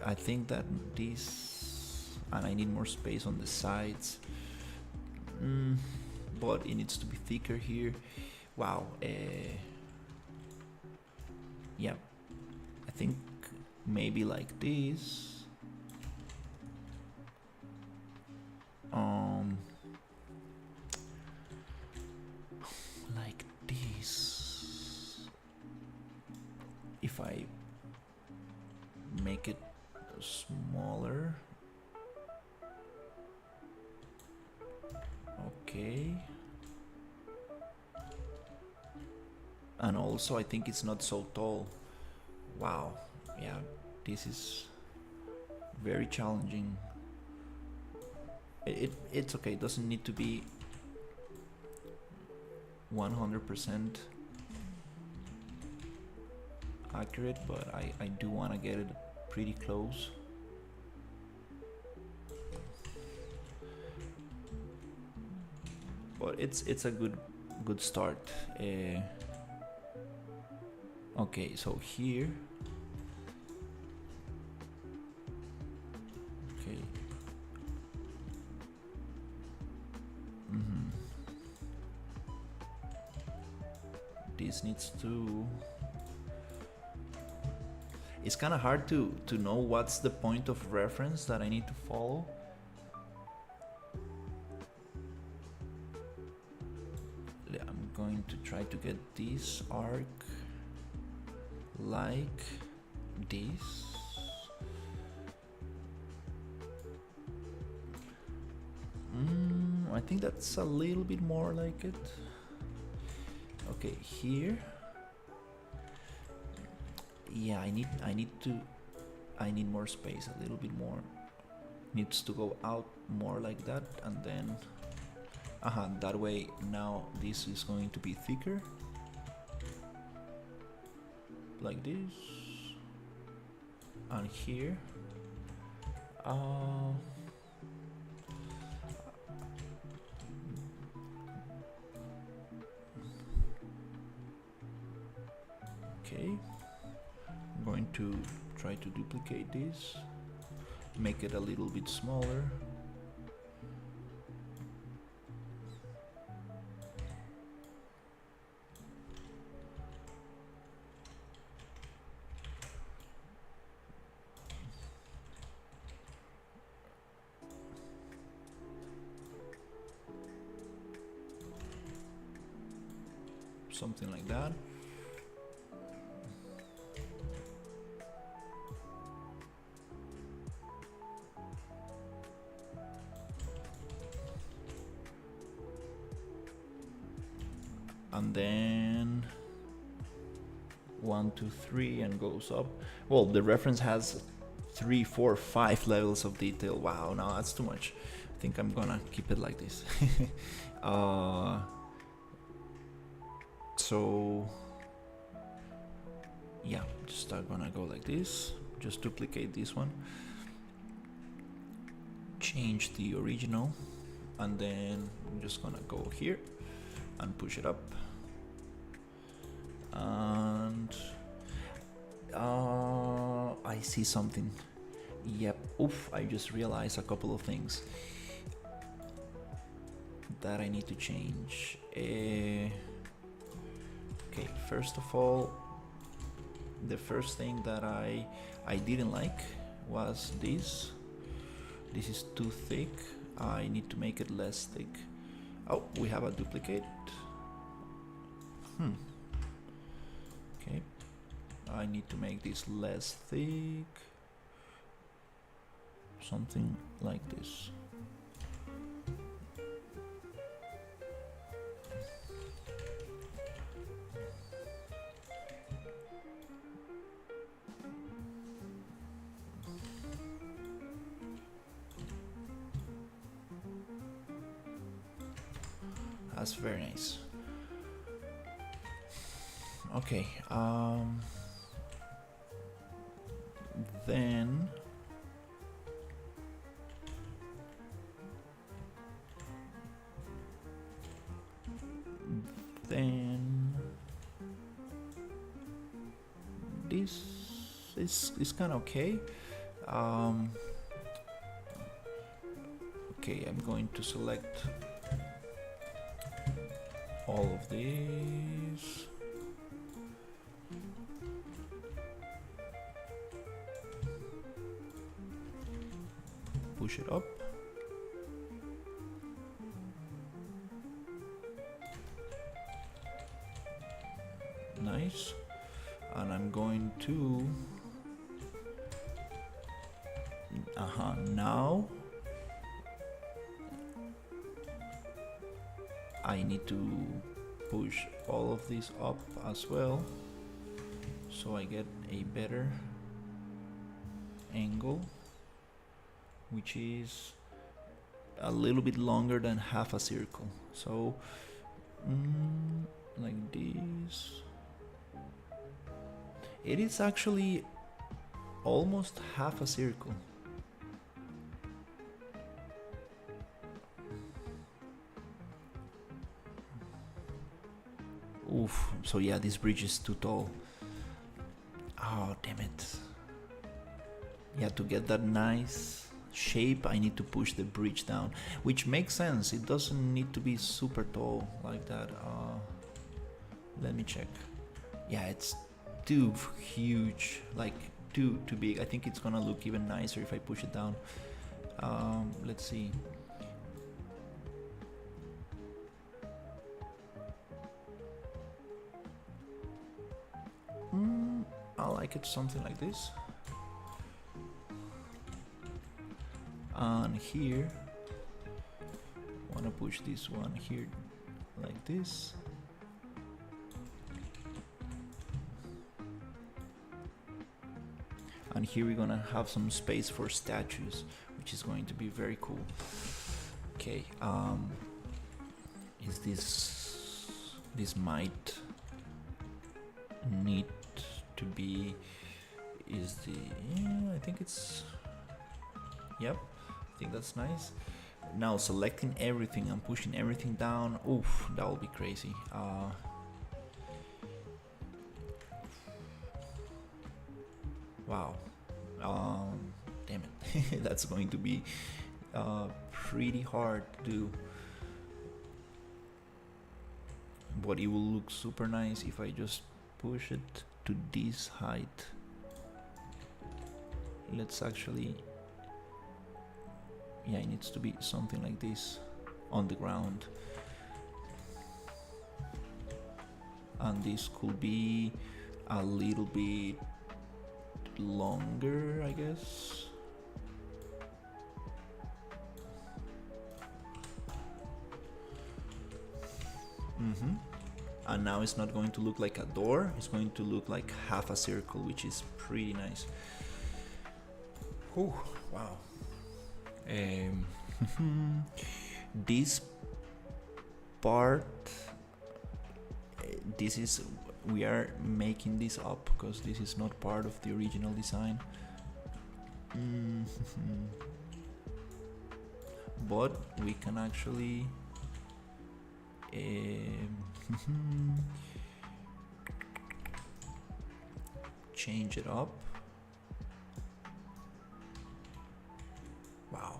I think that this, and I need more space on the sides, but it needs to be thicker here. Wow. Yeah, I think maybe like this. Like this. If I make it smaller. Okay. And also I think it's not so tall. Wow. Yeah, this is very challenging. It's okay. It doesn't need to be 100% accurate, but I do want to get it pretty close. But it's a good start. Okay, so here. Okay. This needs to. It's kind of hard to know what's the point of reference that I need to follow. I'm going to try to get this arc like this. I think that's a little bit more like it. Okay, here. Yeah, I need more space, a little bit more. Needs to go out more like that, and then that way now this is going to be thicker. Like this. And here. Okay. I'm going to try to duplicate this, make it a little bit smaller. Something like that. And then 1, 2, 3 and goes up. Well, the reference has 3, 4, 5 levels of detail. Wow, no, that's too much. I think I'm gonna keep it like this. So yeah, just gonna go like this. Just duplicate this one, change the original, and then I'm just gonna go here and push it up. And I see something. Yep. Oof, I just realized a couple of things that I need to change. Okay, first of all, the first thing that I didn't like was this. This is too thick. I need to make it less thick. Oh, we have a duplicate. Okay, I need to make this less thick. Something like this. That's very nice. Okay, then this is kind of okay. Okay, I'm going to select all of these. Push it up. Nice. And I'm going to now I need to push all of these up as well, so I get a better angle, which is a little bit longer than half a circle. So like this. It is actually almost half a circle. Oof, so yeah, this bridge is too tall. Oh, damn it. Yeah, to get that nice shape, I need to push the bridge down, which makes sense. It doesn't need to be super tall like that. Let me check. Yeah, it's too huge, like too big. I think it's gonna look even nicer if I push it down. Let's see. I like it something like this. And here, wanna push this one here like this. And here we're gonna have some space for statues, which is going to be very cool. Okay, is this might need to be, is the, yeah, I think it's, yep, I think that's nice. Now selecting everything and pushing everything down, oof, that will be crazy. Wow, damn it, that's going to be pretty hard to do. But it will look super nice if I just push it to this height. Let's actually, yeah, it needs to be something like this on the ground. And this could be a little bit longer, I guess. And now it's not going to look like a door, it's going to look like half a circle, which is pretty nice. Whew, wow. This part, this is, we are making this up because this is not part of the original design. But we can actually change it up. Wow.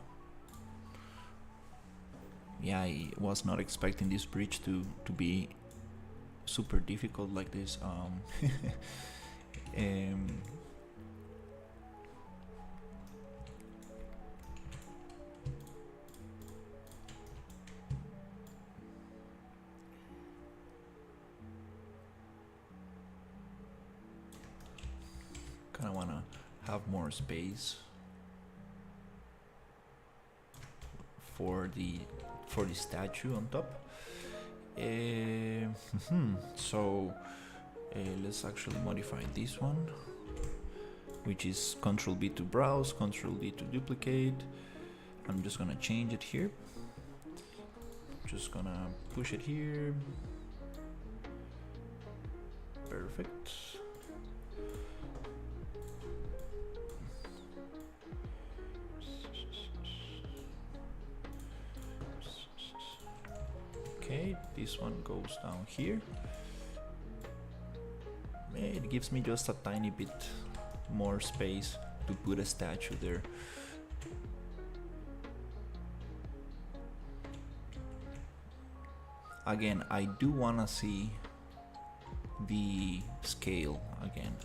Yeah, I was not expecting this bridge to be super difficult like this. Kind of want to have more space for the statue on top. So let's actually modify this one, which is Ctrl B to browse, Ctrl D to duplicate. I'm just gonna change it here. Just gonna push it here. Perfect. Okay, this one goes down here. It gives me just a tiny bit more space to put a statue there. Again, I do wanna see the scale again.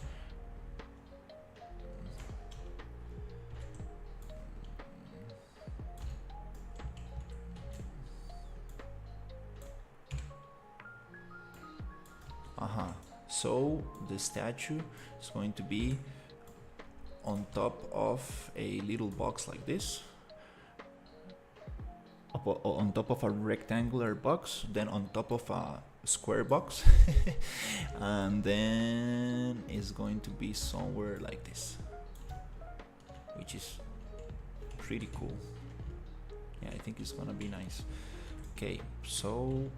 So the statue is going to be on top of a little box like this, on top of a rectangular box, then on top of a square box, and then it's going to be somewhere like this, which is pretty cool. Yeah, I think it's gonna be nice. Okay, so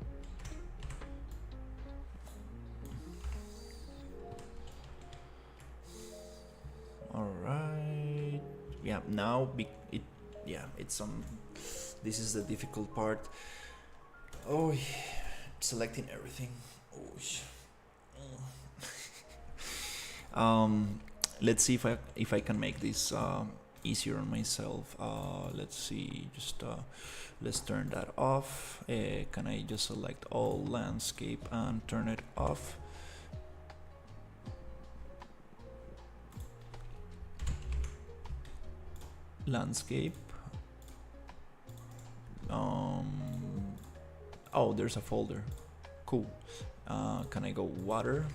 yeah, now it's some. This is the difficult part. Oh, selecting everything. Let's see if I can make this easier on myself. Let's see. Just let's turn that off. Can I just select all landscape and turn it off? Landscape. Oh, there's a folder. Cool. Can I go water?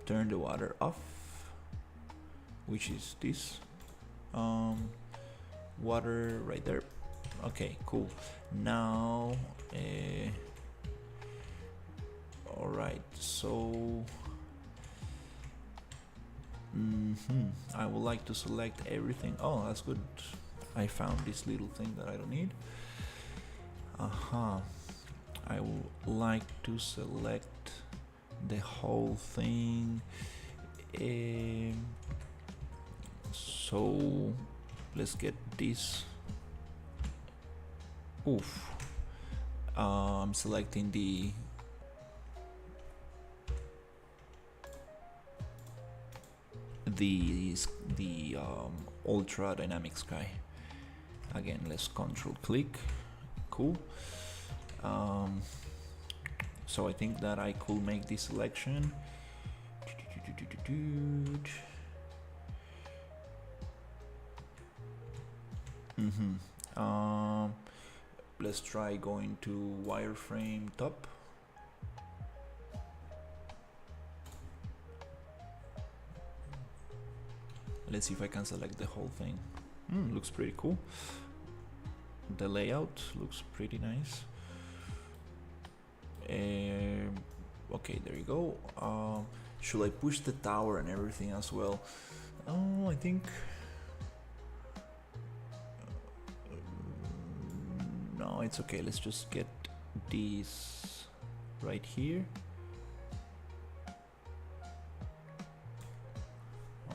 Turn the water off, which is this. Water right there. Okay, cool. Now, all right. So, I would like to select everything. Oh, that's good. I found this little thing that I don't need. I would like to select the whole thing. So let's get this. Oof. I'm selecting the ultra dynamic sky. Again, let's control click. Cool. So I think that I could make this selection. Let's try going to wireframe top. Let's see if I can select the whole thing. Looks pretty cool. The layout looks pretty nice. Okay, there you go. Should I push the tower and everything as well? Oh, I think no, it's okay. Let's just get these right here.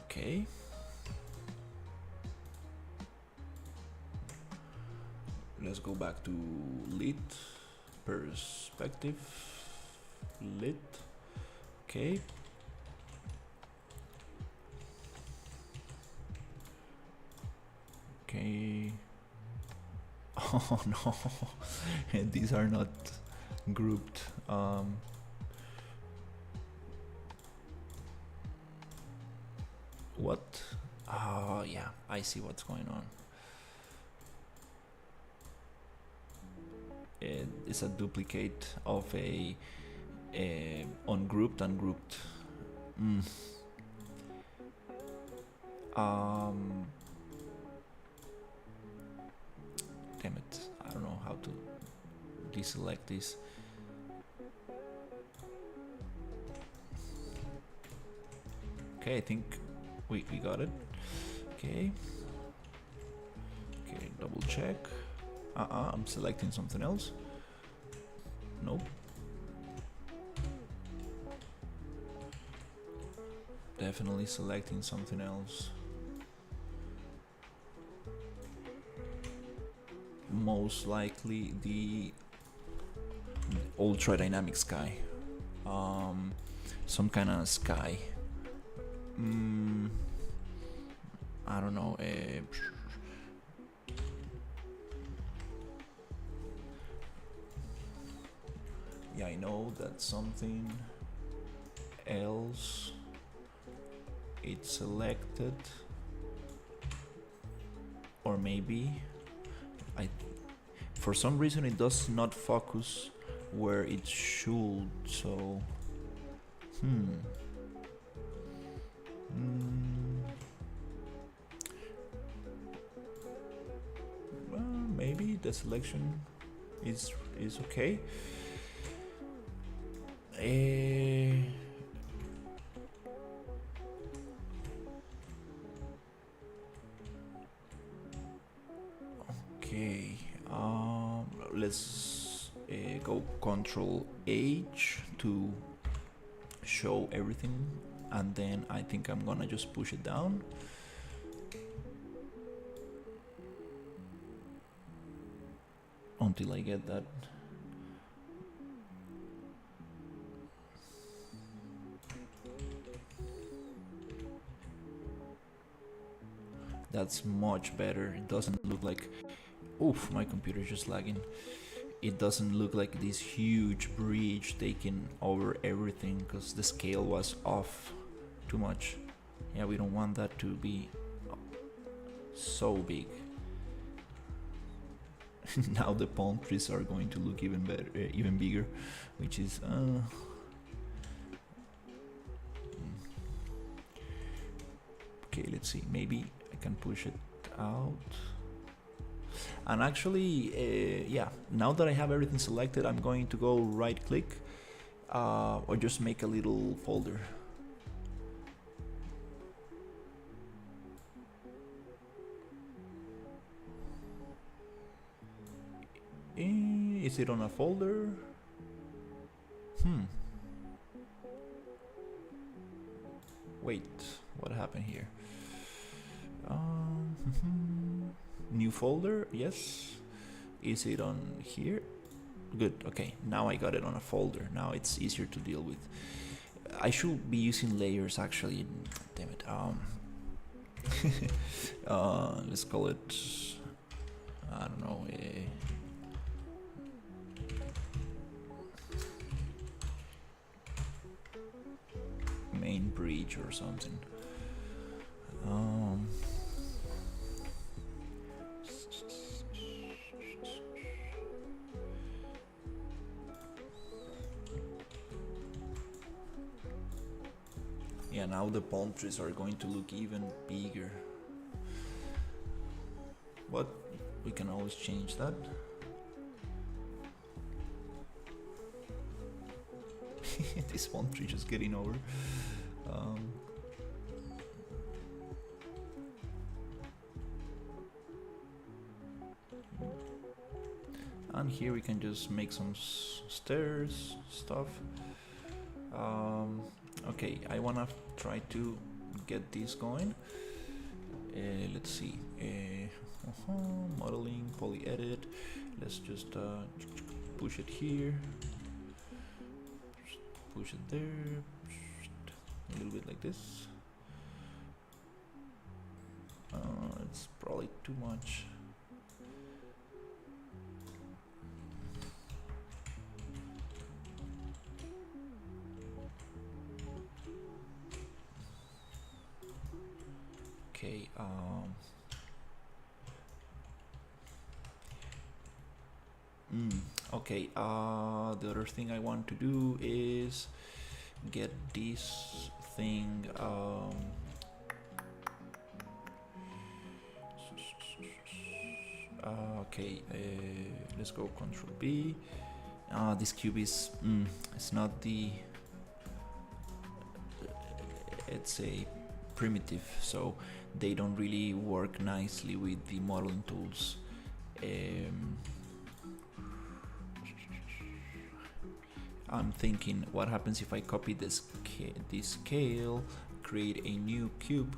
Okay. Let's go back to lit perspective. Lit. Okay. Okay. Oh no, these are not grouped. What? Oh yeah, I see what's going on. It's a duplicate of a ungrouped. Damn it, I don't know how to deselect this. Okay, I think we got it. Okay, double check. I'm selecting something else. Nope. Definitely selecting something else. Most likely the ultra dynamic sky. Some kind of sky. I don't know. Yeah, I know that something else it's selected, or maybe for some reason it does not focus where it should. So well, maybe the selection is okay. Okay, let's go Control H to show everything, and then I think I'm gonna just push it down. until I get that. That's much better. It doesn't look like, oof, my computer's just lagging. It doesn't look like this huge bridge taking over everything because the scale was off too much. Yeah, we don't want that to be so big. Now the palm trees are going to look even better, even bigger, which is okay. Let's see. Maybe I can push it out. And actually, yeah, now that I have everything selected, I'm going to go right click or just make a little folder. Is it on a folder? Wait, what happened here? New folder, yes. Is it on here? Good, okay, now I got it on a folder. Now it's easier to deal with. I should be using layers actually, damn it. Let's call it, I don't know, main bridge or something. Yeah, now the palm trees are going to look even bigger. But we can always change that. This palm tree just getting over. And here we can just make some stairs stuff. Okay, I wanna try to get this going. Let's see. Modeling, poly edit. Let's just push it here. Push it there. A little bit like this. It's probably too much. Okay, okay, the other thing I want to do is get this thing, okay, let's go Control B. This cube is, it's not the, it's a primitive, so they don't really work nicely with the modeling tools. I'm thinking, what happens if I copy this scale, create a new cube?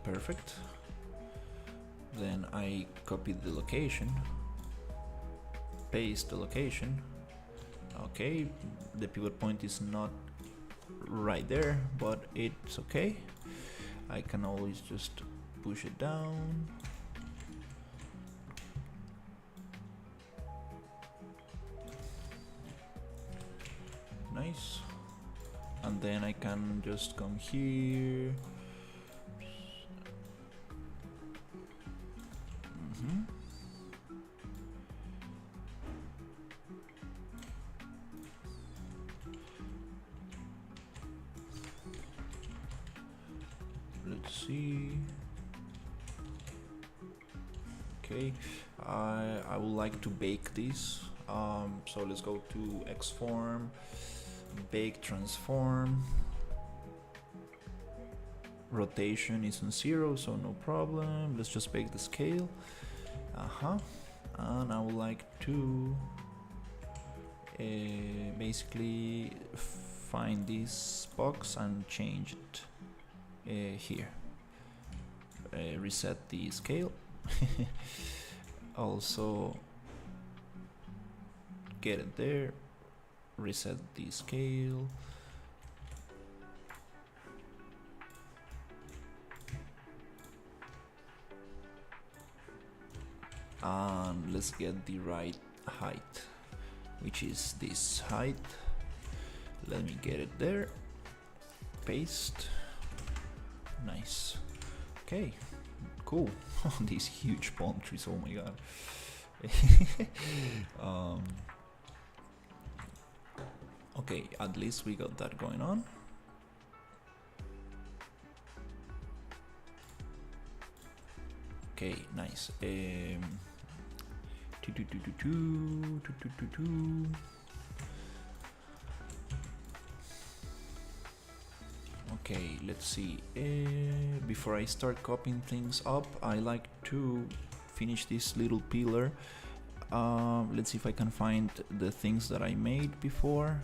Perfect. Then I copy the location, paste the location. Okay, the pivot point is not right there, but it's okay. I can always just push it down. Nice. And then I can just come here. Let's see. Okay, I would like to bake this. So let's go to Xform, bake transform. Rotation is on 0, so no problem. Let's just bake the scale. And I would like to basically find this box and change it here. Reset the scale. Also get it there, reset the scale. And let's get the right height, which is this height. Let me get it there. Paste. Nice. Okay, cool. These huge palm trees, oh my god. Okay, at least we got that going on. Okay, nice. Okay, let's see. Before I start copying things up, I like to finish this little pillar. Let's see if I can find the things that I made before,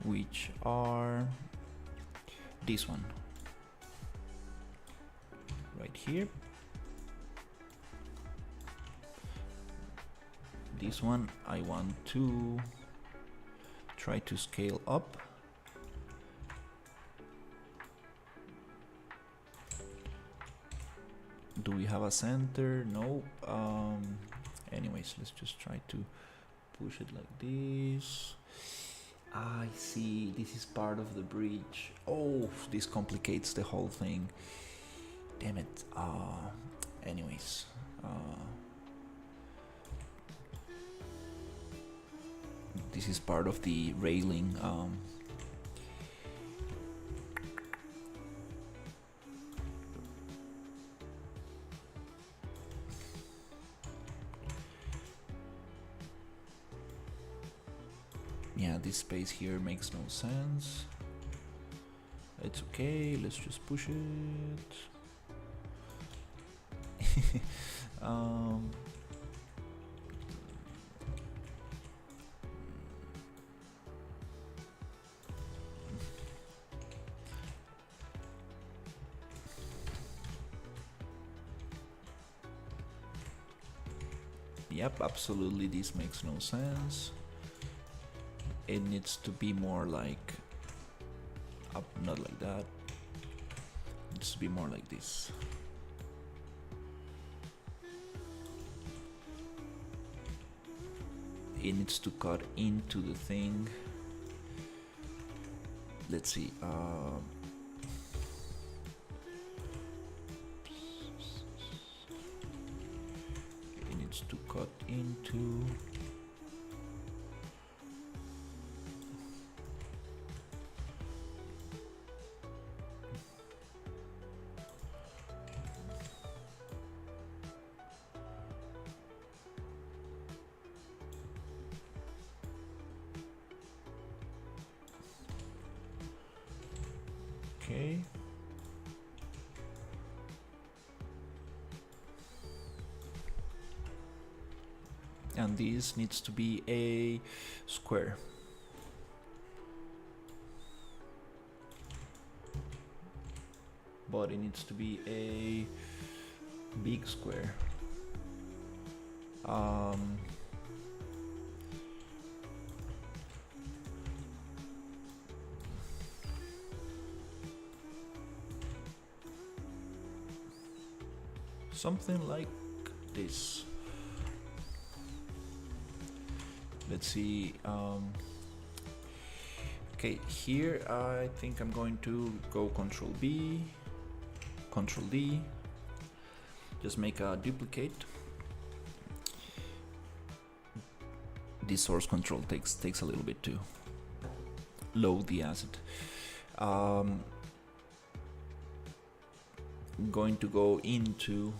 which are this one right here. This one I want to try to scale up. Do we have a center? No. Anyways, let's just try to push it like this. I see, this is part of the bridge. Oh, this complicates the whole thing. Damn it. Anyways. This is part of the railing. Yeah, this space here makes no sense. It's okay, let's just push it. Yep, absolutely, this makes no sense. It needs to be more like up, not like that. It needs to be more like this. It needs to cut into the thing. Let's see. It needs to cut into. Okay. And this needs to be a square. But it needs to be a big square. Something like this. Let's see. Okay, here I think I'm going to go Control B, Control D. Just make a duplicate. This source control takes a little bit to load the asset. Going to go into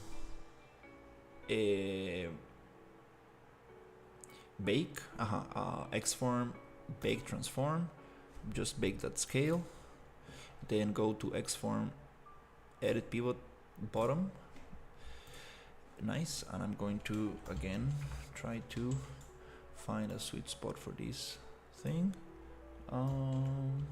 a bake, Xform, bake transform, just bake that scale, then go to Xform, edit pivot bottom. Nice, and I'm going to again try to find a sweet spot for this thing. Um,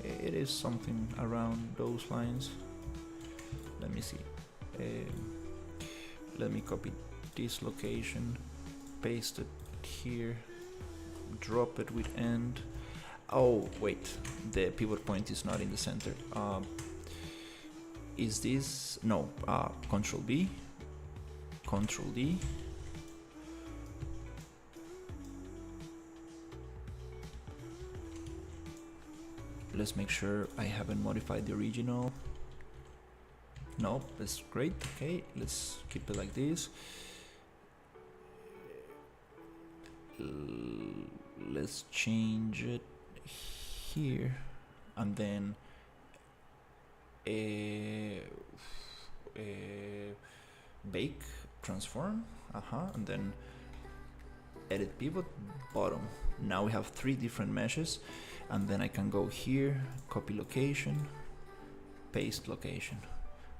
it is something around those lines. Let me see. Let me copy this location, paste it here, drop it with end. Oh wait, the pivot point is not in the center. Is this no? Control B, Control D. Let's make sure I haven't modified the original. No, that's great. Okay, let's keep it like this. Let's change it here, and then bake transform. And then edit pivot bottom. Now we have 3 different meshes, and then I can go here, copy location, paste location.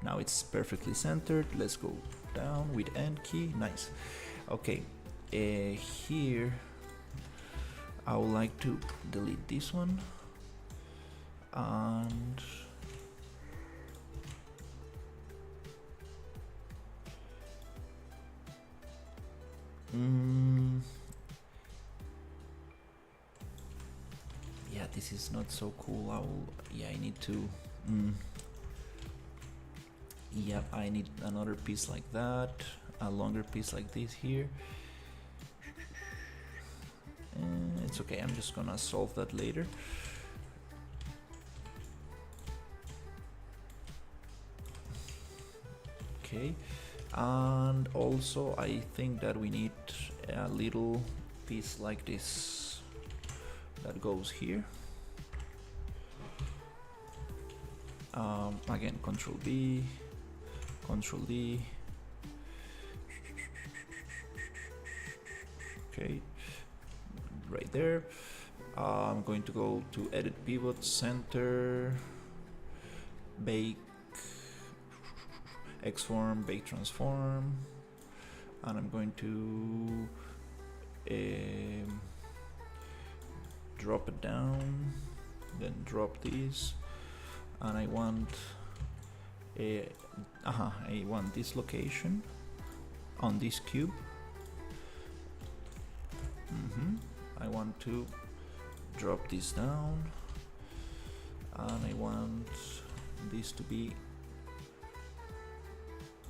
Now it's perfectly centered. Let's go down with end key. Nice. Okay, here I would like to delete this one, and yeah, this is not so cool. I need to yeah, I need another piece like that, a longer piece like this here. It's okay, I'm just gonna solve that later. Okay, and also I think that we need a little piece like this that goes here. Again, Control B, Control D. Okay, right there. I'm going to go to Edit Pivot, Center, Bake, Xform, Bake Transform, and I'm going to drop it down, then drop these, and I want I want this location on this cube. I want to drop this down, and I want this to be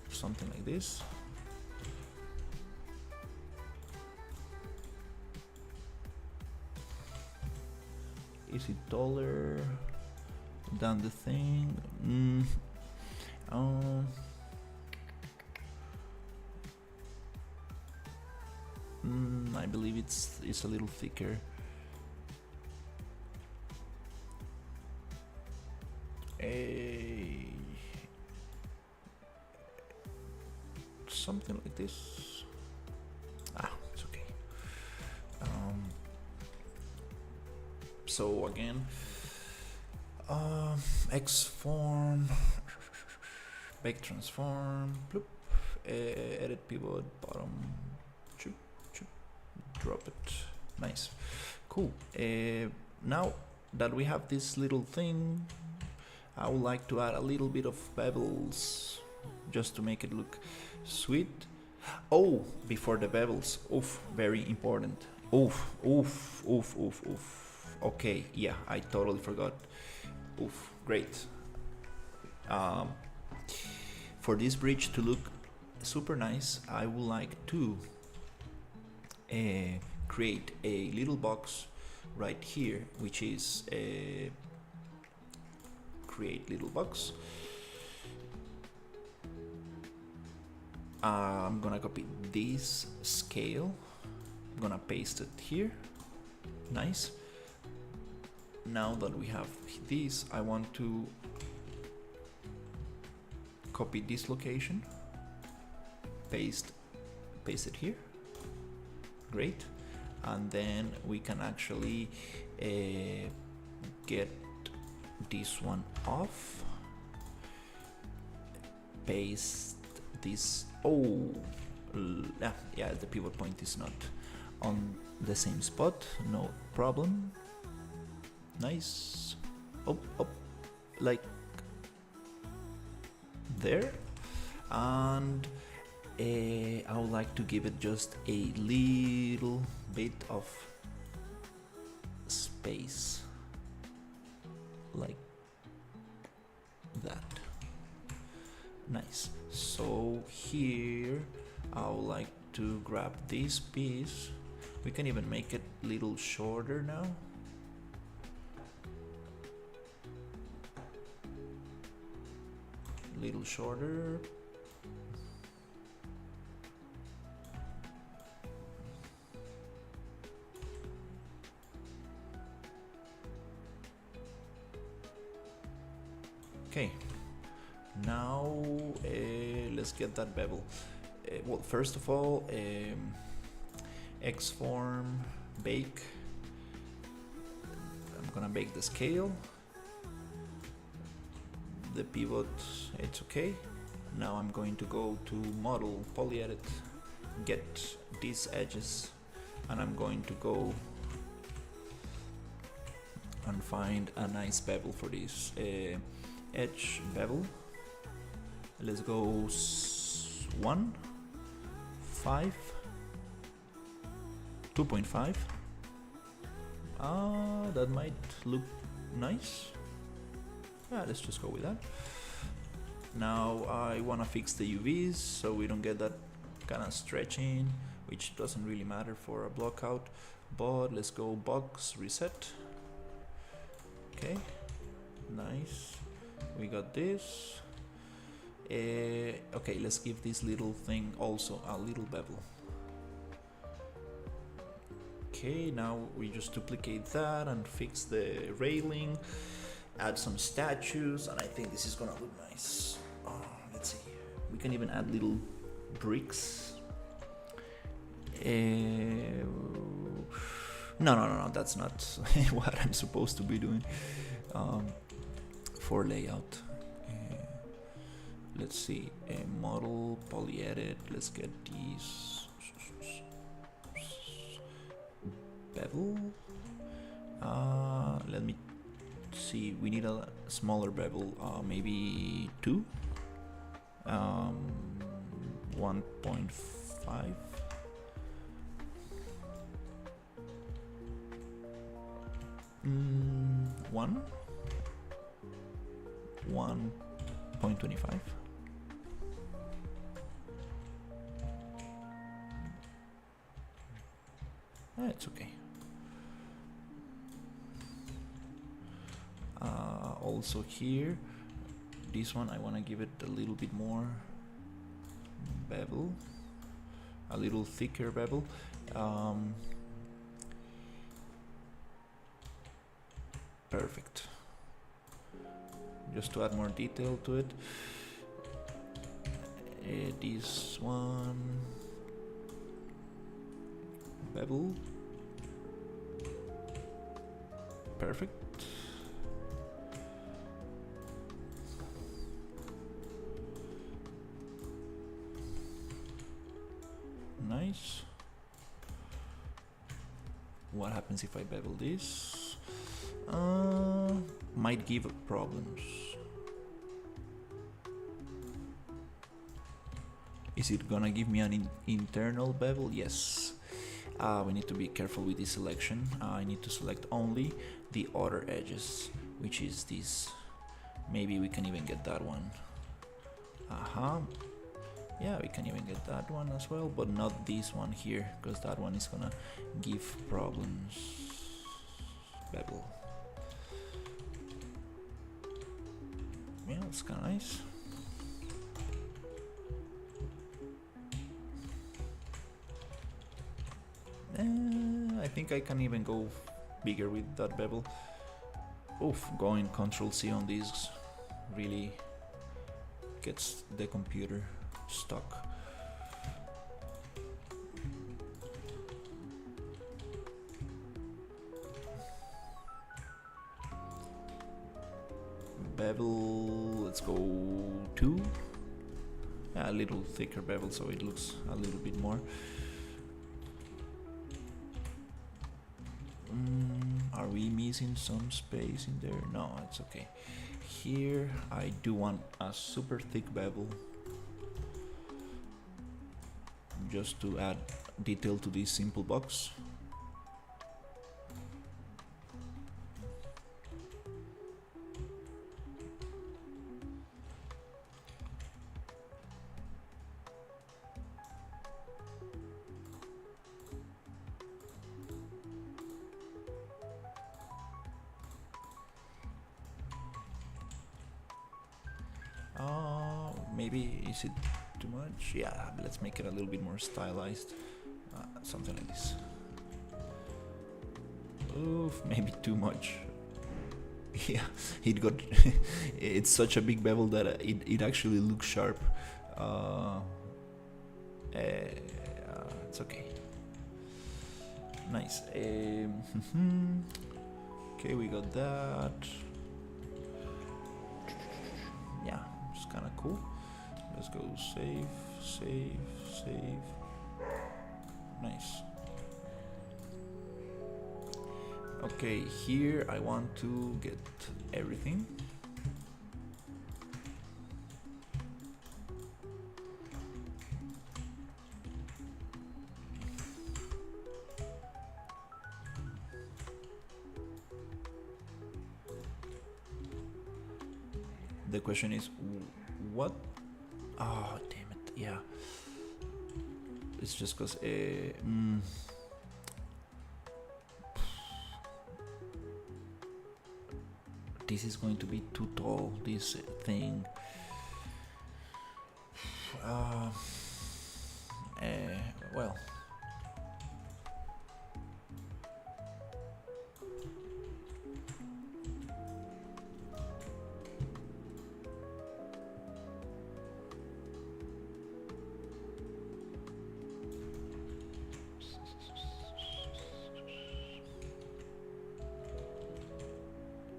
something like this. Is it taller than the thing? I believe it's a little thicker. Something like this. It's okay. So again, Xform, Bake Transform, bloop, Edit Pivot, bottom, choop, choop, drop it. Nice, cool. Now that we have this little thing, I would like to add a little bit of bevels just to make it look sweet. Oh, before the bevels, very important. Okay, yeah, I totally forgot. Great. For this bridge to look super nice, I would like to create a little box right here, which is create little box. I'm gonna copy this scale, I'm gonna paste it here. Nice. Now that we have this, I want to copy this location, paste it here. Great. And then we can actually get this one off, paste this. Yeah, the pivot point is not on the same spot, no problem. Nice. Up, like there. And I would like to give it just a little bit of space, like that. Nice. So here I would like to grab this piece. We can even make it a little shorter now. Little shorter. Okay, now let's get that bevel. Well, first of all, X-form, bake. I'm gonna bake the scale. The pivot, it's okay. Now I'm going to go to model, polyedit, get these edges, and I'm going to go and find a nice bevel for this. Edge bevel. Let's go 1, 5, 2.5. That might look nice. Yeah, let's just go with that. Now I wanna fix the UVs so we don't get that kind of stretching, which doesn't really matter for a block out. But let's go box reset. Okay, nice. We got this. Okay, let's give this little thing also a little bevel. Okay, now we just duplicate that and fix the railing, add some statues, and I think this is gonna look nice. Let's see, we can even add little bricks. No, that's not what I'm supposed to be doing. For layout, let's see, model, polyedit, let's get these bevel. Let me see, we need a smaller bevel, maybe 2, 1.5. One 1.25. It's okay. Also here, this one I want to give it a little bit more bevel, a little thicker bevel. Perfect. Just to add more detail to it. This one bevel. Perfect. Nice. What happens if I bevel this? Might give problems. Is it gonna give me an internal bevel? Yes. We need to be careful with this selection. I need to select only the outer edges, which is this. Maybe we can even get that one. Yeah, we can even get that one as well, but not this one here, because that one is gonna give problems. Bevel. Yeah, that's kind of nice. I think I can even go bigger with that bevel. Oof, going Ctrl-C on these really gets the computer stuck. Bevel, let's go 2. Yeah, a little thicker bevel so it looks a little bit more. Are we missing some space in there? No, it's okay. Here I do want a super thick bevel just to add detail to this simple box. Maybe is it too much? Yeah, let's make it a little bit more stylized. Something like this. Oof, maybe too much. Yeah, it got. It's such a big bevel that it actually looks sharp. It's okay. Nice. Okay, we got that. Yeah, it's kind of cool. Let's go save, save, save. Nice. Okay, here I want to get everything. The question is, what? Oh, damn it! Yeah, it's just cause this is going to be too tall. This thing. Well.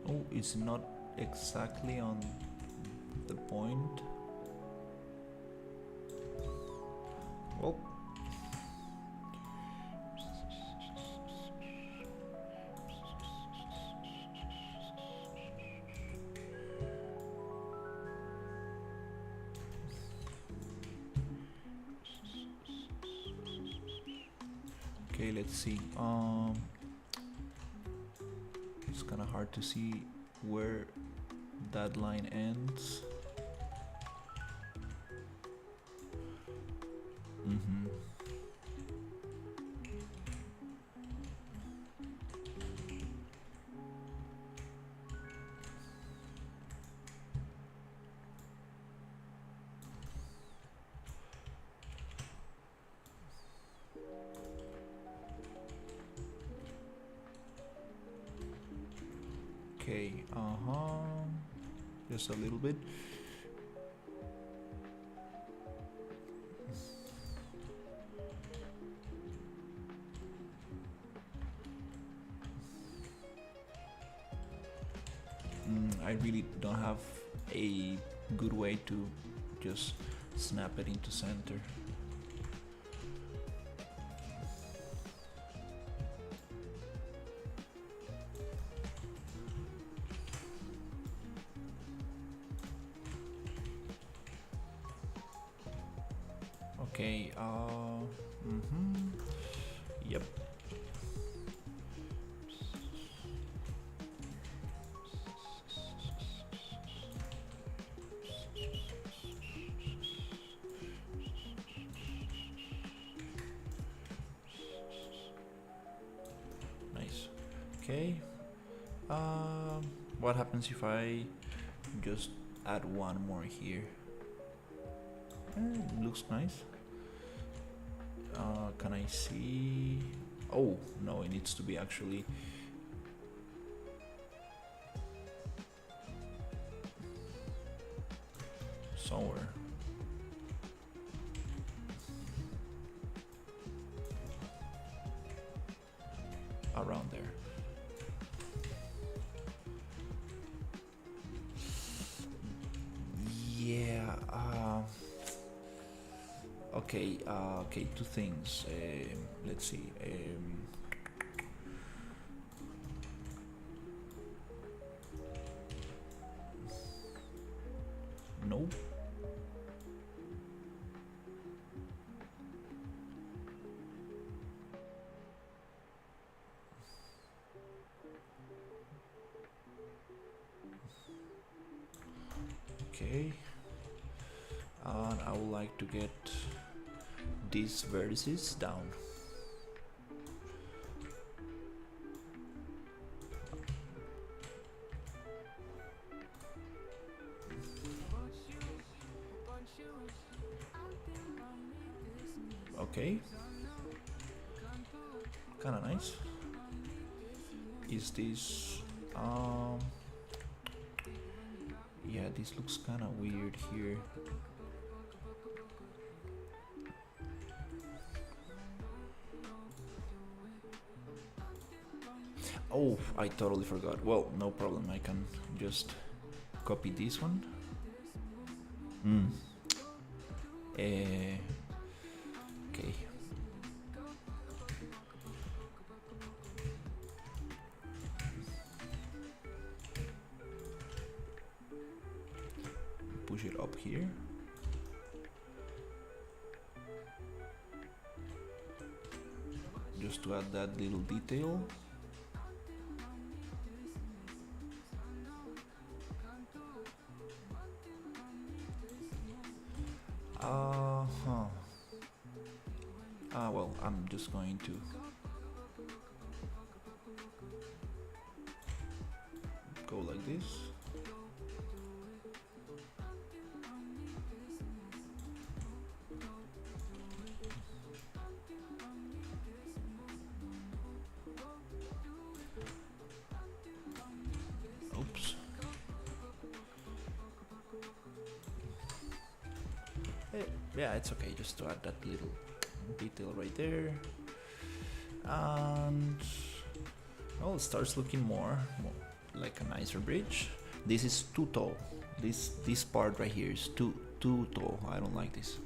Oh, it's not exactly on the point. Well, okay, let's see. It's kind of hard to see where that line ends. Okay, just a little bit. I really don't have a good way to just snap it into center. Okay, yep. Nice. Okay. What happens if I just add one more here? It looks nice. Can I see? Oh, no, it needs to be actually somewhere around there. Yeah. Okay, two things. Let's see. No. Okay. And I would like to get these vertices down. Okay. Kinda nice. Is this yeah, this looks kinda weird here. Oh, I totally forgot. Well, no problem, I can just copy this one. Okay. Push it up here. Just to add that little detail. Well, I'm just going to go like this. Oops. Yeah, it's okay just to add that little detail right there. And well, it starts looking more like a nicer bridge. This is too tall. This part right here is too tall. I don't like this.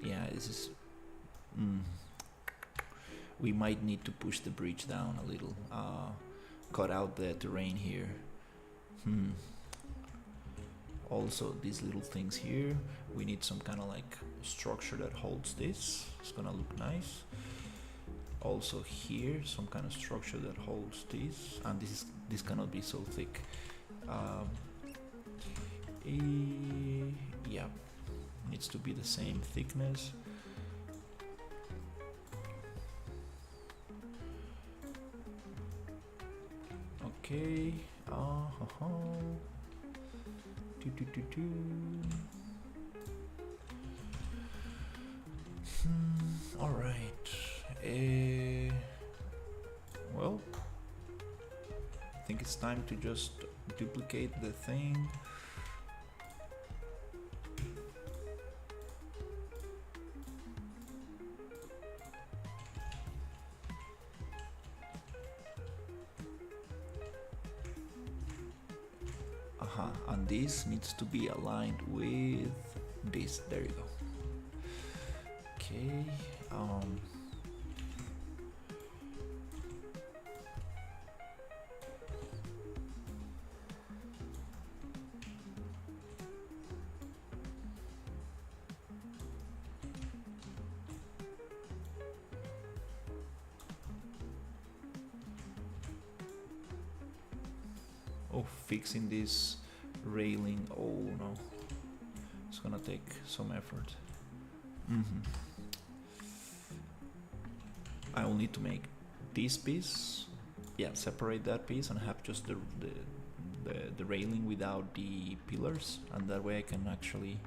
Yeah, this is we might need to push the bridge down a little, cut out the terrain here. Also, these little things here, we need some kind of like structure that holds this. It's gonna look nice. Also here, some kind of structure that holds this, and this cannot be so thick. Yeah, needs to be the same thickness. Okay. All right. Well, I think it's time to just duplicate the thing. And this needs to be aligned with this. There you go. Okay. Oh, fixing this railing. Oh no, it's gonna take some effort. I will need to make this piece, yeah, separate that piece and have just the railing without the pillars, and that way I can actually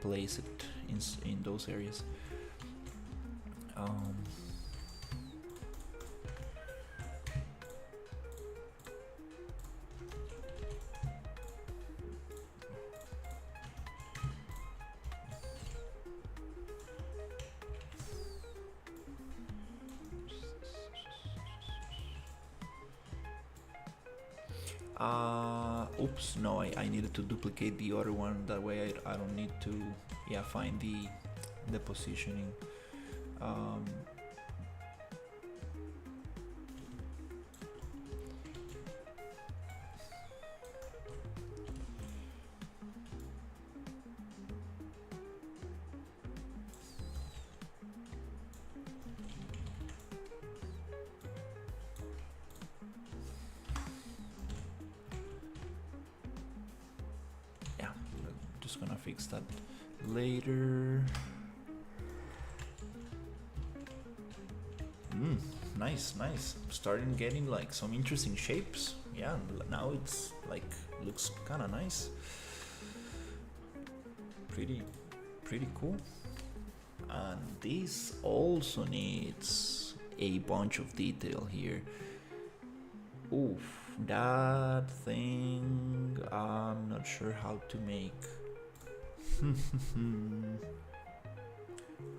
place it in those areas. Oops, no, I needed to duplicate the other one, that way I don't need to, yeah, find the positioning. just gonna fix that later. Nice, nice. Starting getting like some interesting shapes. Yeah, now it's like looks kind of nice. Pretty cool. And this also needs a bunch of detail here. Oof, that thing I'm not sure how to make.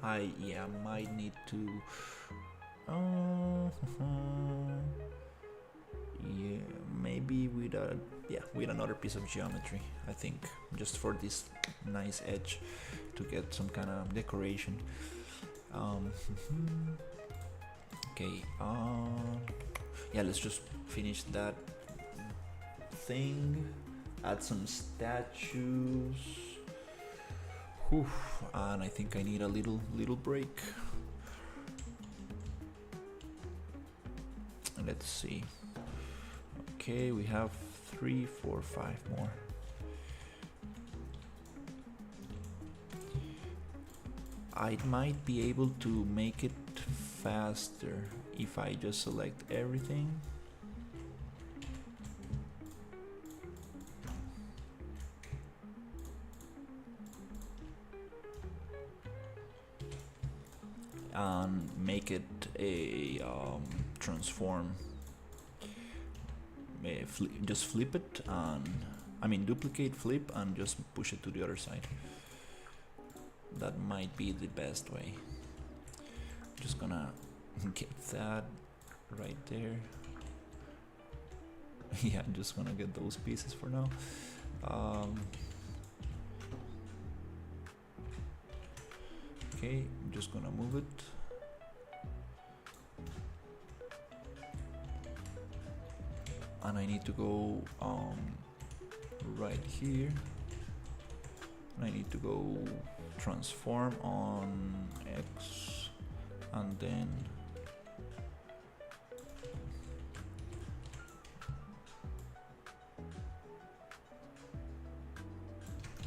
I might need to yeah, maybe with another piece of geometry, I think, just for this nice edge to get some kind of decoration. Okay, yeah, let's just finish that thing, add some statues. Whew, and I think I need a little break. Let's see. Okay, we have 3, 4, 5 more. I might be able to make it faster if I just select everything. And make it a transform. Just flip it, and duplicate, flip, and just push it to the other side. That might be the best way. Just gonna get that right there. Yeah, I'm just gonna get those pieces for now. Okay, I'm just gonna move it. And I need to go right here. And I need to go transform on X, and then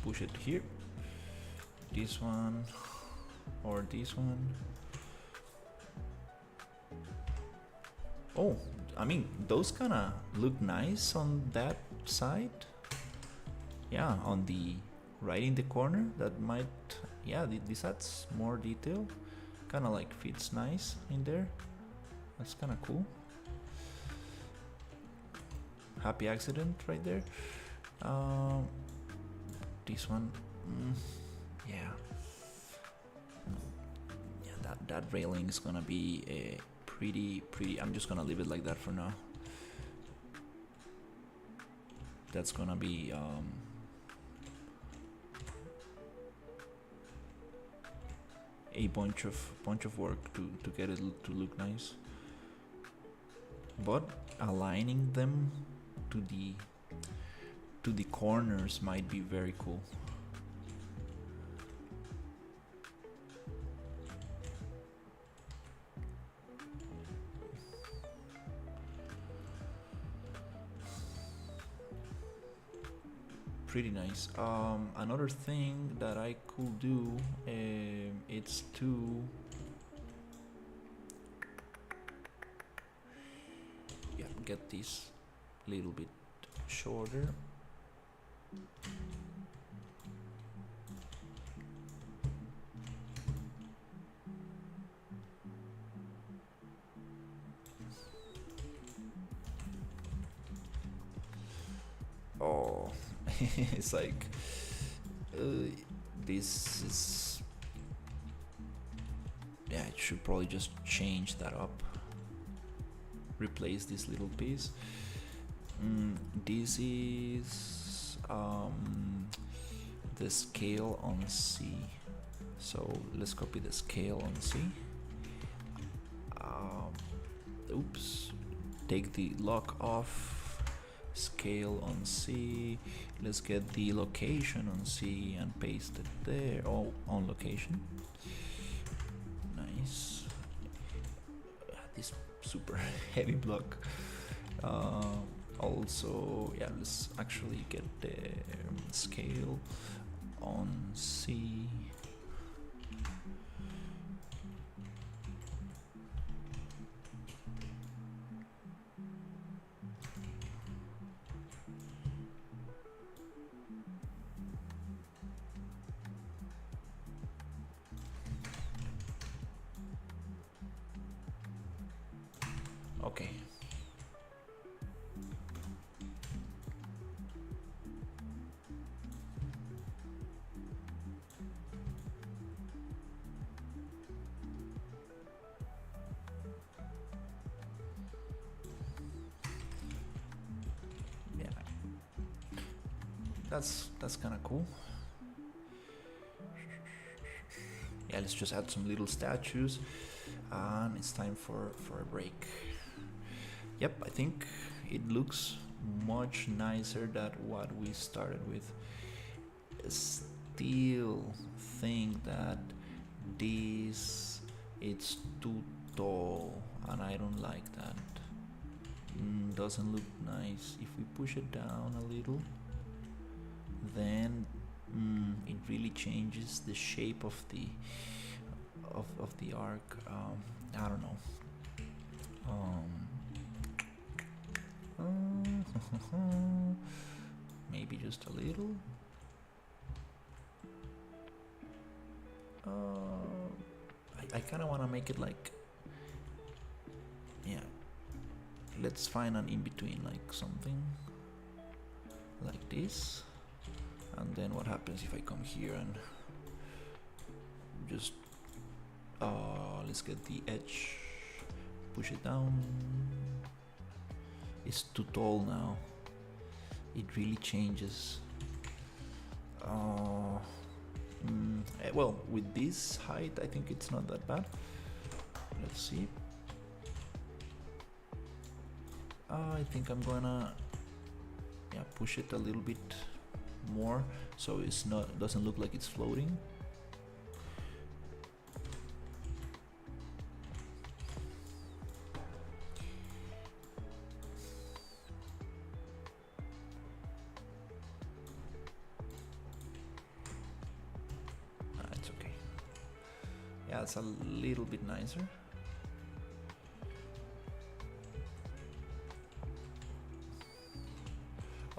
push it here. This one or this one. Oh, I mean, those kinda look nice on that side. Yeah, on the right in the corner, that might, yeah, this adds more detail. Kinda like fits nice in there. That's kinda cool. Happy accident right there. This one, yeah. Yeah, that railing is gonna be a pretty, I'm just gonna leave it like that for now. That's gonna be a bunch of work to get it to look nice, but aligning them to the corners might be very cool. Pretty nice. Another thing that I could do, it's to get this a little bit shorter. Oh, it's like this is, yeah, it should probably just change that up, replace this little piece. This is the scale on C, so let's copy the scale on C. Oops, take the lock off, scale on C. Let's get the location on C and paste it there. Oh, on location. Nice. This super heavy block. Also, yeah, let's actually get the scale on C. Okay. Yeah. That's kind of cool. Yeah, let's just add some little statues, and it's time for a break. Yep, I think it looks much nicer than what we started with. Still think that this it's too tall, and I don't like that. Doesn't look nice. If we push it down a little, then it really changes the shape of the arc. I don't know. Maybe just a little. I kind of want to make it like, yeah. Let's find an in between, like something like this. And then what happens if I come here and just let's get the edge, push it down. It's too tall now. It really changes. Well, with this height I think it's not that bad. Let's see. I think I'm gonna push it a little bit more so it's not doesn't look like it's floating. It's okay. Yeah, it's a little bit nicer.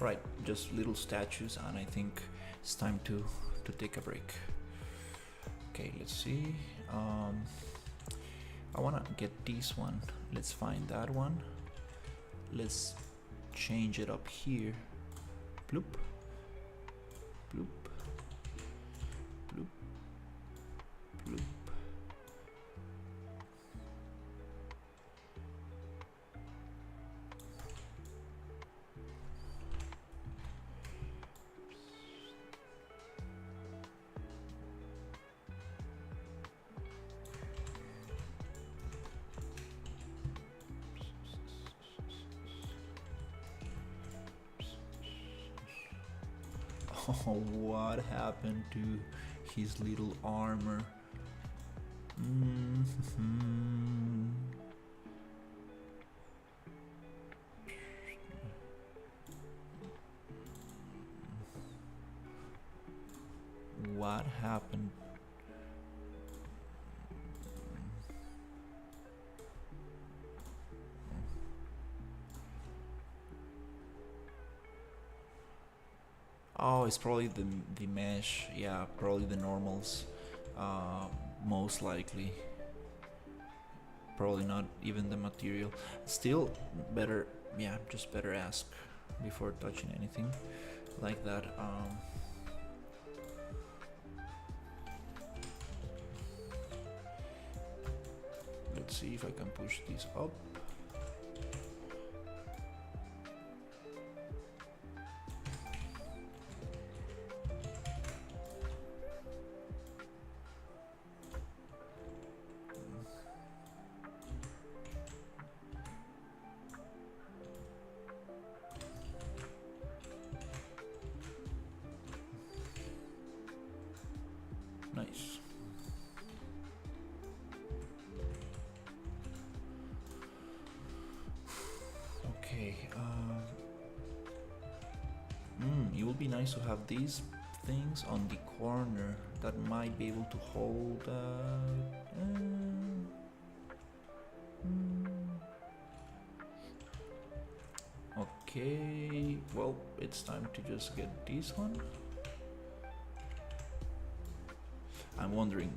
Alright, just little statues, and I think it's time to take a break. Okay, let's see. I wanna get this one. Let's find that one. Let's change it up here. Bloop. Bloop. Bloop. Bloop. Oh, what happened to his little armor? What happened? Oh, it's probably the mesh. Yeah, probably the normals. Most likely. Probably not even the material. Still better. Yeah, just better ask before touching anything like that. Let's see if I can push this up. Nice. Okay. It would be nice to have these things on the corner that might be able to hold. Okay, well, it's time to just get this one. I'm wondering,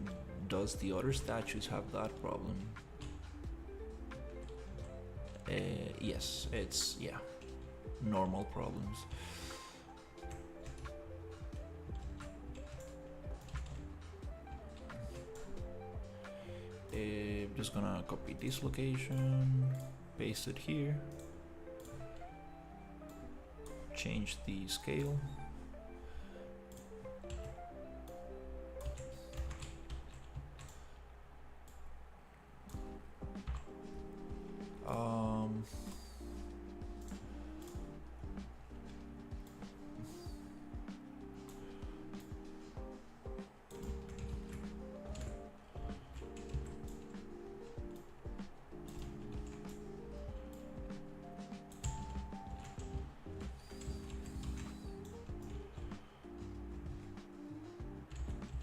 does the other statues have that problem? Yes, it's, yeah, normal problems. Just gonna copy this location, paste it here, change the scale.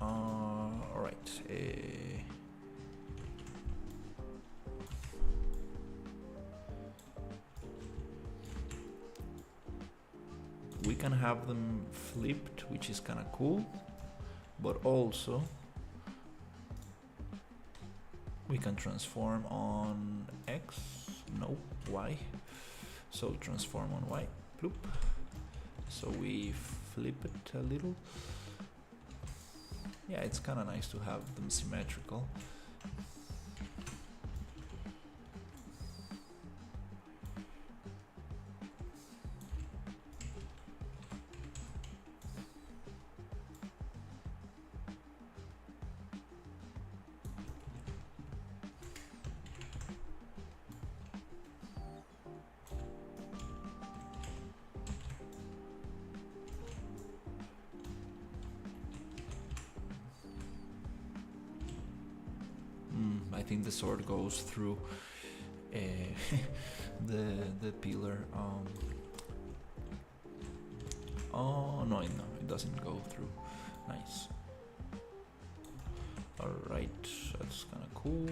Alright. We can have them flipped, which is kind of cool, but also we can transform on X, no, Y. So transform on Y, bloop. So we flip it a little. Yeah, it's kind of nice to have them symmetrical. I think the sword goes through the pillar. Oh no, it doesn't go through. Nice. All right, that's kind of cool.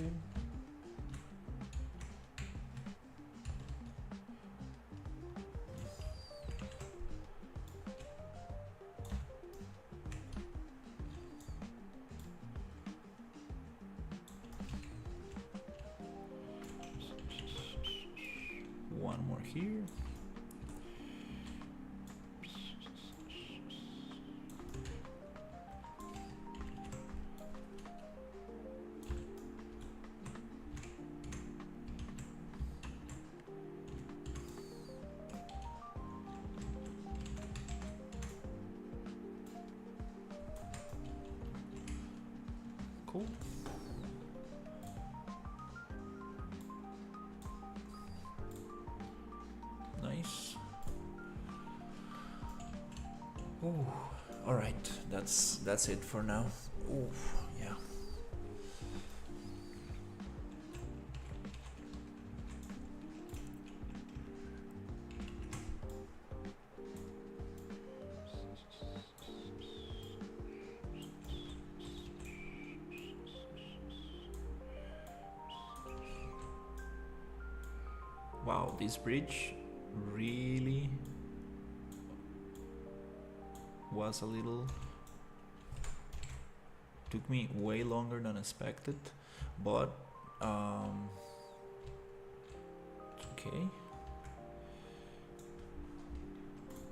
One more here. Cool. Nice. Ooh, all right. That's it for now. Ooh, yeah. Wow, this bridge really was a little, took me way longer than expected, but okay.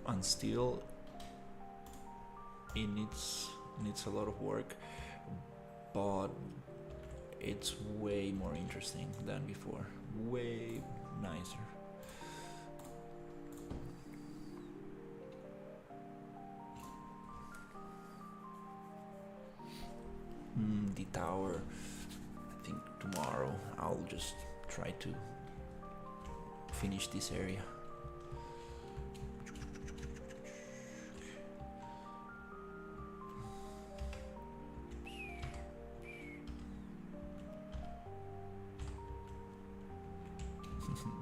And still it needs a lot of work, but it's way more interesting than before, way nicer. The tower, I think tomorrow I'll just try to finish this area.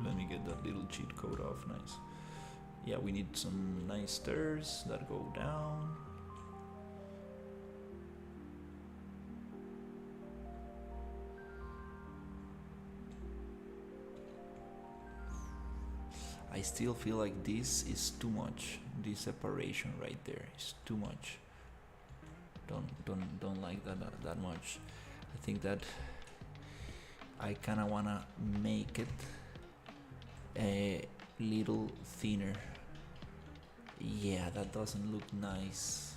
Let me get that little cheat code off. Nice. Yeah, we need some nice stairs that go down. I still feel like this is too much. This separation right there is too much. Don't like that much. I think that I kind of wanna make it a little thinner. Yeah, that doesn't look nice.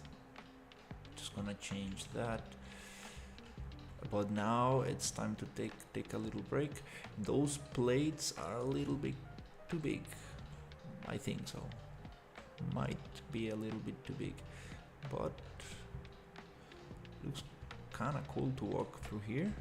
Just gonna change that. But now it's time to take a little break. Those plates are a little bit too big. I think so. Might be a little bit too big, but looks kind of cool to walk through here.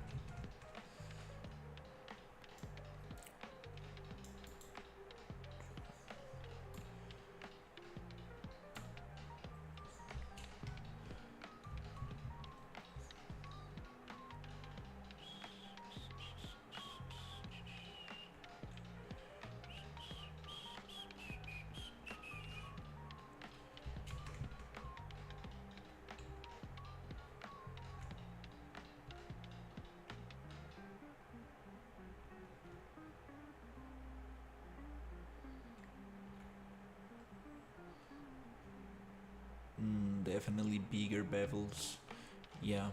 Definitely bigger bevels. Yeah,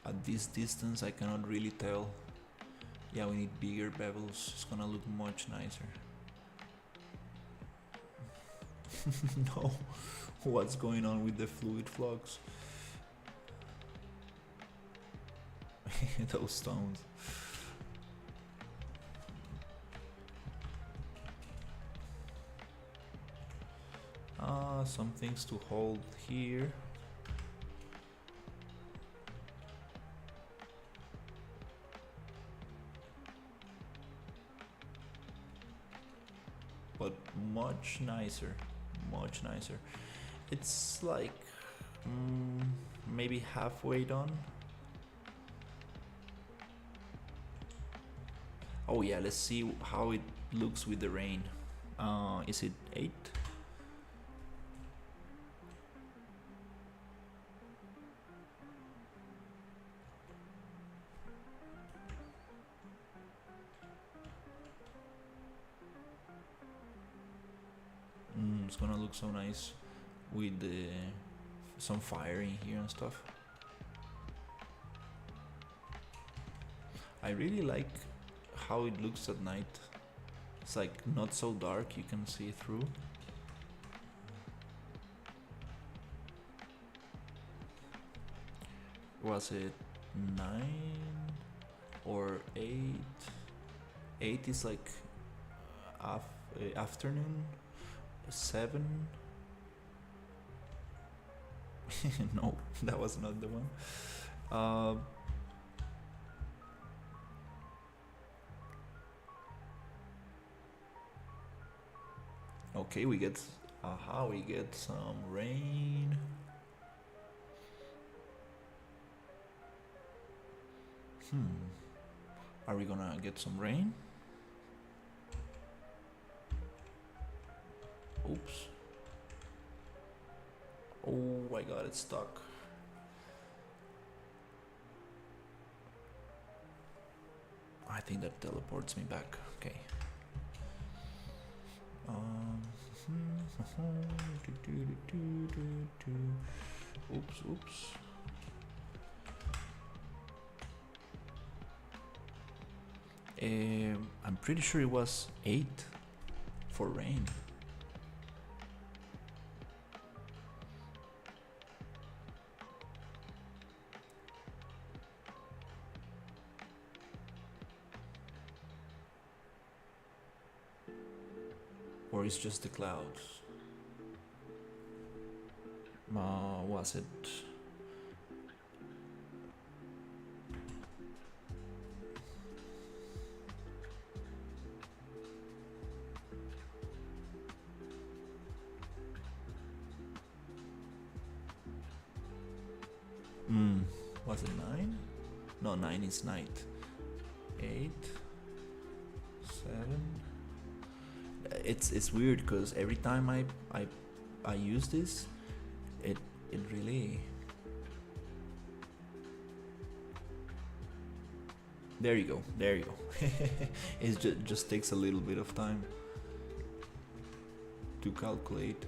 at this distance I cannot really tell. Yeah, we need bigger bevels. It's gonna look much nicer. No, what's going on with the fluid flux? Those stones. Some things to hold here. But much nicer, much nicer. It's like maybe halfway done. Oh yeah, let's see how it looks with the rain. Is it 8? It's gonna look so nice with some fire in here and stuff. I really like how it looks at night. It's like not so dark, you can see through. Was it 9 or 8? 8 is like afternoon. 7. No, that was not the one. Okay, we get some rain. Are we gonna get some rain? Oops. Oh, I got it stuck. I think that teleports me back. Okay. Oops. I'm pretty sure it was 8 for rain. Or it's just the clouds. Was it? Was it 9? No, 9 is night. 8, 7. It's weird because every time I use this, it really. There you go. It just takes a little bit of time. to calculate.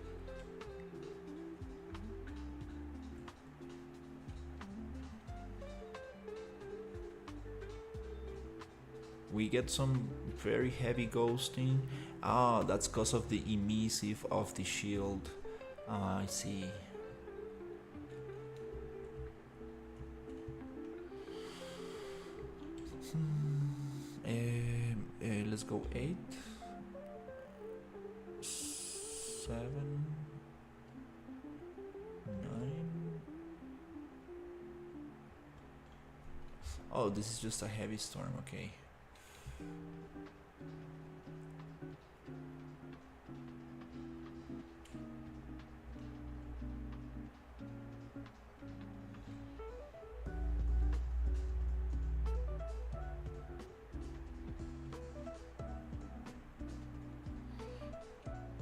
We get some very heavy ghosting. Ah, that's because of the emissive of the shield. Ah, I see. Let's go 8, 7, 9. Oh, this is just a heavy storm, okay.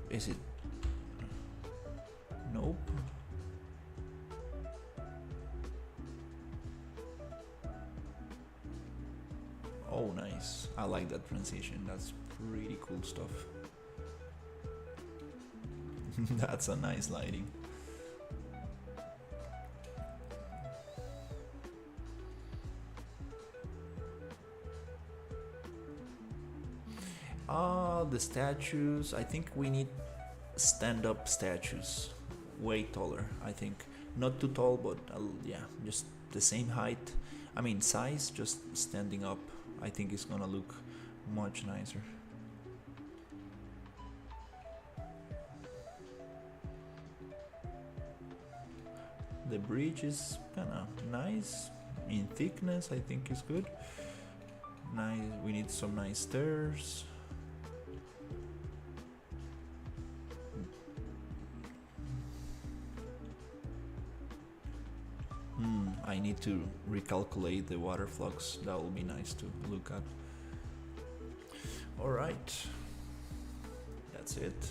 Is it? Nope. Oh, nice. I like that transition. That's pretty cool stuff. That's a nice lighting. The statues. I think we need stand-up statues. Way taller, I think. Not too tall, but yeah, just the same height. I mean, size, just standing up. I think it's gonna look much nicer. The bridge is kinda nice. In thickness, I think is good. Nice. We need some nice stairs. I need to recalculate the water flux. That will be nice to look at. All right, that's it.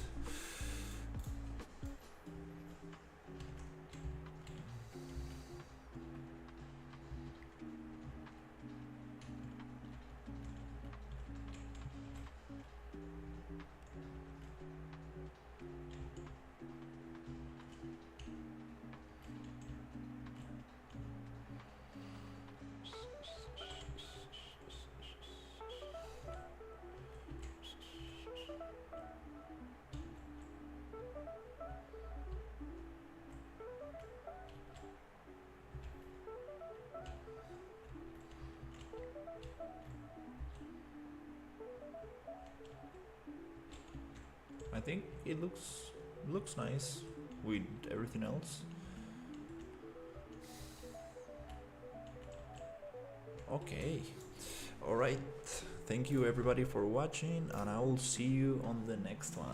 I think it looks nice with everything else. Okay, all right. Thank you everybody for watching, and I will see you on the next one.